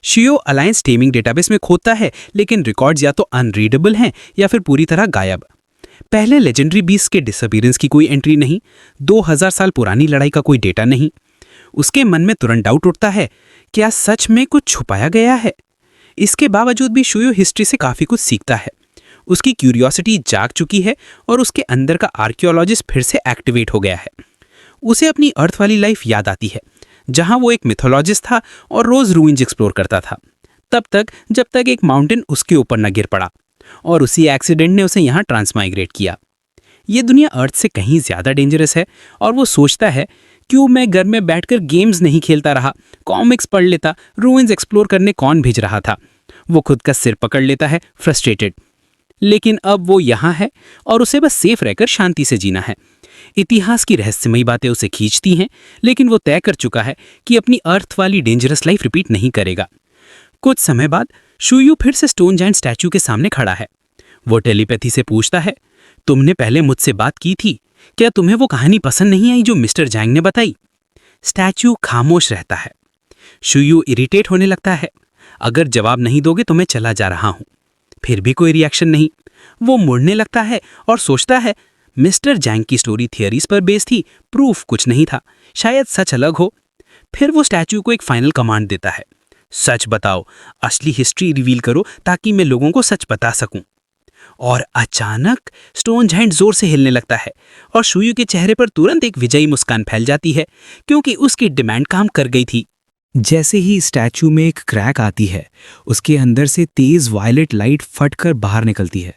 शियो अलायंस टेमिंग डेटाबेस में खोदता है, लेकिन रिकॉर्ड्स या तो अनरीडेबल हैं या फिर पूरी तरह गायब। पहले लेजेंडरी बीस्ट के डिसअपीयरेंस की कोई एंट्री नहीं, 2000 साल पुरानी लड़ाई का कोई डेटा नहीं। उसके मन में तुरंत डाउट उठता है, क्या सच में कुछ छुपाया गया है? इसके बावजूद भी शुयो हिस्ट्री से काफ़ी कुछ सीखता है। उसकी क्यूरियोसिटी जाग चुकी है और उसके अंदर का आर्कियोलॉजिस्ट फिर से एक्टिवेट हो गया है। उसे अपनी अर्थ वाली लाइफ याद आती है, जहां वो एक मिथोलॉजिस्ट था और रोज रूइंज एक्सप्लोर करता था, तब तक जब तक एक माउंटेन उसके ऊपर न गिर पड़ा और उसी एक्सीडेंट ने उसे यहाँ ट्रांसमाइग्रेट किया। ये दुनिया अर्थ से कहीं ज़्यादा डेंजरस है और वो सोचता है, क्यों मैं घर में बैठकर गेम्स नहीं खेलता रहा, कॉमिक्स पढ़ लेता, रूइंस एक्सप्लोर करने कौन भेज रहा था। वो खुद का सिर पकड़ लेता है, फ्रस्ट्रेटेड। लेकिन अब वो यहाँ है और उसे बस सेफ रहकर शांति से जीना है। इतिहास की रहस्यमयी बातें उसे खींचती हैं, लेकिन वो तय कर चुका है कि अपनी अर्थ वाली डेंजरस लाइफ रिपीट नहीं करेगा। कुछ समय बाद शुयू फिर से स्टोन जायंट स्टैचू के सामने खड़ा है। वो टेलीपैथी से पूछता है, तुमने पहले मुझसे बात की थी, क्या तुम्हें वो कहानी पसंद नहीं आई जो मिस्टर जैंग ने बताई? स्टैचू खामोश रहता है। शुयू इरिटेट होने लगता है। अगर जवाब नहीं दोगे तो मैं चला जा रहा हूं। फिर भी कोई रिएक्शन नहीं। वो मुड़ने लगता है और सोचता है मिस्टर जैंग की स्टोरी थियरीज पर बेस थी, प्रूफ कुछ नहीं था, शायद सच अलग हो। फिर वो स्टैचू को एक फाइनल कमांड देता है, सच बताओ, असली हिस्ट्री रिवील करो ताकि मैं लोगों को सच बता सकूं। और अचानक स्टोनहेंज जोर से हिलने लगता है और शुयू के चेहरे पर तुरंत एक विजयी मुस्कान फैल जाती है, क्योंकि उसकी डिमांड काम कर गई थी। जैसे ही स्टैचू में एक क्रैक आती है, उसके अंदर से तेज वायलेट लाइट फटकर बाहर निकलती है।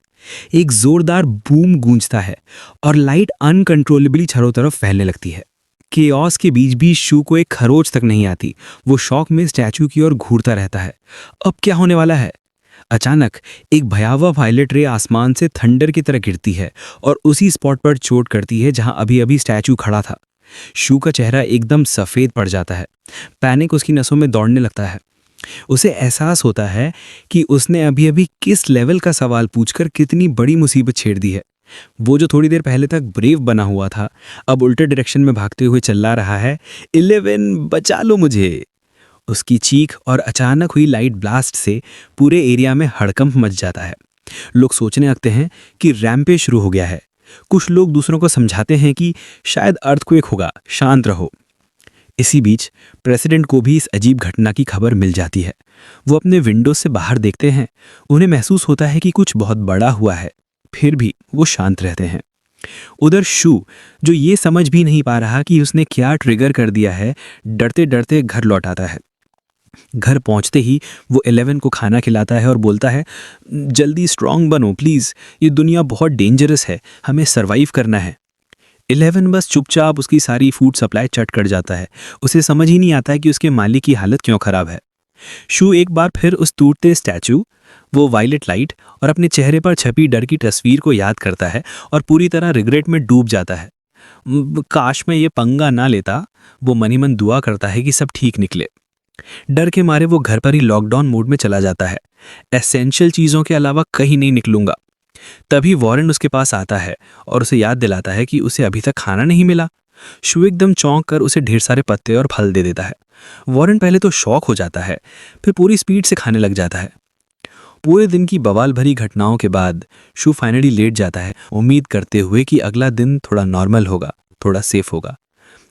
एक जोरदार बूम गूंजता है और लाइट अनकंट्रोलेबली चारों तरफ फैलने लगती है। केओस के बीच भी शू को एक खरोच तक नहीं आती। वो शॉक में स्टैचू की ओर घूरता रहता है। अब क्या होने वाला है? अचानक एक भयावह वायलेट रे आसमान से थंडर की तरह गिरती है और उसी स्पॉट पर चोट करती है जहां अभी अभी स्टैचू खड़ा था। शू का चेहरा एकदम सफ़ेद पड़ जाता है। पैनिक उसकी नसों में दौड़ने लगता है। उसे एहसास होता है कि उसने अभी अभी किस लेवल का सवाल पूछकर कितनी बड़ी मुसीबत छेड़ दी है। वो जो थोड़ी देर पहले तक ब्रेव बना हुआ था, अब उल्टे डायरेक्शन में भागते हुए चिल्ला रहा है, 11 बचा लो मुझे। उसकी चीख और अचानक हुई लाइट ब्लास्ट से पूरे एरिया में हड़कंप मच जाता है। लोग सोचने लगते हैं कि रैम्पेज शुरू हो गया है। कुछ लोग दूसरों को समझाते हैं कि शायद अर्थक्वेक होगा, शांत रहो। इसी बीच प्रेसिडेंट को भी इस अजीब घटना की खबर मिल जाती है। वो अपने विंडो से बाहर देखते हैं। उन्हें महसूस होता है कि कुछ बहुत बड़ा हुआ है, फिर भी वो शांत रहते हैं। उधर शू, जो ये समझ भी नहीं पा रहा कि उसने क्या ट्रिगर कर दिया है, डरते डरते घर लौट आता है। घर पहुंचते ही वो 11 को खाना खिलाता है और बोलता है, जल्दी स्ट्रांग बनो प्लीज़, ये दुनिया बहुत डेंजरस है, हमें सरवाइव करना है। 11 बस चुपचाप उसकी सारी फूड सप्लाई चट कर जाता है। उसे समझ ही नहीं आता है कि उसके मालिक की हालत क्यों खराब है। शू एक बार फिर उस टूटते स्टैचू, वो वायलेट लाइट और अपने चेहरे पर छपी डर की तस्वीर को याद करता है और पूरी तरह रिग्रेट में डूब जाता है। काश मैं ये पंगा ना लेता। वो मनी मन दुआ करता है कि सब ठीक निकले। डर के मारे वो घर पर ही लॉकडाउन मोड में चला जाता है। एसेंशियल चीज़ों के अलावा कहीं नहीं निकलूंगा। तभी वॉरेन उसके पास आता है और उसे याद दिलाता है कि उसे अभी तक खाना नहीं मिला। शू एकदम चौंक कर उसे ढेर सारे पत्ते और फल दे देता है। वॉरेन पहले तो शॉक हो जाता है, फिर पूरी स्पीड से खाने लग जाता है। पूरे दिन की बवाल भरी घटनाओं के बाद शू फाइनली लेट जाता है, उम्मीद करते हुए कि अगला दिन थोड़ा नॉर्मल होगा, थोड़ा सेफ होगा।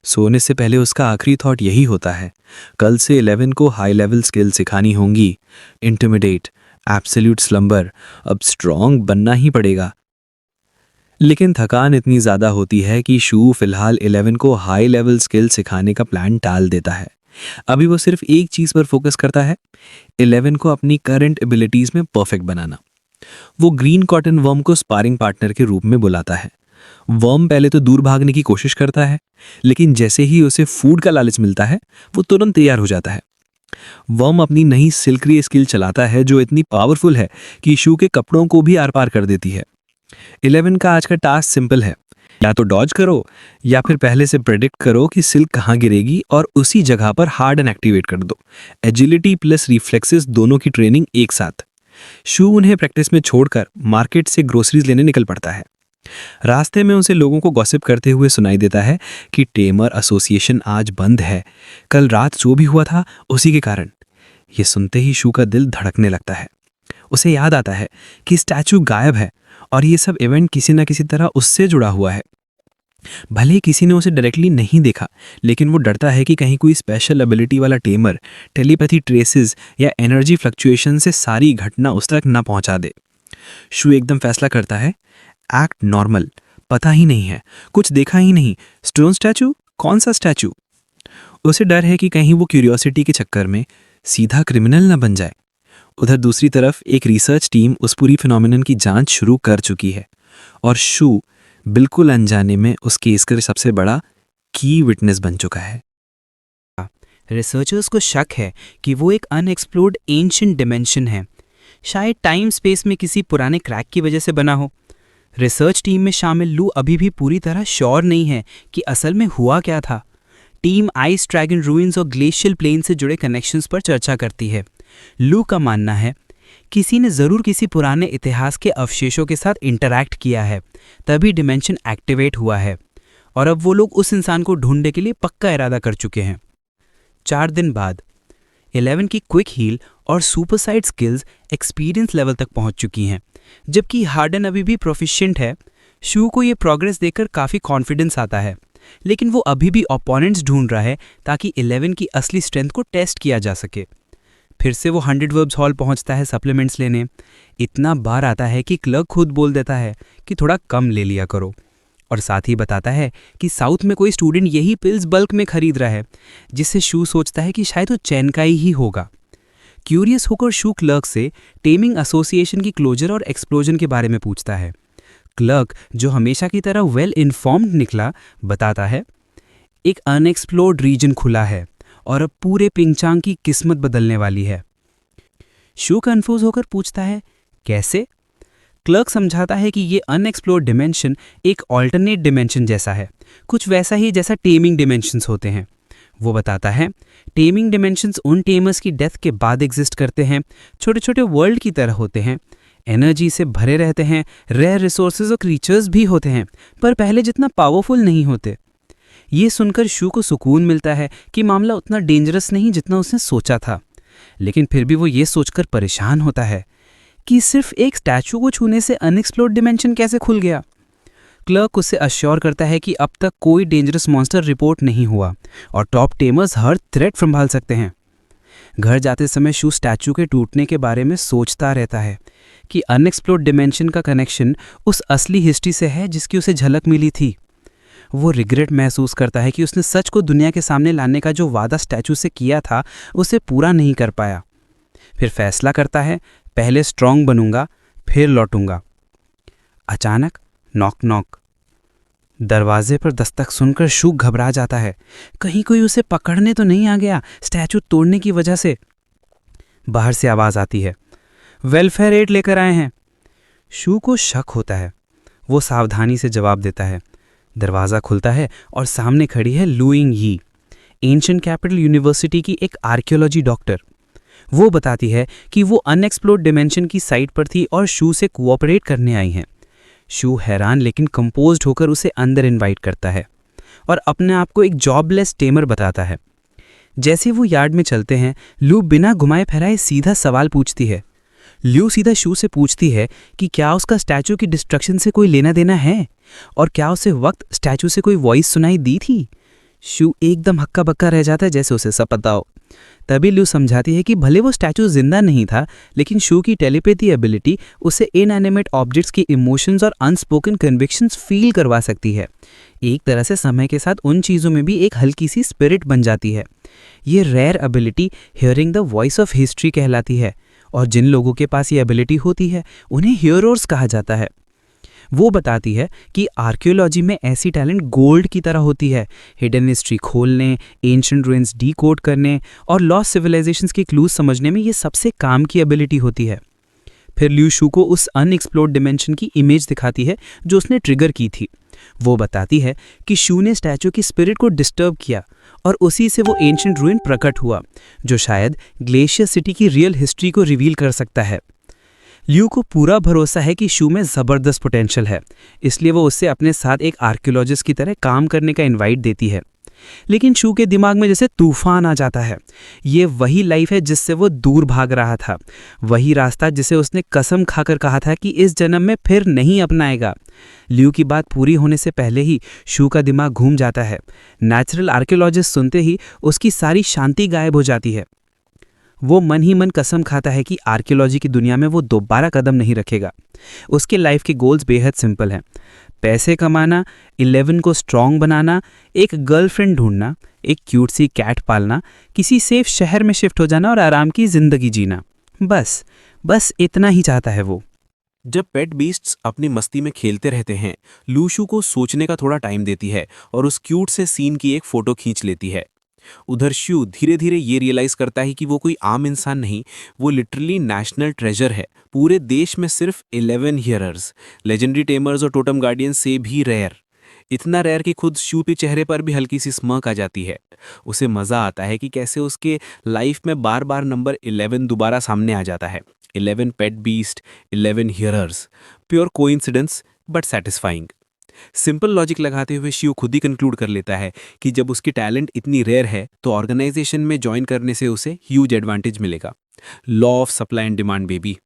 सोने से पहले उसका आखिरी थॉट यही होता है, कल से 11 को हाई लेवल स्किल सिखानी होंगी। इंटिमिडेट, एब्सोल्यूट स्लंबर, अब स्ट्रॉन्ग बनना ही पड़ेगा। लेकिन थकान इतनी ज़्यादा होती है कि शू फिलहाल 11 को हाई लेवल स्किल सिखाने का प्लान टाल देता है। अभी वो सिर्फ एक चीज़ पर फोकस करता है, 11 को अपनी करंट एबिलिटीज़ में परफेक्ट बनाना। वो ग्रीन कॉटन वर्म को स्पारिंग पार्टनर के रूप में बुलाता है। वर्म पहले तो दूर भागने की कोशिश करता है, लेकिन जैसे ही उसे फूड का लालच मिलता है, वो तुरंत तैयार हो जाता है। वर्म अपनी नई सिल्करी स्किल चलाता है जो इतनी पावरफुल है कि शू के कपड़ों को भी आर पार कर देती है। 11 का आज का टास्क सिंपल है, या तो डॉज करो या फिर पहले से प्रेडिक्ट करो कि सिल्क कहाँ गिरेगी और उसी जगह पर हार्ड एंड एक्टिवेट कर दो। एजिलिटी प्लस रिफ्लेक्सेस दोनों की ट्रेनिंग एक साथ। शू उन्हें प्रैक्टिस में छोड़कर मार्केट से ग्रोसरीज लेने निकल पड़ता है। रास्ते में उसे लोगों को गॉसिप करते हुए सुनाई देता है कि टेमर एसोसिएशन आज बंद है, कल रात जो भी हुआ था उसी के कारण। ये सुनते ही शू का दिल धड़कने लगता है। उसे याद आता है कि स्टैचू गायब है और ये सब इवेंट किसी न किसी तरह उससे जुड़ा हुआ है। भले ही किसी ने उसे डायरेक्टली नहीं देखा, लेकिन वो डरता है कि कहीं कोई स्पेशल एबिलिटी वाला टेमर टेलीपैथी ट्रेसेस या एनर्जी फ्लक्चुएशन से सारी घटना उस तक न पहुंचा दे। शू एकदम फैसला करता है, एक्ट नॉर्मल, पता ही नहीं है, कुछ देखा ही नहीं। Stone statue? कौन सा स्टैचू? उसे डर है कि कहीं वो क्यूरियोसिटी के चक्कर में सीधा क्रिमिनल न बन जाए। उधर दूसरी तरफ एक रिसर्च टीम उस पूरी फिनोमिनन की जांच शुरू कर चुकी है और शू बिल्कुल अनजाने में उस केस का सबसे बड़ा की विटनेस बन चुका है। रिसर्चर्स को शक है कि वो एक अनएक्सप्लोर्ड एंशिएंट डिमेंशन है, शायद टाइम स्पेस में किसी पुराने क्रैक की वजह से बना हो। रिसर्च टीम में शामिल लू अभी भी पूरी तरह श्योर नहीं है कि असल में हुआ क्या था। टीम आइस ड्रैगन रूइंस और ग्लेशियल प्लेन से जुड़े कनेक्शंस पर चर्चा करती है। लू का मानना है किसी ने ज़रूर किसी पुराने इतिहास के अवशेषों के साथ इंटरैक्ट किया है, तभी डिमेंशन एक्टिवेट हुआ है और अब वो लोग उस इंसान को ढूंढने के लिए पक्का इरादा कर चुके हैं। 4 दिन बाद 11 की क्विक हील और सुपरसाइड स्किल्स एक्सपीरियंस लेवल तक पहुंच चुकी हैं, जबकि हार्डन अभी भी प्रोफिशिएंट है। शू को ये प्रोग्रेस देखकर काफ़ी कॉन्फिडेंस आता है, लेकिन वो अभी भी ओपोनेंट्स ढूंढ रहा है ताकि 11 की असली स्ट्रेंथ को टेस्ट किया जा सके। फिर से वो 100 वर्ब्स हॉल पहुंचता है सप्लीमेंट्स लेने। इतना बार आता है कि क्लर्क खुद बोल देता है कि थोड़ा कम ले लिया करो, और साथ ही बताता है कि साउथ में कोई स्टूडेंट यही पिल्स बल्क में खरीद रहा है, जिससे शू सोचता है कि शायद वो चैनकाई ही होगा। क्यूरियस होकर शू क्लर्क से टेमिंग एसोसिएशन की क्लोजर और एक्सप्लोजन के बारे में पूछता है। क्लर्क, जो हमेशा की तरह वेल इन्फॉर्म्ड निकला, बताता है एक अनएक्सप्लोर्ड रीजन खुला है और अब पूरे पिंगचांग की किस्मत बदलने वाली है। शू कंफ्यूज होकर पूछता है, कैसे? क्लर्क समझाता है कि ये अनएक्सप्लोर्ड डिमेंशन एक ऑल्टरनेट डिमेंशन जैसा है, कुछ वैसा ही जैसा टेमिंग डिमेंशंस होते हैं। वो बताता है, टेमिंग डिमेंशंस उन टेमर्स की डेथ के बाद एग्जिस्ट करते हैं, छोटे छोटे वर्ल्ड की तरह होते हैं, एनर्जी से भरे रहते हैं, रेयर रिसोर्सेज और क्रीचर्स भी होते हैं, पर पहले जितना पावरफुल नहीं होते। ये सुनकर शू को सुकून मिलता है कि मामला उतना डेंजरस नहीं जितना उसने सोचा था, लेकिन फिर भी वो ये सोचकर परेशान होता है कि सिर्फ एक स्टैचू को छूने से अनएक्सप्लोर्ड डिमेंशन कैसे खुल गया। क्लर्क उससे अश्योर करता है कि अब तक कोई डेंजरस मॉन्स्टर रिपोर्ट नहीं हुआ और टॉप टेमर्स हर थ्रेट संभाल सकते हैं। घर जाते समय शू स्टैचू के टूटने के बारे में सोचता रहता है कि अनएक्सप्लोर्ड डिमेंशन का कनेक्शन उस असली हिस्ट्री से है जिसकी उसे झलक मिली थी। वो रिग्रेट महसूस करता है कि उसने सच को दुनिया के सामने लाने का जो वादा स्टैचू से किया था उसे पूरा नहीं कर पाया। फिर फैसला करता है, पहले स्ट्रांग बनूंगा, फिर लौटूंगा। अचानक नॉक नॉक। दरवाजे पर दस्तक सुनकर शू घबरा जाता है, कहीं कोई उसे पकड़ने तो नहीं आ गया स्टैचू तोड़ने की वजह से। बाहर से आवाज आती है, वेलफेयर एड लेकर आए हैं। शू को शक होता है। वो सावधानी से जवाब देता है। दरवाज़ा खुलता है और सामने खड़ी है लुइंग यी, एंशिएंट कैपिटल यूनिवर्सिटी की एक आर्कियोलॉजी डॉक्टर। वो बताती है कि वो अनएक्सप्लोर्ड डिमेंशन की साइट पर थी और शू से कोऑपरेट करने आई हैं। शू हैरान लेकिन कंपोज्ड होकर उसे अंदर इनवाइट करता है और अपने आप को एक जॉबलेस टेमर बताता है। जैसे वो यार्ड में चलते हैं, लू बिना घुमाए फिराए सीधा सवाल पूछती है। ल्यू सीधा शू से पूछती है कि क्या उसका स्टैचू की डिस्ट्रक्शन से कोई लेना देना है और क्या उसे वक्त स्टैचू से कोई वॉइस सुनाई दी थी। शू एकदम हक्का बक्का रह जाता है जैसे उसे सब पता हो। तभी ल्यू समझाती है कि भले वो स्टैचू जिंदा नहीं था, लेकिन शू की टेलीपैथी एबिलिटी उसे इनएनिमेट ऑब्जेक्ट्स की इमोशंस और अनस्पोकन कन्विक्शंस फील करवा सकती है। एक तरह से समय के साथ उन चीज़ों में भी एक हल्की सी स्पिरिट बन जाती है। ये rare ability hearing the voice of history कहलाती है और जिन लोगों के पास ये एबिलिटी होती है उन्हें हियरर्स कहा जाता है। वो बताती है कि आर्कियोलॉजी में ऐसी टैलेंट गोल्ड की तरह होती है, हिडन हिस्ट्री खोलने, एंशिएंट रूइंस डीकोड करने और लॉस्ट सिविलाइजेशंस के क्लूज समझने में ये सबसे काम की एबिलिटी होती है। फिर ल्यू शू को उस अनएक्सप्लोर्ड डिमेंशन की इमेज दिखाती है जो उसने ट्रिगर की थी। वो बताती है कि शू ने स्टैचू की स्पिरिट को डिस्टर्ब किया और उसी से वो एंशिएंट रूइन प्रकट हुआ, जो शायद ग्लेशियर सिटी की रियल हिस्ट्री को रिवील कर सकता है। ल्यू को पूरा भरोसा है कि शू में ज़बरदस्त पोटेंशियल है, इसलिए वो उससे अपने साथ एक आर्कियोलॉजिस्ट की तरह काम करने का इनवाइट देती है। लेकिन शू के दिमाग में जैसे तूफान आ जाता है। ये वही लाइफ है जिससे वो दूर भाग रहा था, वही रास्ता जिसे उसने कसम खाकर कहा था कि इस जन्म में फिर नहीं अपनाएगा। ल्यू की बात पूरी होने से पहले ही शू का दिमाग घूम जाता है। नेचुरल आर्कियोलॉजिस्ट सुनते ही उसकी सारी शांति गायब हो जाती है। वो मन ही मन कसम खाता है कि आर्कियोलॉजी की दुनिया में वो दोबारा कदम नहीं रखेगा। उसके लाइफ के गोल्स बेहद सिंपल हैं, पैसे कमाना, 11 को स्ट्रांग बनाना, एक गर्लफ्रेंड ढूंढना, एक क्यूट सी कैट पालना, किसी सेफ शहर में शिफ्ट हो जाना और आराम की जिंदगी जीना। बस इतना ही चाहता है वो। जब पेट बीस्ट्स अपनी मस्ती में खेलते रहते हैं, लूशू को सोचने का थोड़ा टाइम देती है और उस क्यूट से सीन की एक फोटो खींच लेती है। उधर शू धीरे धीरे ये रियलाइज करता है कि वो कोई आम इंसान नहीं, वो लिटरली नेशनल ट्रेजर है। पूरे देश में सिर्फ 11 हियरर्स, लेजेंडरी टेमर्स और टोटम गार्डियन से भी रेयर। इतना रेयर कि खुद शू के चेहरे पर भी हल्की सी स्मर्क आ जाती है। उसे मज़ा आता है कि कैसे उसके लाइफ में बार बार नंबर 11 दोबारा सामने आ जाता है। 11 pet beast, 11 hearers, pure coincidence but satisfying. Simple logic लगाते हुए शिव खुद ही कंक्लूड कर लेता है कि जब उसकी टैलेंट इतनी रेयर है तो ऑर्गेनाइजेशन में ज्वाइन करने से उसे ह्यूज एडवांटेज मिलेगा। Law of supply and demand baby.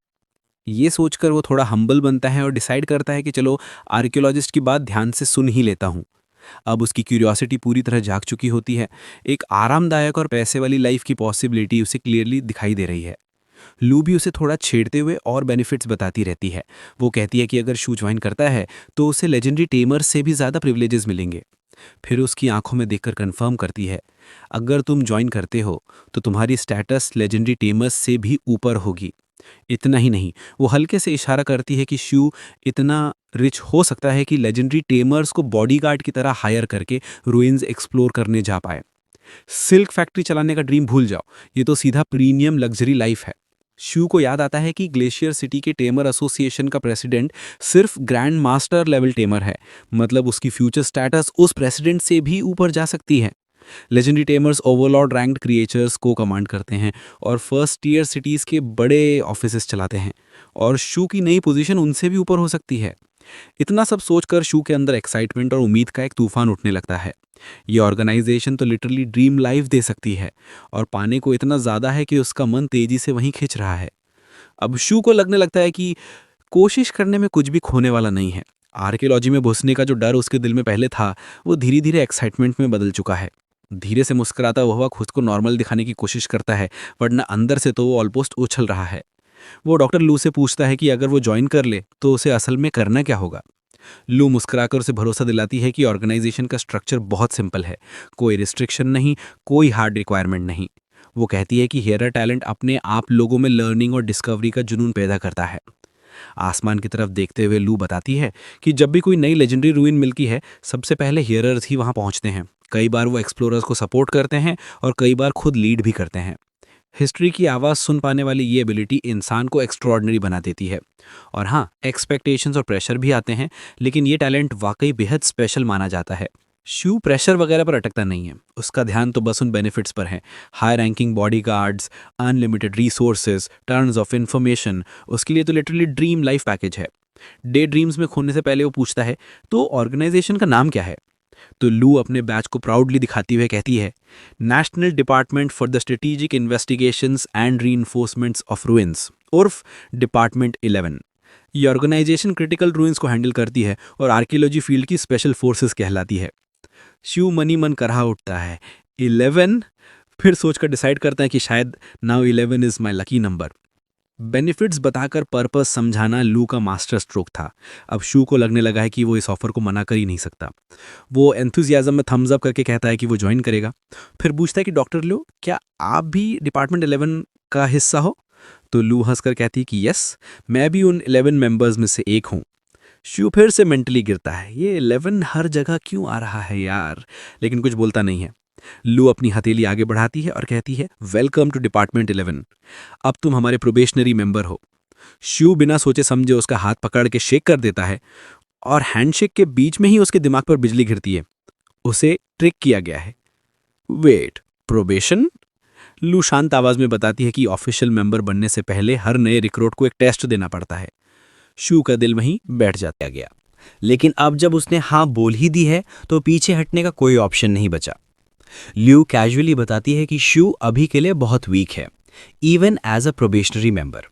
ये सोचकर वो थोड़ा हम्बल बनता है और डिसाइड करता है कि चलो आर्कियोलॉजिस्ट की बात ध्यान से सुन ही लेता हूँ। अब उसकी क्यूरियोसिटी पूरी तरह जाग चुकी होती है। एक आरामदायक और पैसे वाली लाइफ की पॉसिबिलिटी उसे क्लियरली दिखाई दे रही है। लू भी उसे थोड़ा छेड़ते हुए और बेनिफिट्स बताती रहती है। वो कहती है कि अगर शू ज्वाइन करता है तो उसे लेजेंडरी टेमर से भी ज़्यादा प्रिविलेजेस मिलेंगे। फिर उसकी आंखों में देखकर कंफर्म करती है, अगर तुम ज्वाइन करते हो तो तुम्हारी स्टेटस लेजेंडरी टेमर्स से भी ऊपर होगी। इतना ही नहीं, वो हल्के से इशारा करती है कि शू इतना रिच हो सकता है कि लेजेंडरी टेमर्स को बॉडीगार्ड की तरह हायर करके रुइंस एक्सप्लोर करने जा पाए। सिल्क फैक्ट्री चलाने का ड्रीम भूल जाओ, ये तो सीधा प्रीमियम लग्जरी लाइफ है। शू को याद आता है कि ग्लेशियर सिटी के टेमर एसोसिएशन का प्रेसिडेंट सिर्फ ग्रैंड मास्टर लेवल टेमर है, मतलब उसकी फ्यूचर स्टेटस उस प्रेसिडेंट से भी ऊपर जा सकती है। Legendary tamers Overlord ranked creatures को कमांड करते हैं और फर्स्ट टीयर सिटीज़ के बड़े ऑफिसेस चलाते हैं, और शू की नई पोजीशन उनसे भी ऊपर हो सकती है। इतना सब सोचकर शू के अंदर एक्साइटमेंट और उम्मीद का एक तूफान उठने लगता है। ये ऑर्गेनाइजेशन तो लिटरली ड्रीम लाइफ दे सकती है, और पाने को इतना ज़्यादा है कि उसका मन तेजी से वहीं खिंच रहा है। अब शू को लगने लगता है कि कोशिश करने में कुछ भी खोने वाला नहीं है। आर्कियोलॉजी में घुसने का जो डर उसके दिल में पहले था, वो धीरे धीरे एक्साइटमेंट में बदल चुका है। धीरे से मुस्कुराता हुआ खुद को नॉर्मल दिखाने की कोशिश करता है, वरना अंदर से तो वो ऑलमोस्ट उछल रहा है। वो डॉक्टर लू से पूछता है कि अगर वो ज्वाइन कर ले तो उसे असल में करना क्या होगा। लू मुस्कुराकर उसे भरोसा दिलाती है कि ऑर्गेनाइजेशन का स्ट्रक्चर बहुत सिंपल है, कोई रिस्ट्रिक्शन नहीं, कोई हार्ड रिक्वायरमेंट नहीं। वो कहती है कि हेयर टैलेंट अपने आप लोगों में लर्निंग और डिस्कवरी का जुनून पैदा करता है। आसमान की तरफ देखते हुए लू बताती है कि जब भी कोई नई लेजेंडरी रूइन मिलती है, सबसे पहले हियरर्स ही वहां पहुंचते हैं। कई बार वो एक्सप्लोरर्स को सपोर्ट करते हैं और कई बार खुद लीड भी करते हैं। हिस्ट्री की आवाज़ सुन पाने वाली ये एबिलिटी इंसान को एक्स्ट्रॉर्डनरी बना देती है। और हाँ, एक्सपेक्टेशंस और प्रेशर भी आते हैं, लेकिन ये टैलेंट वाकई बेहद स्पेशल माना जाता है। शू प्रेशर वगैरह पर अटकता नहीं है, उसका ध्यान तो बस उन बेनिफिट्स पर है। High ranking bodyguards, unlimited resources, turns of information, उसके लिए तो लिटरली ड्रीम लाइफ पैकेज है। डे ड्रीम्स में खोने से पहले वो पूछता है, तो ऑर्गेनाइजेशन का नाम क्या है? तो लू अपने बैच को प्राउडली दिखाती हुए कहती है, national department for the strategic investigations and reinforcements of ruins, उर्फ डिपार्टमेंट 11। ये ऑर्गेनाइजेशन क्रिटिकल रूइंस को हैंडल करती है और आर्कियोलॉजी फील्ड की स्पेशल फोर्सेस कहलाती है। शिव मनी मन करहा उठता है, 11? फिर सोचकर डिसाइड करता है कि शायद now 11 is my lucky number. Benefits बताकर पर्पस समझाना लू का मास्टर स्ट्रोक था। अब शू को लगने लगा है कि वो इस ऑफर को मना कर ही नहीं सकता। वो एंथुजियाज्म में थम्स अप करके कहता है कि वो ज्वाइन करेगा। फिर पूछता है कि डॉक्टर लू, क्या आप भी डिपार्टमेंट 11 का हिस्सा हो? तो लू हंसकर कहती है कि यस, मैं भी उन 11 मेंबर्स में से एक हूँ। शू फिर से मेंटली गिरता है, ये 11 हर जगह क्यों आ रहा है यार, लेकिन कुछ बोलता नहीं है। लू अपनी हथेली आगे बढ़ाती है और कहती है, वेलकम टू डिपार्टमेंट 11, अब तुम हमारे प्रोबेशनरी मेंबर हो। शू बिना सोचे समझे उसका हाथ पकड़ के शेक कर देता है, और हैंडशेक के बीच में ही उसके दिमाग पर बिजली गिरती है। उसे ट्रिक किया गया है। Wait, probation? लू शांत आवाज में बताती है कि ऑफिशियल मेंबर बनने से पहले हर नए रिक्रूट को एक टेस्ट देना पड़ता है। शू का दिल वहीं बैठ जाता गया, लेकिन अब जब उसने हाँ बोल ही दी है तो पीछे हटने का कोई ऑप्शन नहीं बचा। ल्यू कैजुअली बताती है कि शू अभी के लिए बहुत वीक है, even as a probationary member.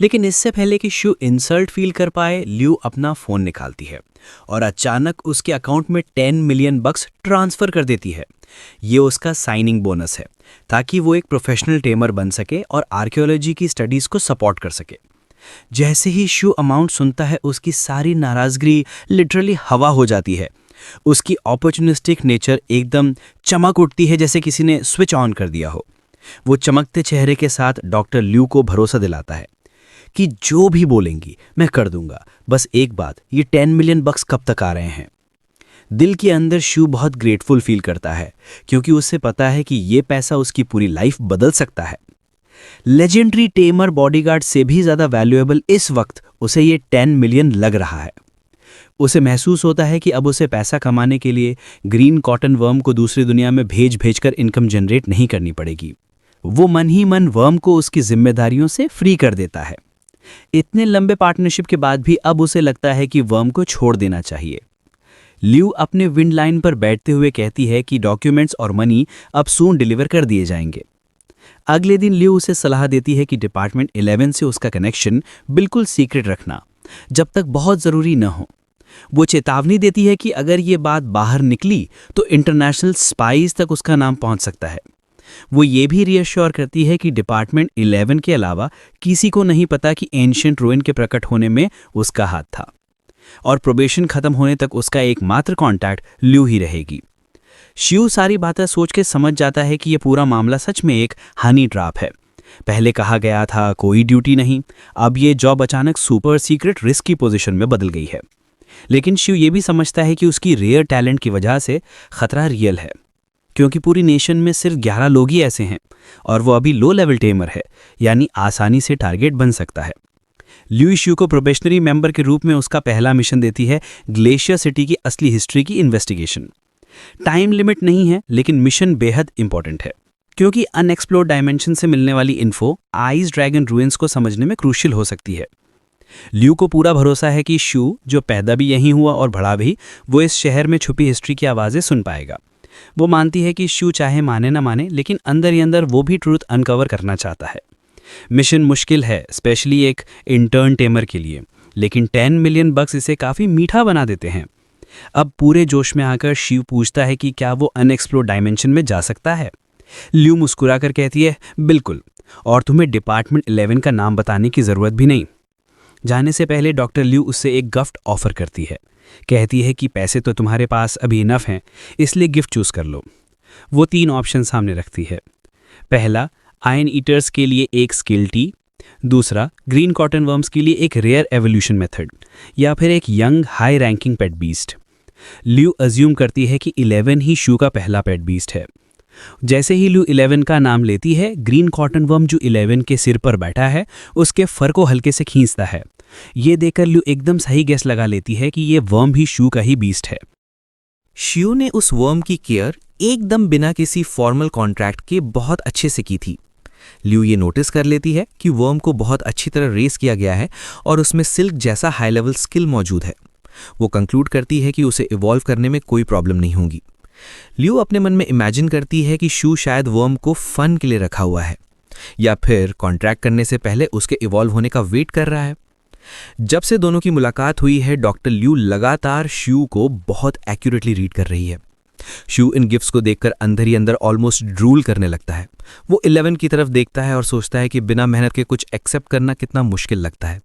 लेकिन इससे पहले कि शू इंसल्ट फील कर पाए, ल्यू अपना फोन निकालती है और अचानक उसके अकाउंट में 10 मिलियन बक्स ट्रांसफर कर देती है। ये उसका साइनिंग बोनस है, ताकि वो एक प्रोफेशनल टेमर बन सके और आर्कियोलॉजी की स्टडीज को सपोर्ट कर सके। जैसे ही शू अमाउंट सुनता है, उसकी सारी नाराजगी लिटरली हवा हो जाती है। उसकी अपॉर्चुनिस्टिक नेचर एकदम चमक उठती है, जैसे किसी ने स्विच ऑन कर दिया हो। वो चमकते चेहरे के साथ डॉक्टर ल्यू को भरोसा दिलाता है कि जो भी बोलेंगी मैं कर दूंगा, बस एक बात, ये 10 मिलियन बक्स कब तक आ रहे हैं। दिल के अंदर शू बहुत ग्रेटफुल फील करता है, क्योंकि उससे पता है कि ये पैसा उसकी पूरी लाइफ बदल सकता है। लेजेंडरी टेमर बॉडीगार्ड से भी ज्यादा वैल्यूएबल इस वक्त उसे ये 10 मिलियन लग रहा है। उसे महसूस होता है कि अब उसे पैसा कमाने के लिए ग्रीन कॉटन वर्म को दूसरी दुनिया में भेज कर इनकम जनरेट नहीं करनी पड़ेगी। वो मन ही मन वर्म को उसकी जिम्मेदारियों से फ्री कर देता है। इतने लंबे पार्टनरशिप के बाद भी अब उसे लगता है कि वर्म को छोड़ देना चाहिए। ल्यू अपने विंड लाइन पर बैठते हुए कहती है कि डॉक्यूमेंट्स और मनी अब सून डिलीवर कर दिए जाएंगे। अगले दिन ल्यू उसे सलाह देती है कि डिपार्टमेंट 11 से उसका कनेक्शन बिल्कुल सीक्रेट रखना, जब तक बहुत ज़रूरी न हो। वो चेतावनी देती है कि अगर ये बात बाहर निकली तो इंटरनेशनल स्पाइस तक उसका नाम पहुंच सकता है। वो ये भी रीअश्योर करती है कि डिपार्टमेंट 11 के अलावा किसी को नहीं पता कि एंशिएंट रूइन के प्रकट होने में उसका हाथ था, और प्रोबेशन खत्म होने तक उसका एकमात्र कांटेक्ट ल्यू ही रहेगी। शिव सारी बातें सोच के समझ जाता है कि यह पूरा मामला सच में एक हनी ट्रैप है। पहले कहा गया था कोई ड्यूटी नहीं, अब ये जॉब अचानक सुपर सीक्रेट रिस्क की पोजीशन में बदल गई है। लेकिन शिव ये भी समझता है कि उसकी रेयर टैलेंट की वजह से खतरा रियल है, क्योंकि पूरी नेशन में सिर्फ 11 लोग ही ऐसे हैं और वो अभी लो लेवल टेमर है, यानी आसानी से टारगेट बन सकता है। ल्यू शिव को प्रोबेशनरी मेंबर के रूप में उसका पहला मिशन देती है ग्लेशियर सिटी की असली हिस्ट्री की इन्वेस्टिगेशन। टाइम लिमिट नहीं है, लेकिन मिशन बेहद इंपॉर्टेंट है, क्योंकि अनएक्सप्लोर्ड डायमेंशन से मिलने वाली इन्फो आइस ड्रैगन रूइंस को समझने में क्रूशियल हो सकती है। ल्यू को पूरा भरोसा है कि शिव, जो पैदा भी यहीं हुआ और बड़ा भी, वो इस शहर में छुपी हिस्ट्री की आवाज़ें सुन पाएगा। वो मानती है कि शिव चाहे माने ना माने, लेकिन अंदर ही अंदर वो भी ट्रूथ अनकवर करना चाहता है। मिशन मुश्किल है, स्पेशली एक इंटर्न टेमर के लिए, लेकिन 10 मिलियन बक्स इसे काफ़ी मीठा बना देते हैं। अब पूरे जोश में आकर शिव पूछता है कि क्या वो अनएक्सप्लोर्ड डायमेंशन में जा सकता है। ल्यू मुस्कुराकर कहती है बिल्कुल, और तुम्हें डिपार्टमेंट 11 का नाम बताने की ज़रूरत भी नहीं। जाने से पहले डॉक्टर ल्यू उससे एक गिफ्ट ऑफर करती है। कहती है कि पैसे तो तुम्हारे पास अभी इनफ हैं, इसलिए गिफ्ट चूज़ कर लो। वो 3 ऑप्शन सामने रखती है। पहला, आयन ईटर्स के लिए एक स्किल टी, दूसरा ग्रीन कॉटन वर्म्स के लिए एक रेयर एवोल्यूशन मेथड, या फिर एक यंग हाई रैंकिंग पेट बीस्ट। ल्यू अज्यूम करती है कि 11 ही शू का पहला पेट बीस्ट है। जैसे ही ल्यू 11 का नाम लेती है, ग्रीन कॉटन वर्म जो 11 के सिर पर बैठा है उसके फर को हल्के से खींचता है। ये देखकर ल्यू एकदम सही गेस लगा लेती है कि ये वर्म भी शू का ही बीस्ट है। शिव ने उस वर्म की केयर एकदम बिना किसी फॉर्मल कॉन्ट्रैक्ट के बहुत अच्छे से की थी। ल्यू ये नोटिस कर लेती है कि वर्म को बहुत अच्छी तरह रेस किया गया है और उसमें सिल्क जैसा हाई लेवल स्किल मौजूद है। वो कंक्लूड करती है कि उसे इवॉल्व करने में कोई प्रॉब्लम नहीं होगी। ल्यू अपने मन में इमेजिन करती है कि शू शायद वर्म को फन के लिए रखा हुआ है, या फिर कॉन्ट्रैक्ट करने से पहले उसके इवॉल्व होने का वेट कर रहा है। जब से दोनों की मुलाकात हुई है, डॉक्टर ल्यू लगातार शू को बहुत एक्यूरेटली रीड कर रही है। शू इन गिफ्ट्स को देखकर अंदर ही अंदर ऑलमोस्ट ड्रूल करने लगता है। वो 11 की तरफ देखता है और सोचता है कि बिना मेहनत के कुछ एक्सेप्ट करना कितना मुश्किल लगता है।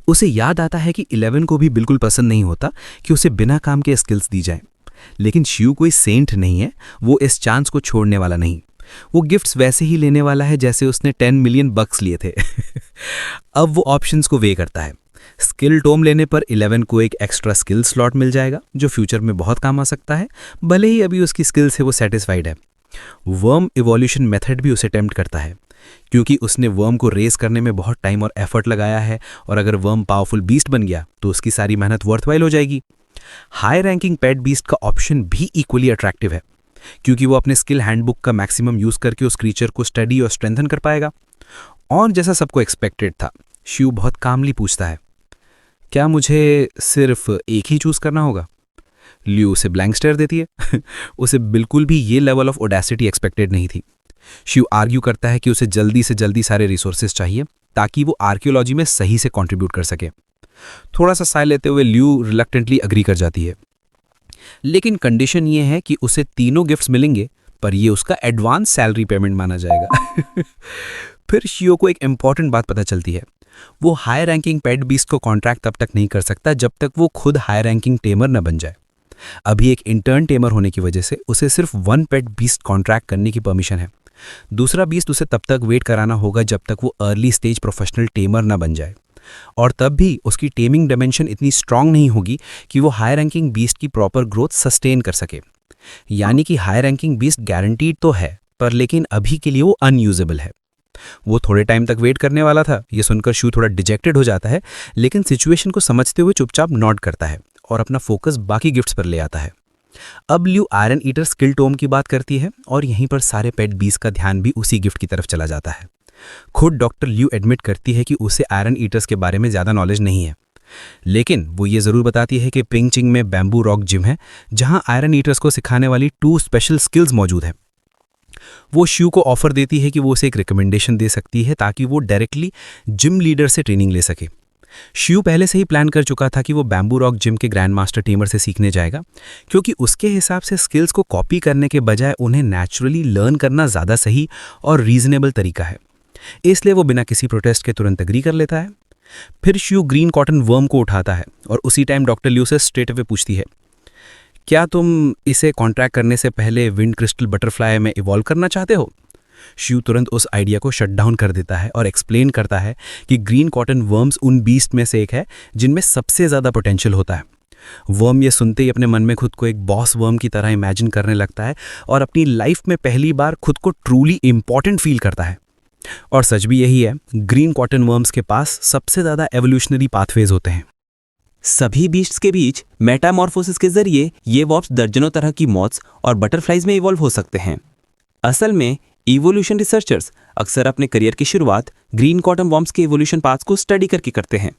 उसे याद आता है कि 11 को भी बिल्कुल पसंद नहीं होता कि उसे बिना काम के स्किल्स दी जाएं। लेकिन शिव कोई सेंट नहीं है, वो इस चांस को छोड़ने वाला नहीं। वो गिफ्ट्स वैसे ही लेने वाला है जैसे उसने 10 मिलियन बक्स लिए थे। अब वो ऑप्शंस को वे करता है। स्किल टोम लेने पर 11 को एक एक्स्ट्रा स्किल स्लॉट मिल जाएगा जो फ्यूचर में बहुत काम आ सकता है, भले ही अभी उसकी स्किल से वो सेटिस्फाइड है। वर्म इवोल्यूशन मेथड भी उसे टेम्प्ट करता है, क्योंकि उसने वर्म को रेस करने में बहुत टाइम और एफर्ट लगाया है, और अगर वर्म पावरफुल बीस्ट बन गया तो उसकी सारी मेहनत वर्थवाइल हो जाएगी। हाई रैंकिंग पेट बीस्ट का ऑप्शन भी इक्वली अट्रैक्टिव है, क्योंकि वो अपने स्किल हैंडबुक का मैक्सिमम यूज करके उस क्रीचर को स्टडी और स्ट्रेंथन कर पाएगा। और जैसा सबको एक्सपेक्टेड था, शिव बहुत कामली पूछता है, क्या मुझे सिर्फ एक ही चूज करना होगा? ल्यू उसे ब्लैंक स्टेयर देती है। उसे बिल्कुल भी ये लेवल ऑफ ओडेसिटी एक्सपेक्टेड नहीं थी। शिव आर्ग्यू करता है कि उसे जल्दी से जल्दी सारे रिसोर्सेज चाहिए ताकि वो आर्कियोलॉजी में सही से कंट्रीब्यूट कर सके। थोड़ा सा साय लेते हुए ल्यू रिलक्टेंटली अग्री कर जाती है, लेकिन कंडीशन ये है कि उसे तीनों गिफ्ट्स मिलेंगे, पर ये उसका एडवांस सैलरी पेमेंट माना जाएगा। फिर शिव को एक इंपॉर्टेंट बात पता चलती है। वो हाई रैंकिंग पेट बीस्ट को कॉन्ट्रैक्ट तब तक नहीं कर सकता जब तक वो खुद हाई रैंकिंग टेमर न बन जाए। अभी एक इंटर्न टेमर होने की वजह से उसे सिर्फ 1 पेट बीस्ट कॉन्ट्रैक्ट करने की परमिशन है। दूसरा बीस्ट उसे तब तक वेट कराना होगा जब तक वो अर्ली स्टेज प्रोफेशनल टेमर न बन जाए, और तब भी उसकी टेमिंग डायमेंशन इतनी स्ट्रांग नहीं होगी कि वो हाई रैंकिंग बीस्ट की प्रॉपर ग्रोथ सस्टेन कर सके। यानी कि हाई रैंकिंग बीस्ट गारंटीड तो है, पर लेकिन अभी के लिए वो अनयूजेबल है। वो थोड़े टाइम तक वेट करने वाला था। ये सुनकर शू थोड़ा डिजेक्टेड हो जाता है, लेकिन सिचुएशन को समझते हुए चुपचाप नॉड करता है और अपना फोकस बाकी गिफ्ट्स पर ले आता है। अब ल्यू आयरन ईटर स्किल टोम की बात करती है, और यहीं पर सारे पेट बीस्ट का ध्यान भी उसी गिफ्ट की तरफ चला जाता है। खुद डॉक्टर ल्यू एडमिट करती है कि उसे आयरन ईटर्स के बारे में ज़्यादा नॉलेज नहीं है, लेकिन वो ये ज़रूर बताती है कि पिंगचिंग में बैम्बू रॉक जिम है, जहां आयरन ईटर्स को सिखाने वाली 2 स्पेशल स्किल्स मौजूद हैं। वो शिव को ऑफर देती है कि वो उसे एक रिकमेंडेशन दे सकती है ताकि वो डायरेक्टली जिम लीडर से ट्रेनिंग ले सके। शिव पहले से ही प्लान कर चुका था कि वो बैम्बू रॉक जिम के ग्रैंड मास्टर टीमर से सीखने जाएगा, क्योंकि उसके हिसाब से स्किल्स को कॉपी करने के बजाय उन्हें नेचुरली लर्न करना ज़्यादा सही और रीजनेबल तरीका है। इसलिए वो बिना किसी प्रोटेस्ट के तुरंत एग्री कर लेता है। फिर शिव ग्रीन कॉटन वर्म को उठाता है और उसी टाइम डॉक्टर ल्यू से स्ट्रेट अवे पूछती है, क्या तुम इसे कॉन्ट्रैक्ट करने से पहले विंड क्रिस्टल बटरफ्लाई में इवॉल्व करना चाहते हो? शिव तुरंत उस आइडिया को शट डाउन कर देता है और एक्सप्लेन करता है कि ग्रीन कॉटन वर्म्स उन बीस्ट में से एक है जिनमें सबसे ज़्यादा पोटेंशियल होता है। वर्म ये सुनते ही अपने मन में खुद को एक बॉस वर्म की तरह इमेजिन करने लगता है और अपनी लाइफ में पहली बार खुद को ट्रूली इंपॉर्टेंट फील करता है। और सच भी यही है, ग्रीन कॉटन वर्म्स के पास सबसे ज़्यादा एवोल्यूशनरी पाथवेज होते हैं। सभी बीस्ट्स के बीच मेटामॉर्फोसिस के जरिए ये वॉर्प्स दर्जनों तरह की मॉथ्स और बटरफ्लाइज में इवॉल्व हो सकते हैं। असल में इवोल्यूशन रिसर्चर्स अक्सर अपने करियर की शुरुआत ग्रीन कॉटन वॉर्म्स के इवोल्यूशन पाथ्स को स्टडी करके करते हैं।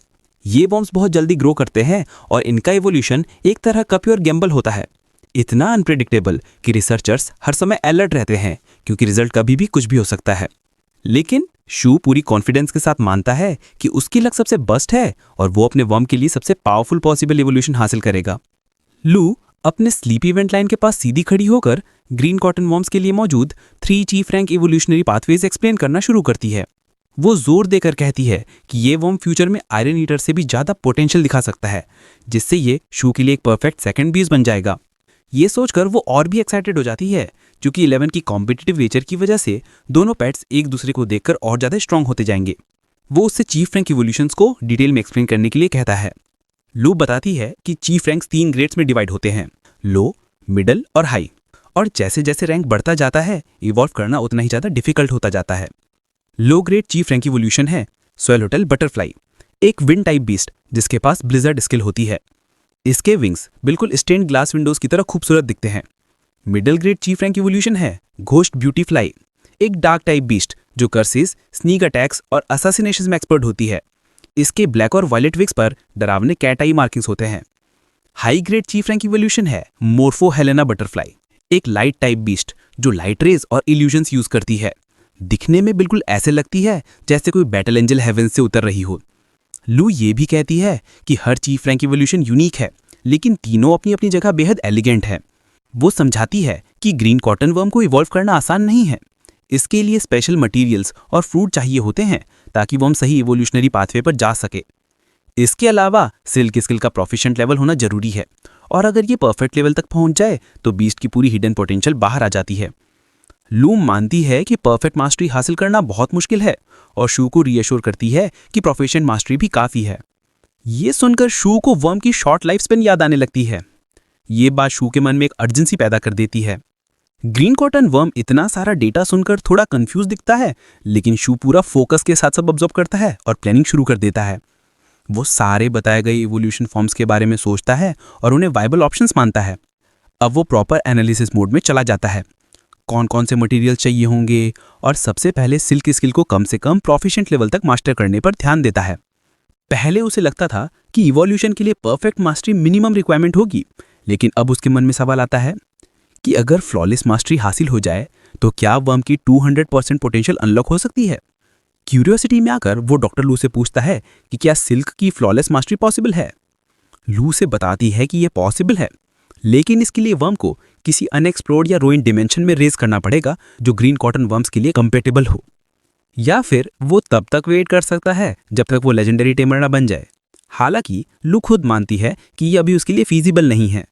ये वॉर्म्स बहुत जल्दी ग्रो करते हैं और इनका इवोल्यूशन एक तरह का प्योर गैम्बल होता है, इतना अनप्रेडिक्टेबल कि रिसर्चर्स हर समय अलर्ट रहते हैं क्योंकि रिजल्ट कभी भी कुछ भी हो सकता है। लेकिन शू पूरी कॉन्फिडेंस के साथ मानता है कि उसकी लक सबसे बेस्ट है और वो अपने वर्म के लिए सबसे पावरफुल पॉसिबल इवोल्यूशन हासिल करेगा। लू अपने स्लीप इवेंट लाइन के पास सीधी खड़ी होकर ग्रीन कॉटन वर्म्स के लिए मौजूद 3 chief rank evolutionary pathways explain करना शुरू करती है। वो जोर देकर कहती है कि ये वर्म फ्यूचर में आयरन ईटर से भी ज़्यादा पोटेंशियल दिखा सकता है, जिससे ये शू के लिए एक परफेक्ट सेकंड बीस बन जाएगा। ये सोचकर वो और भी एक्साइटेड हो जाती है क्योंकि 11 की कॉम्पिटिटिव नेचर की वजह से दोनों पेट्स एक दूसरे को देखकर और ज़्यादा स्ट्रांग होते जाएंगे। वो उससे चीफ रैंक इवोल्यूशंस को डिटेल में एक्सप्लेन करने के लिए कहता है। लू बताती है कि चीफ रैंक्स 3 ग्रेड्स में डिवाइड होते हैं, लो, मिडल और हाई, और जैसे जैसे रैंक बढ़ता जाता है इवॉल्व करना उतना ही ज़्यादा डिफिकल्ट होता जाता है। Low grade chief rank evolution है स्वैलोटेल बटरफ्लाई, एक विंड टाइप बीस्ट जिसके पास ब्लिजर्ड स्किल होती है। इसके विंग्स बिल्कुल स्टेन्ड ग्लास विंडोज की तरह खूबसूरत दिखते हैं। Middle grade chief rank evolution है घोस्ट ब्यूटीफ्लाई, एक डार्क टाइप बीस्ट जो कर्सेस, स्नीक अटैक्स और असैसिनेशंस में एक्सपर्ट होती है। इसके ब्लैक और वायलेट विग्स पर डरावने कैट आई मार्किंग्स होते हैं। High grade chief rank evolution है मोर्फो हेलेना बटरफ्लाई, एक लाइट टाइप बीस्ट जो लाइट रेज और इल्यूजन्स यूज करती है। दिखने में बिल्कुल ऐसे लगती है जैसे कोई बैटल एंजल हेवन से उतर रही हो। लू ये भी कहती है कि हर चीफ रैंक इवोल्यूशन यूनिक है, लेकिन तीनों अपनी अपनी जगह बेहद एलिगेंट है। वो समझाती है कि ग्रीन कॉटन वर्म को इवॉल्व करना आसान नहीं है। इसके लिए स्पेशल मटेरियल्स और फ्रूट चाहिए होते हैं ताकि वर्म सही इवोल्यूशनरी पाथवे पर जा सके। इसके अलावा सिल्क स्किल का प्रोफिशिएंट लेवल होना जरूरी है, और अगर ये परफेक्ट लेवल तक पहुंच जाए तो बीस्ट की पूरी हिडन पोटेंशियल बाहर आ जाती है। लूम मानती है कि परफेक्ट मास्टरी हासिल करना बहुत मुश्किल है और शू को रीअश्योर करती है कि प्रोफिशिएंट मास्टरी भी काफ़ी है। ये सुनकर शू को वर्म की शॉर्ट लाइफ स्पेन याद आने लगती है। ये बात शू के मन में एक अर्जेंसी पैदा कर देती है। ग्रीन कॉटन वर्म इतना सारा डेटा सुनकर थोड़ा कंफ्यूज दिखता है, लेकिन शू पूरा फोकस के साथ सब ऑब्जर्व करता है और प्लानिंग शुरू कर देता है। वो सारे बताए गए इवोल्यूशन फॉर्म्स के बारे में सोचता है और उन्हें वायबल ऑप्शंस मानता है। अब वो प्रॉपर एनालिसिस मोड में चला जाता है। कौन कौन से मटेरियल चाहिए होंगे और सबसे पहले सिल्क स्किल को कम से कम प्रोफिशिएंट लेवल तक मास्टर करने पर ध्यान देता है। पहले उसे लगता था कि इवोल्यूशन के लिए परफेक्ट मास्टरी मिनिमम रिक्वायरमेंट होगी, लेकिन अब उसके मन में सवाल आता है कि अगर फ्लॉलेस मास्टरी हासिल हो जाए तो क्या वर्म की 200% पोटेंशियल अनलॉक हो सकती है। क्यूरियोसिटी में आकर वो डॉक्टर लू से पूछता है कि क्या सिल्क की फ्लॉलेस मास्टरी पॉसिबल है। लू से बताती है कि यह पॉसिबल है, लेकिन इसके लिए वर्म को किसी अनएक्सप्लोर्ड या रोइन डिमेंशन में रेज करना पड़ेगा जो ग्रीन कॉटन वर्म्स के लिए कंपेटेबल हो, या फिर वो तब तक वेट कर सकता है जब तक वो लेजेंडरी टेमर ना बन जाए। हालांकि लू खुद मानती है कि ये अभी उसके लिए फीजिबल नहीं है।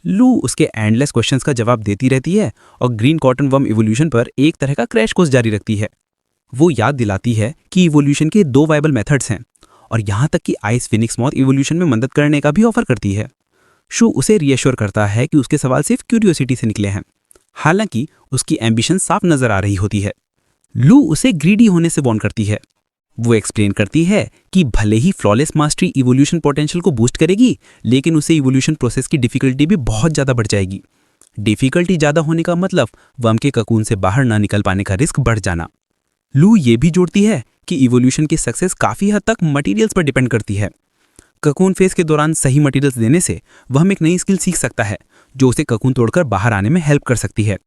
लू उसके एंडलेस क्वेश्चंस का जवाब देती रहती है और ग्रीन कॉटन वर्म इवोल्यूशन पर एक तरह का क्रैश कोर्स जारी रखती है। वो याद दिलाती है कि इवोल्यूशन के 2 वायबल मेथड्स हैं और यहाँ तक कि आइस फिनिक्स मॉथ इवोल्यूशन में मदद करने का भी ऑफर करती है। शू उसे रीअश्योर करता है कि उसके सवाल सिर्फ क्यूरियोसिटी से निकले हैं, हालांकि उसकी एम्बिशन साफ नजर आ रही होती है। लू उसे ग्रीडी होने से वार्न करती है। वो एक्सप्लेन करती है कि भले ही फ्लॉलेस मास्टरी इवोल्यूशन पोटेंशियल को बूस्ट करेगी, लेकिन उसे इवोल्यूशन प्रोसेस की डिफिकल्टी भी बहुत ज़्यादा बढ़ जाएगी। डिफिकल्टी ज़्यादा होने का मतलब वर्म के ककून से बाहर ना निकल पाने का रिस्क बढ़ जाना। लू ये भी जोड़ती है कि इवोल्यूशन की सक्सेस काफ़ी हद तक मटेरियल्स पर डिपेंड करती है। ककून फेज के दौरान सही मटेरियल्स देने से वह एक नई स्किल सीख सकता है जो उसे ककून तोड़कर बाहर आने में हेल्प कर सकती है।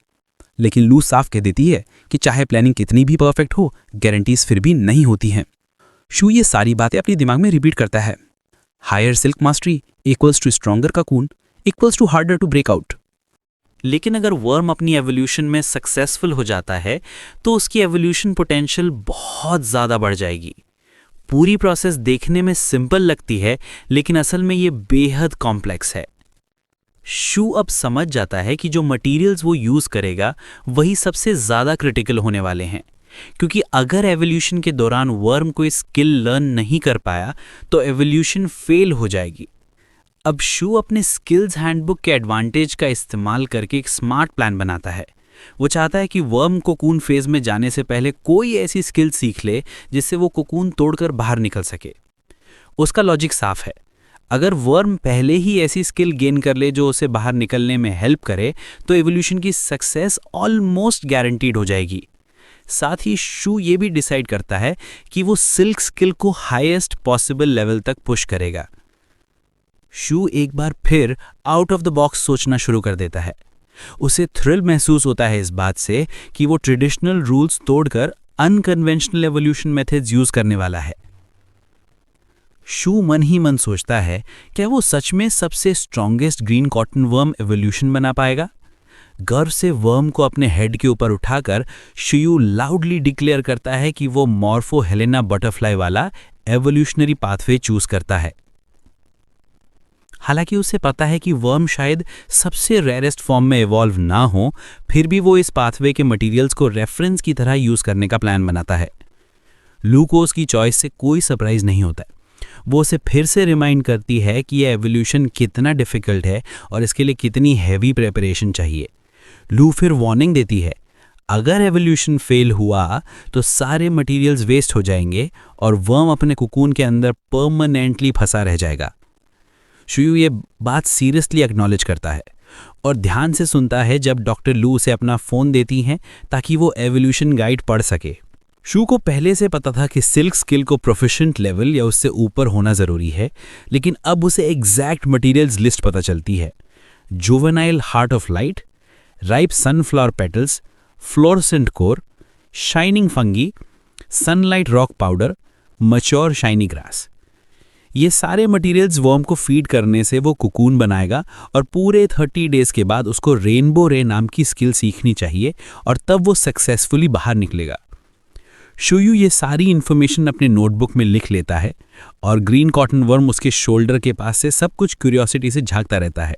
लेकिन लू साफ कह देती है कि चाहे प्लानिंग कितनी भी परफेक्ट हो, गारंटीज फिर भी नहीं होती हैं। शू ये सारी बातें अपने दिमाग में रिपीट करता है। Higher silk mastery equals to stronger cocoon equals to harder to break out. लेकिन अगर वर्म अपनी एवोल्यूशन में सक्सेसफुल हो जाता है तो उसकी एवोल्यूशन पोटेंशियल बहुत ज़्यादा बढ़ जाएगी। पूरी प्रोसेस देखने में सिंपल लगती है, लेकिन असल में ये बेहद कॉम्प्लेक्स है। शू अब समझ जाता है कि जो मटेरियल्स वो यूज़ करेगा वही सबसे ज़्यादा क्रिटिकल होने वाले हैं, क्योंकि अगर एवोल्यूशन के दौरान वर्म कोई स्किल लर्न नहीं कर पाया तो एवोल्यूशन फेल हो जाएगी। अब शू अपने स्किल्स हैंडबुक के एडवांटेज का इस्तेमाल करके एक स्मार्ट प्लान बनाता है। वो चाहता है कि वर्म कोकून फेज में जाने से पहले कोई ऐसी स्किल सीख ले जिससे वो कोकून तोड़कर बाहर निकल सके। उसका लॉजिक साफ है, अगर वर्म पहले ही ऐसी स्किल गेन कर ले जो उसे बाहर निकलने में हेल्प करे तो एवोल्यूशन की सक्सेस ऑलमोस्ट गारंटीड हो जाएगी। साथ ही शू ये भी डिसाइड करता है कि वो सिल्क स्किल को हाईएस्ट पॉसिबल लेवल तक पुश करेगा। शू एक बार फिर आउट ऑफ द बॉक्स सोचना शुरू कर देता है। उसे थ्रिल महसूस होता है इस बात से कि वो ट्रेडिशनल रूल्स तोड़कर अनकन्वेंशनल एवोल्यूशन मेथड्स यूज करने वाला है। शू मन ही मन सोचता है, क्या वो सच में सबसे strongest green cotton worm evolution बना पाएगा? गर्व से वर्म को अपने हेड के ऊपर उठाकर शू लाउडली डिक्लेयर करता है कि वो मॉर्फो हेलेना बटरफ्लाई वाला एवोल्यूशनरी पाथवे चूज करता है। हालांकि उसे पता है कि वर्म शायद सबसे रेयरेस्ट फॉर्म में इवॉल्व ना हो, फिर भी वो इस पाथवे के मटेरियल्स को रेफरेंस की तरह यूज करने का प्लान बनाता है। लू को उसकी चॉइस से कोई सरप्राइज नहीं होता। वो उसे फिर से रिमाइंड करती है कि यह एवोल्यूशन कितना डिफिकल्ट है और इसके लिए कितनी हैवी प्रिपरेशन चाहिए। लू फिर वार्निंग देती है, अगर एवोल्यूशन फेल हुआ तो सारे मटेरियल्स वेस्ट हो जाएंगे और वर्म अपने कोकून के अंदर परमानेंटली फंसा रह जाएगा। शू ये बात सीरियसली एक्नॉलेज करता है और ध्यान से सुनता है जब डॉक्टर लू उसे अपना फ़ोन देती हैं ताकि वो एवोल्यूशन गाइड पढ़ सके। शू को पहले से पता था कि सिल्क स्किल को प्रोफिशिएंट लेवल या उससे ऊपर होना ज़रूरी है, लेकिन अब उसे एग्जैक्ट मटेरियल्स लिस्ट पता चलती है। Juvenile heart of light, ripe sunflower petals, fluorescent core, shining fungi, sunlight rock powder, mature shiny grass. ये सारे मटेरियल्स वर्म को फीड करने से वो कोकून बनाएगा और पूरे 30 डेज के बाद उसको रेनबो रे नाम की स्किल सीखनी चाहिए और तब वो सक्सेसफुली बाहर निकलेगा। शूयू ये सारी इन्फॉर्मेशन अपने नोटबुक में लिख लेता है और ग्रीन कॉटन वर्म उसके शोल्डर के पास से सब कुछ क्यूरियोसिटी से झांकता रहता है।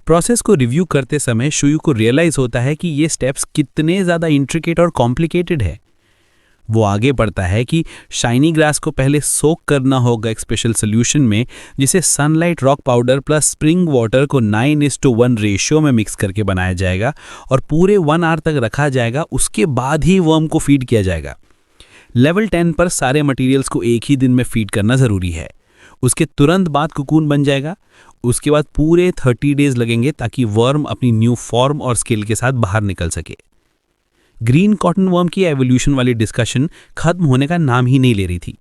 प्रोसेस को रिव्यू करते समय शूयू को रियलाइज होता है कि ये स्टेप्स कितने ज़्यादा इंट्रिकेट और कॉम्प्लिकेटेड है। वो आगे बढ़ता है कि शाइनी ग्रास को पहले सोक करना होगा एक स्पेशल सोल्यूशन में, जिसे sunlight rock powder plus spring water को 9:1 रेशियो में मिक्स करके बनाया जाएगा और पूरे 1 आवर तक रखा जाएगा। उसके बाद ही वर्म को फीड किया जाएगा। लेवल 10 पर सारे मटेरियल्स को एक ही दिन में फीड करना ज़रूरी है। उसके तुरंत बाद कोकून बन जाएगा। उसके बाद पूरे 30 डेज लगेंगे ताकि वर्म अपनी न्यू फॉर्म और स्किल के साथ बाहर निकल सके। ग्रीन कॉटन वर्म की एवोल्यूशन वाली डिस्कशन खत्म होने का नाम ही नहीं ले रही थी।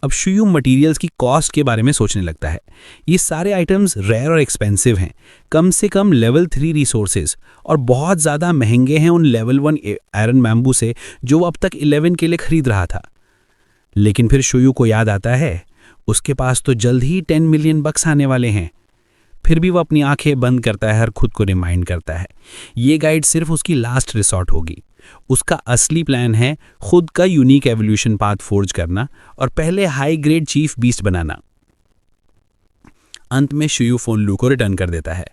अब शूयू मटेरियल्स की कॉस्ट के बारे में सोचने लगता है। ये सारे आइटम्स रेयर और एक्सपेंसिव हैं, कम से कम लेवल 3 रिसोर्सेज, और बहुत ज़्यादा महंगे हैं उन लेवल 1 आयरन बैम्बू से जो वो अब तक 11 के लिए खरीद रहा था। लेकिन फिर शूयू को याद आता है उसके पास तो जल्द ही 10 मिलियन बक्स आने वाले हैं। फिर भी वो अपनी आंखें बंद करता है और खुद को रिमाइंड करता है ये गाइड सिर्फ उसकी लास्ट रिसॉर्ट होगी। उसका असली प्लान है खुद का यूनिक एवोल्यूशन पाथ फोर्ज करना और पहले हाई ग्रेड चीफ बीस्ट बनाना। अंत में शूयू फोन लू को रिटर्न कर देता है।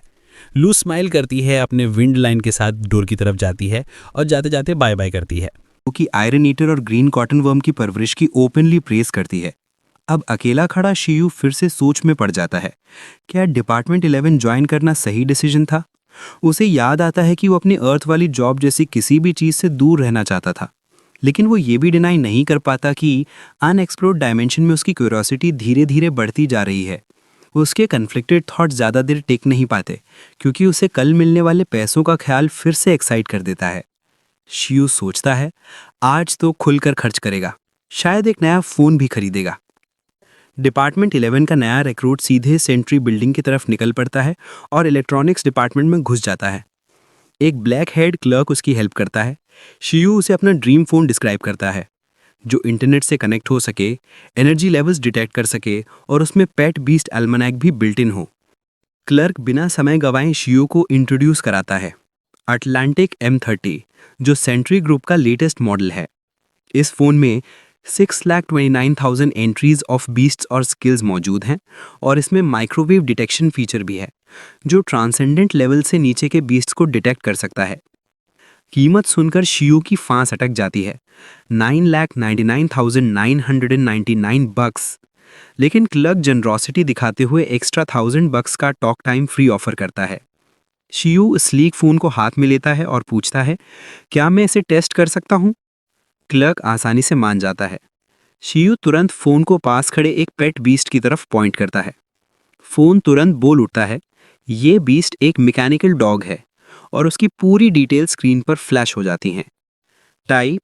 लू स्माइल करती है, अपने विंड लाइन के साथ डोर की तरफ जाती है और जाते जाते बाय बाय करती है। क्योंकि आयरन ईटर और ग्रीन कॉटन वर्म की परवरिश की ओपनली प्रेज करती है। अब अकेला खड़ा शियू फिर से सोच में पड़ जाता है, क्या डिपार्टमेंट 11 ज्वाइन करना सही डिसीजन था? उसे याद आता है कि वो अपनी अर्थ वाली जॉब जैसी किसी भी चीज़ से दूर रहना चाहता था, लेकिन वो ये भी डिनाई नहीं कर पाता कि अनएक्सप्लोर्ड डायमेंशन में उसकी क्यूरियोसिटी धीरे धीरे बढ़ती जा रही है। उसके कन्फ्लिक्टेड थॉट ज़्यादा देर टिक नहीं पाते क्योंकि उसे कल मिलने वाले पैसों का ख्याल फिर से एक्साइट कर देता है। शियू सोचता है आज तो खुलकर खर्च करेगा, शायद एक नया फ़ोन भी खरीदेगा। डिपार्टमेंट 11 का नया रिक्रूट सीधे सेंट्री बिल्डिंग की तरफ निकल पड़ता है और इलेक्ट्रॉनिक्स डिपार्टमेंट में घुस जाता है। एक ब्लैक हेड क्लर्क उसकी हेल्प करता है। शियू उसे अपना ड्रीम फ़ोन डिस्क्राइब करता है जो इंटरनेट से कनेक्ट हो सके, एनर्जी लेवल्स डिटेक्ट कर सके और उसमें पेट बीस्ट एल्मनैक भी बिल्ट इन हो। क्लर्क बिना समय गंवाए शियू को इंट्रोड्यूस कराता है अटलांटिक M30 जो सेंट्री ग्रुप का लेटेस्ट मॉडल है। इस फ़ोन में 6,29,000 एंट्रीज ऑफ बीस्ट्स और स्किल्स मौजूद हैं और इसमें माइक्रोवेव डिटेक्शन फीचर भी है जो ट्रांसेंडेंट लेवल से नीचे के बीस्ट्स को डिटेक्ट कर सकता है। कीमत सुनकर शियू की फांस अटक जाती है 9,99,999 बक्स, लेकिन क्लर्क जनरोसिटी दिखाते हुए एक्स्ट्रा 1,000 बक्स का टॉक टाइम फ्री ऑफर करता है। शियू स्लीक फ़ोन को हाथ में लेता है और पूछता है, क्या मैं इसे टेस्ट कर सकता हूँ? क्लर्क आसानी से मान जाता है। शियू तुरंत फ़ोन को पास खड़े एक पेट बीस्ट की तरफ पॉइंट करता है। फ़ोन तुरंत बोल उठता है, ये बीस्ट एक मैकेनिकल डॉग है और उसकी पूरी डिटेल स्क्रीन पर फ्लैश हो जाती हैं। Type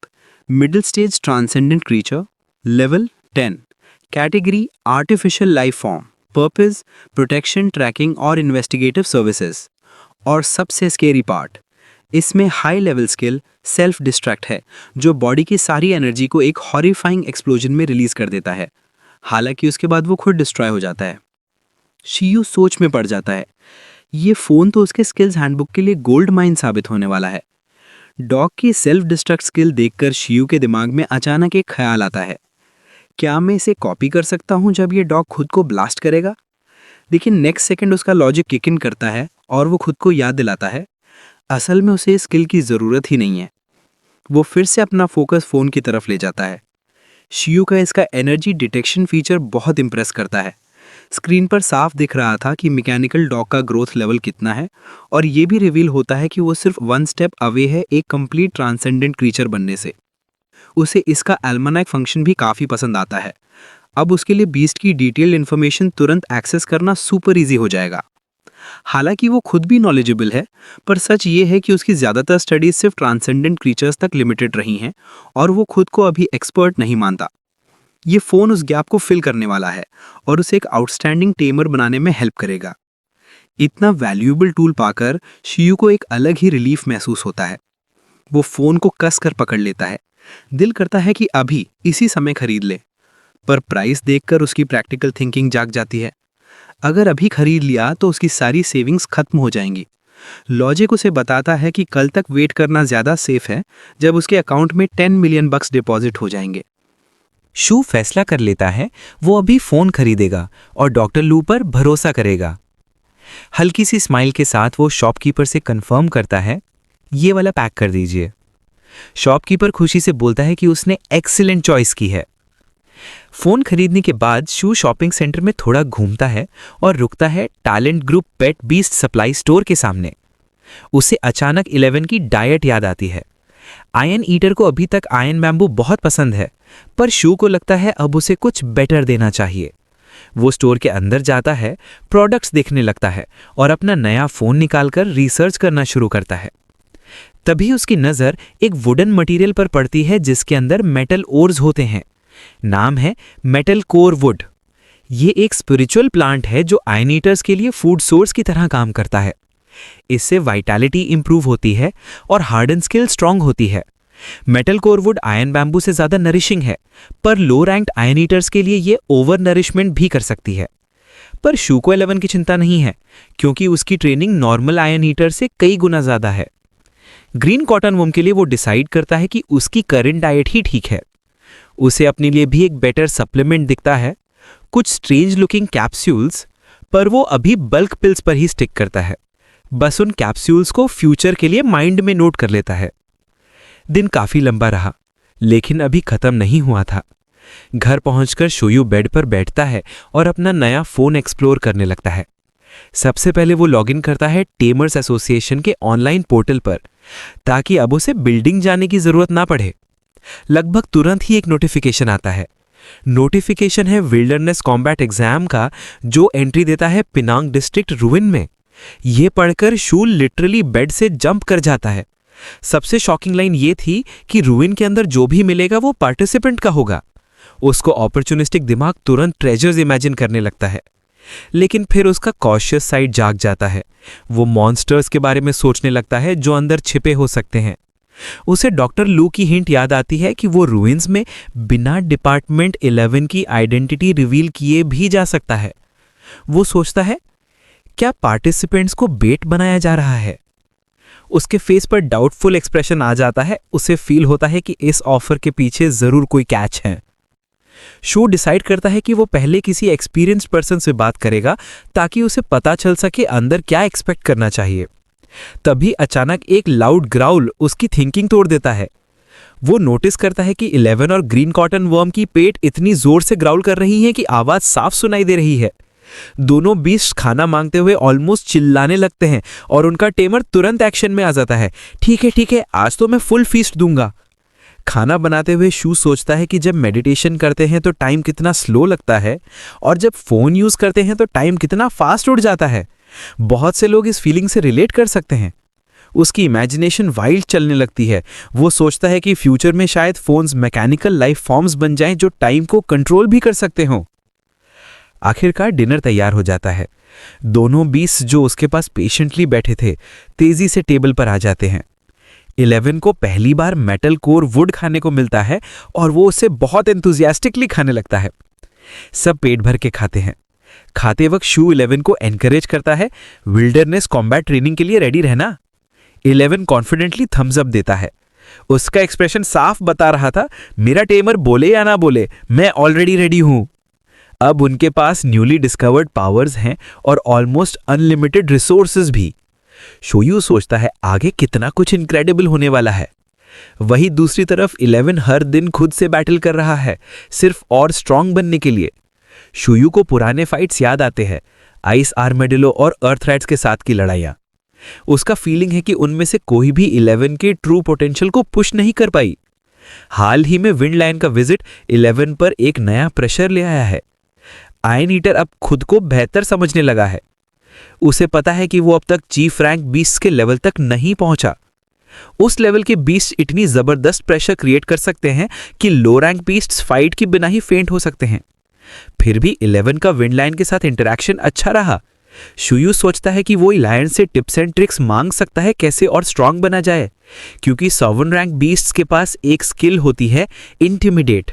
middle stage transcendent creature, level 10, category artificial life form, purpose protection, tracking और इन्वेस्टिगेटिव सर्विसेज। और सबसे स्केरी पार्ट, इसमें high level skill self destruct है जो बॉडी की सारी एनर्जी को एक हॉरिफाइंग एक्सप्लोजन में रिलीज कर देता है। हालांकि उसके बाद वो खुद डिस्ट्रॉय हो जाता है। शियू सोच में पड़ जाता है, ये फ़ोन तो उसके स्किल्स हैंडबुक के लिए गोल्ड माइन साबित होने वाला है। डॉग की सेल्फ डिस्ट्रक्ट स्किल देखकर शियू के दिमाग में अचानक एक ख्याल आता है, क्या मैं इसे कॉपी कर सकता हूँ जब ये डॉग खुद को ब्लास्ट करेगा? लेकिन नेक्स्ट सेकंड उसका लॉजिक किक इन करता है और वो खुद को याद दिलाता है, असल में उसे स्किल की ज़रूरत ही नहीं है। वो फिर से अपना फोकस फ़ोन की तरफ ले जाता है। शियू का इसका एनर्जी डिटेक्शन फीचर बहुत इंप्रेस करता है। स्क्रीन पर साफ दिख रहा था कि मैकेनिकल डॉग का ग्रोथ लेवल कितना है और ये भी रिवील होता है कि वो सिर्फ 1 स्टेप अवे है एक कंप्लीट ट्रांसेंडेंट क्रीचर बनने से। उसे इसका एल्मनैक फंक्शन भी काफ़ी पसंद आता है। अब उसके लिए बीस्ट की डिटेल्ड इन्फॉर्मेशन तुरंत एक्सेस करना सुपर ईजी हो जाएगा। हालांकि वो खुद भी नॉलेजेबल है, पर सच ये है कि उसकी ज़्यादातर स्टडीज सिर्फ ट्रांसेंडेंट क्रीचर्स तक लिमिटेड रही हैं और वो खुद को अभी एक्सपर्ट नहीं मानता। ये फ़ोन उस गैप को फिल करने वाला है और उसे एक आउटस्टैंडिंग टेमर बनाने में हेल्प करेगा। इतना वैल्यूएबल टूल पाकर शियू को एक अलग ही रिलीफ महसूस होता है। वो फ़ोन को कस कर पकड़ लेता है। दिल करता है कि अभी इसी समय खरीद ले, पर प्राइस देखकर उसकी प्रैक्टिकल थिंकिंग जाग जाती है। अगर अभी खरीद लिया तो उसकी सारी सेविंग्स खत्म हो जाएंगी। लॉजिक उसे बताता है कि कल तक वेट करना ज़्यादा सेफ है जब उसके अकाउंट में 10 मिलियन बक्स डिपॉजिट हो जाएंगे। शू फैसला कर लेता है वो अभी फ़ोन खरीदेगा और डॉक्टर लू पर भरोसा करेगा। हल्की सी स्माइल के साथ वो शॉपकीपर से कंफर्म करता है, ये वाला पैक कर दीजिए। शॉपकीपर खुशी से बोलता है कि उसने एक्सीलेंट चॉइस की है। फ़ोन खरीदने के बाद शू शॉपिंग सेंटर में थोड़ा घूमता है और रुकता है टैलेंट ग्रुप पेट बीस्ट सप्लाई स्टोर के सामने। उसे अचानक 11 की डाइट याद आती है। आयन ईटर को अभी तक आयन बैम्बू बहुत पसंद है, पर शू को लगता है अब उसे कुछ बेटर देना चाहिए। वो स्टोर के अंदर जाता है, प्रोडक्ट्स देखने लगता है और अपना नया फ़ोन निकालकर रिसर्च करना शुरू करता है। तभी उसकी नज़र एक वुडन मटेरियल पर पड़ती है जिसके अंदर मेटल ओर्स होते हैं। नाम है मेटल कोर वुड। ये एक स्पिरिचुअल प्लांट है जो आयन ईटर्स के लिए फूड सोर्स की तरह काम करता है। इससे वाइटैलिटी इंप्रूव होती है और हार्डन स्किल स्ट्रांग होती है। Metal core would ion bamboo से ज़्यादा नरिशिंग है, पर लो रैंक्ड आयन ईटर्स के लिए ये ओवर नरिशमेंट भी कर सकती है। पर शू को 11 की चिंता नहीं है, क्योंकि उसकी ट्रेनिंग नॉर्मल आयन ईटर से कई गुना ज़्यादा है। ग्रीन कॉटन वूम के लिए वो डिसाइड करता है कि उसकी करंट डाइट ही ठीक है। उसे अपने लिए भी एक बेटर सप्लीमेंट दिखता है, कुछ स्ट्रेंज लुकिंग कैप्सूल्स, पर वो अभी बल्क पिल्स पर ही स्टिक करता है। बस उन कैप्सूल्स को फ्यूचर के लिए माइंड में नोट कर लेता है। दिन काफ़ी लंबा रहा, लेकिन अभी ख़त्म नहीं हुआ था। घर पहुंचकर शोयू बेड पर बैठता है और अपना नया फ़ोन एक्सप्लोर करने लगता है। सबसे पहले वो लॉगिन करता है टेमर्स एसोसिएशन के ऑनलाइन पोर्टल पर, ताकि अब उसे बिल्डिंग जाने की ज़रूरत ना पड़े। लगभग तुरंत ही एक नोटिफिकेशन आता है। नोटिफिकेशन है विल्डरनेस कॉम्बैट एग्जाम का, जो एंट्री देता है पिनांग डिस्ट्रिक्ट रुइन में। ये पढ़कर शू लिटरली बेड से जंप कर जाता है। सबसे शॉकिंग लाइन ये थी कि रुइन के अंदर जो भी मिलेगा वो पार्टिसिपेंट का होगा। उसको अपॉर्चुनिस्टिक दिमाग तुरंत ट्रेजर्स इमेजिन करने लगता है। लेकिन फिर उसका कॉशियस साइड जाग जाता है। वो मॉन्स्टर्स के बारे में सोचने लगता है जो अंदर छिपे हो सकते हैं। उसे डॉक्टर लू की हिंट याद आती है कि वो रूइंस में बिना डिपार्टमेंट 11 की आइडेंटिटी रिवील किए भी जा सकता है। वो सोचता है, क्या पार्टिसिपेंट्स को बेट बनाया जा रहा है? उसके फेस पर डाउटफुल एक्सप्रेशन आ जाता है। उसे फील होता है कि इस ऑफर के पीछे जरूर कोई कैच है। शो डिसाइड करता है कि वो पहले किसी एक्सपीरियंस्ड पर्सन से बात करेगा ताकि उसे पता चल सके अंदर क्या एक्सपेक्ट करना चाहिए। तभी अचानक एक लाउड ग्राउल उसकी थिंकिंग तोड़ देता है। वो नोटिस करता है कि 11 और ग्रीन कॉटन वर्म की पेट इतनी जोर से ग्राउल कर रही है कि आवाज साफ सुनाई दे रही है। दोनों बीस्ट खाना मांगते हुए ऑलमोस्ट चिल्लाने लगते हैं और उनका टेमर तुरंत एक्शन में आ जाता है। ठीक है, आज तो मैं फुल फीस्ट दूंगा। खाना बनाते हुए शू सोचता है कि जब मेडिटेशन करते हैं तो टाइम कितना स्लो लगता है और जब फोन यूज करते हैं तो टाइम कितना फास्ट उड़ जाता है। बहुत से लोग इस फीलिंग से रिलेट कर सकते हैं। उसकी इमेजिनेशन वाइल्ड चलने लगती है। वो सोचता है कि फ्यूचर में शायद फोन्स मैकेनिकल लाइफ फॉर्म्स बन जाएं जो टाइम को कंट्रोल भी कर सकते हों। आखिरकार डिनर तैयार हो जाता है। दोनों बीस्ट जो उसके पास पेशेंटली बैठे थे तेजी से टेबल पर आ जाते हैं। 11 को पहली बार मेटल कोर वुड खाने को मिलता है और वो उसे बहुत एंथुजियास्टिकली खाने लगता है। सब पेट भर के खाते हैं। खाते वक्त शू 11 को एनकरेज करता है, विल्डरनेस कॉम्बैट ट्रेनिंग के लिए रेडी रहना। 11 कॉन्फिडेंटली थम्स अप देता है। उसका एक्सप्रेशन साफ बता रहा था, मेरा टेमर बोले या ना बोले, मैं ऑलरेडी रेडी हूं। अब उनके पास न्यूली डिस्कवर्ड पावर्स हैं और ऑलमोस्ट अनलिमिटेड रिसोर्सेज भी। शोयू सोचता है आगे कितना कुछ इनक्रेडिबल होने वाला है। वही दूसरी तरफ 11 हर दिन खुद से बैटल कर रहा है, सिर्फ और स्ट्रांग बनने के लिए। शोयू को पुराने फाइट्स याद आते हैं, आइस आर्मेडिलो और अर्थराइट्स के साथ की लड़ाइयां। उसका फीलिंग है कि उनमें से कोई भी 11 के ट्रू पोटेंशियल को पुश नहीं कर पाई। हाल ही में विंड लाइन का विजिट 11 पर एक नया प्रेशर ले आया है। आयन ईटर अब खुद को बेहतर समझने लगा है। उसे पता है कि वो अब तक चीफ रैंक बीस्ट के लेवल तक नहीं पहुंचा। उस लेवल के बीस्ट इतनी जबरदस्त प्रेशर क्रिएट कर सकते हैं कि लो रैंक बीस्ट्स फाइट की बिना ही फेंट हो सकते हैं। फिर भी 11 का विंड लाइन के साथ इंटरेक्शन अच्छा रहा। शुयू सोचता है कि वो लायन से टिप्स एंड ट्रिक्स मांग सकता है कैसे और स्ट्रांग बना जाए, क्योंकि 7 रैंक बीस्ट्स के पास एक स्किल होती है, इंटिमिडेट।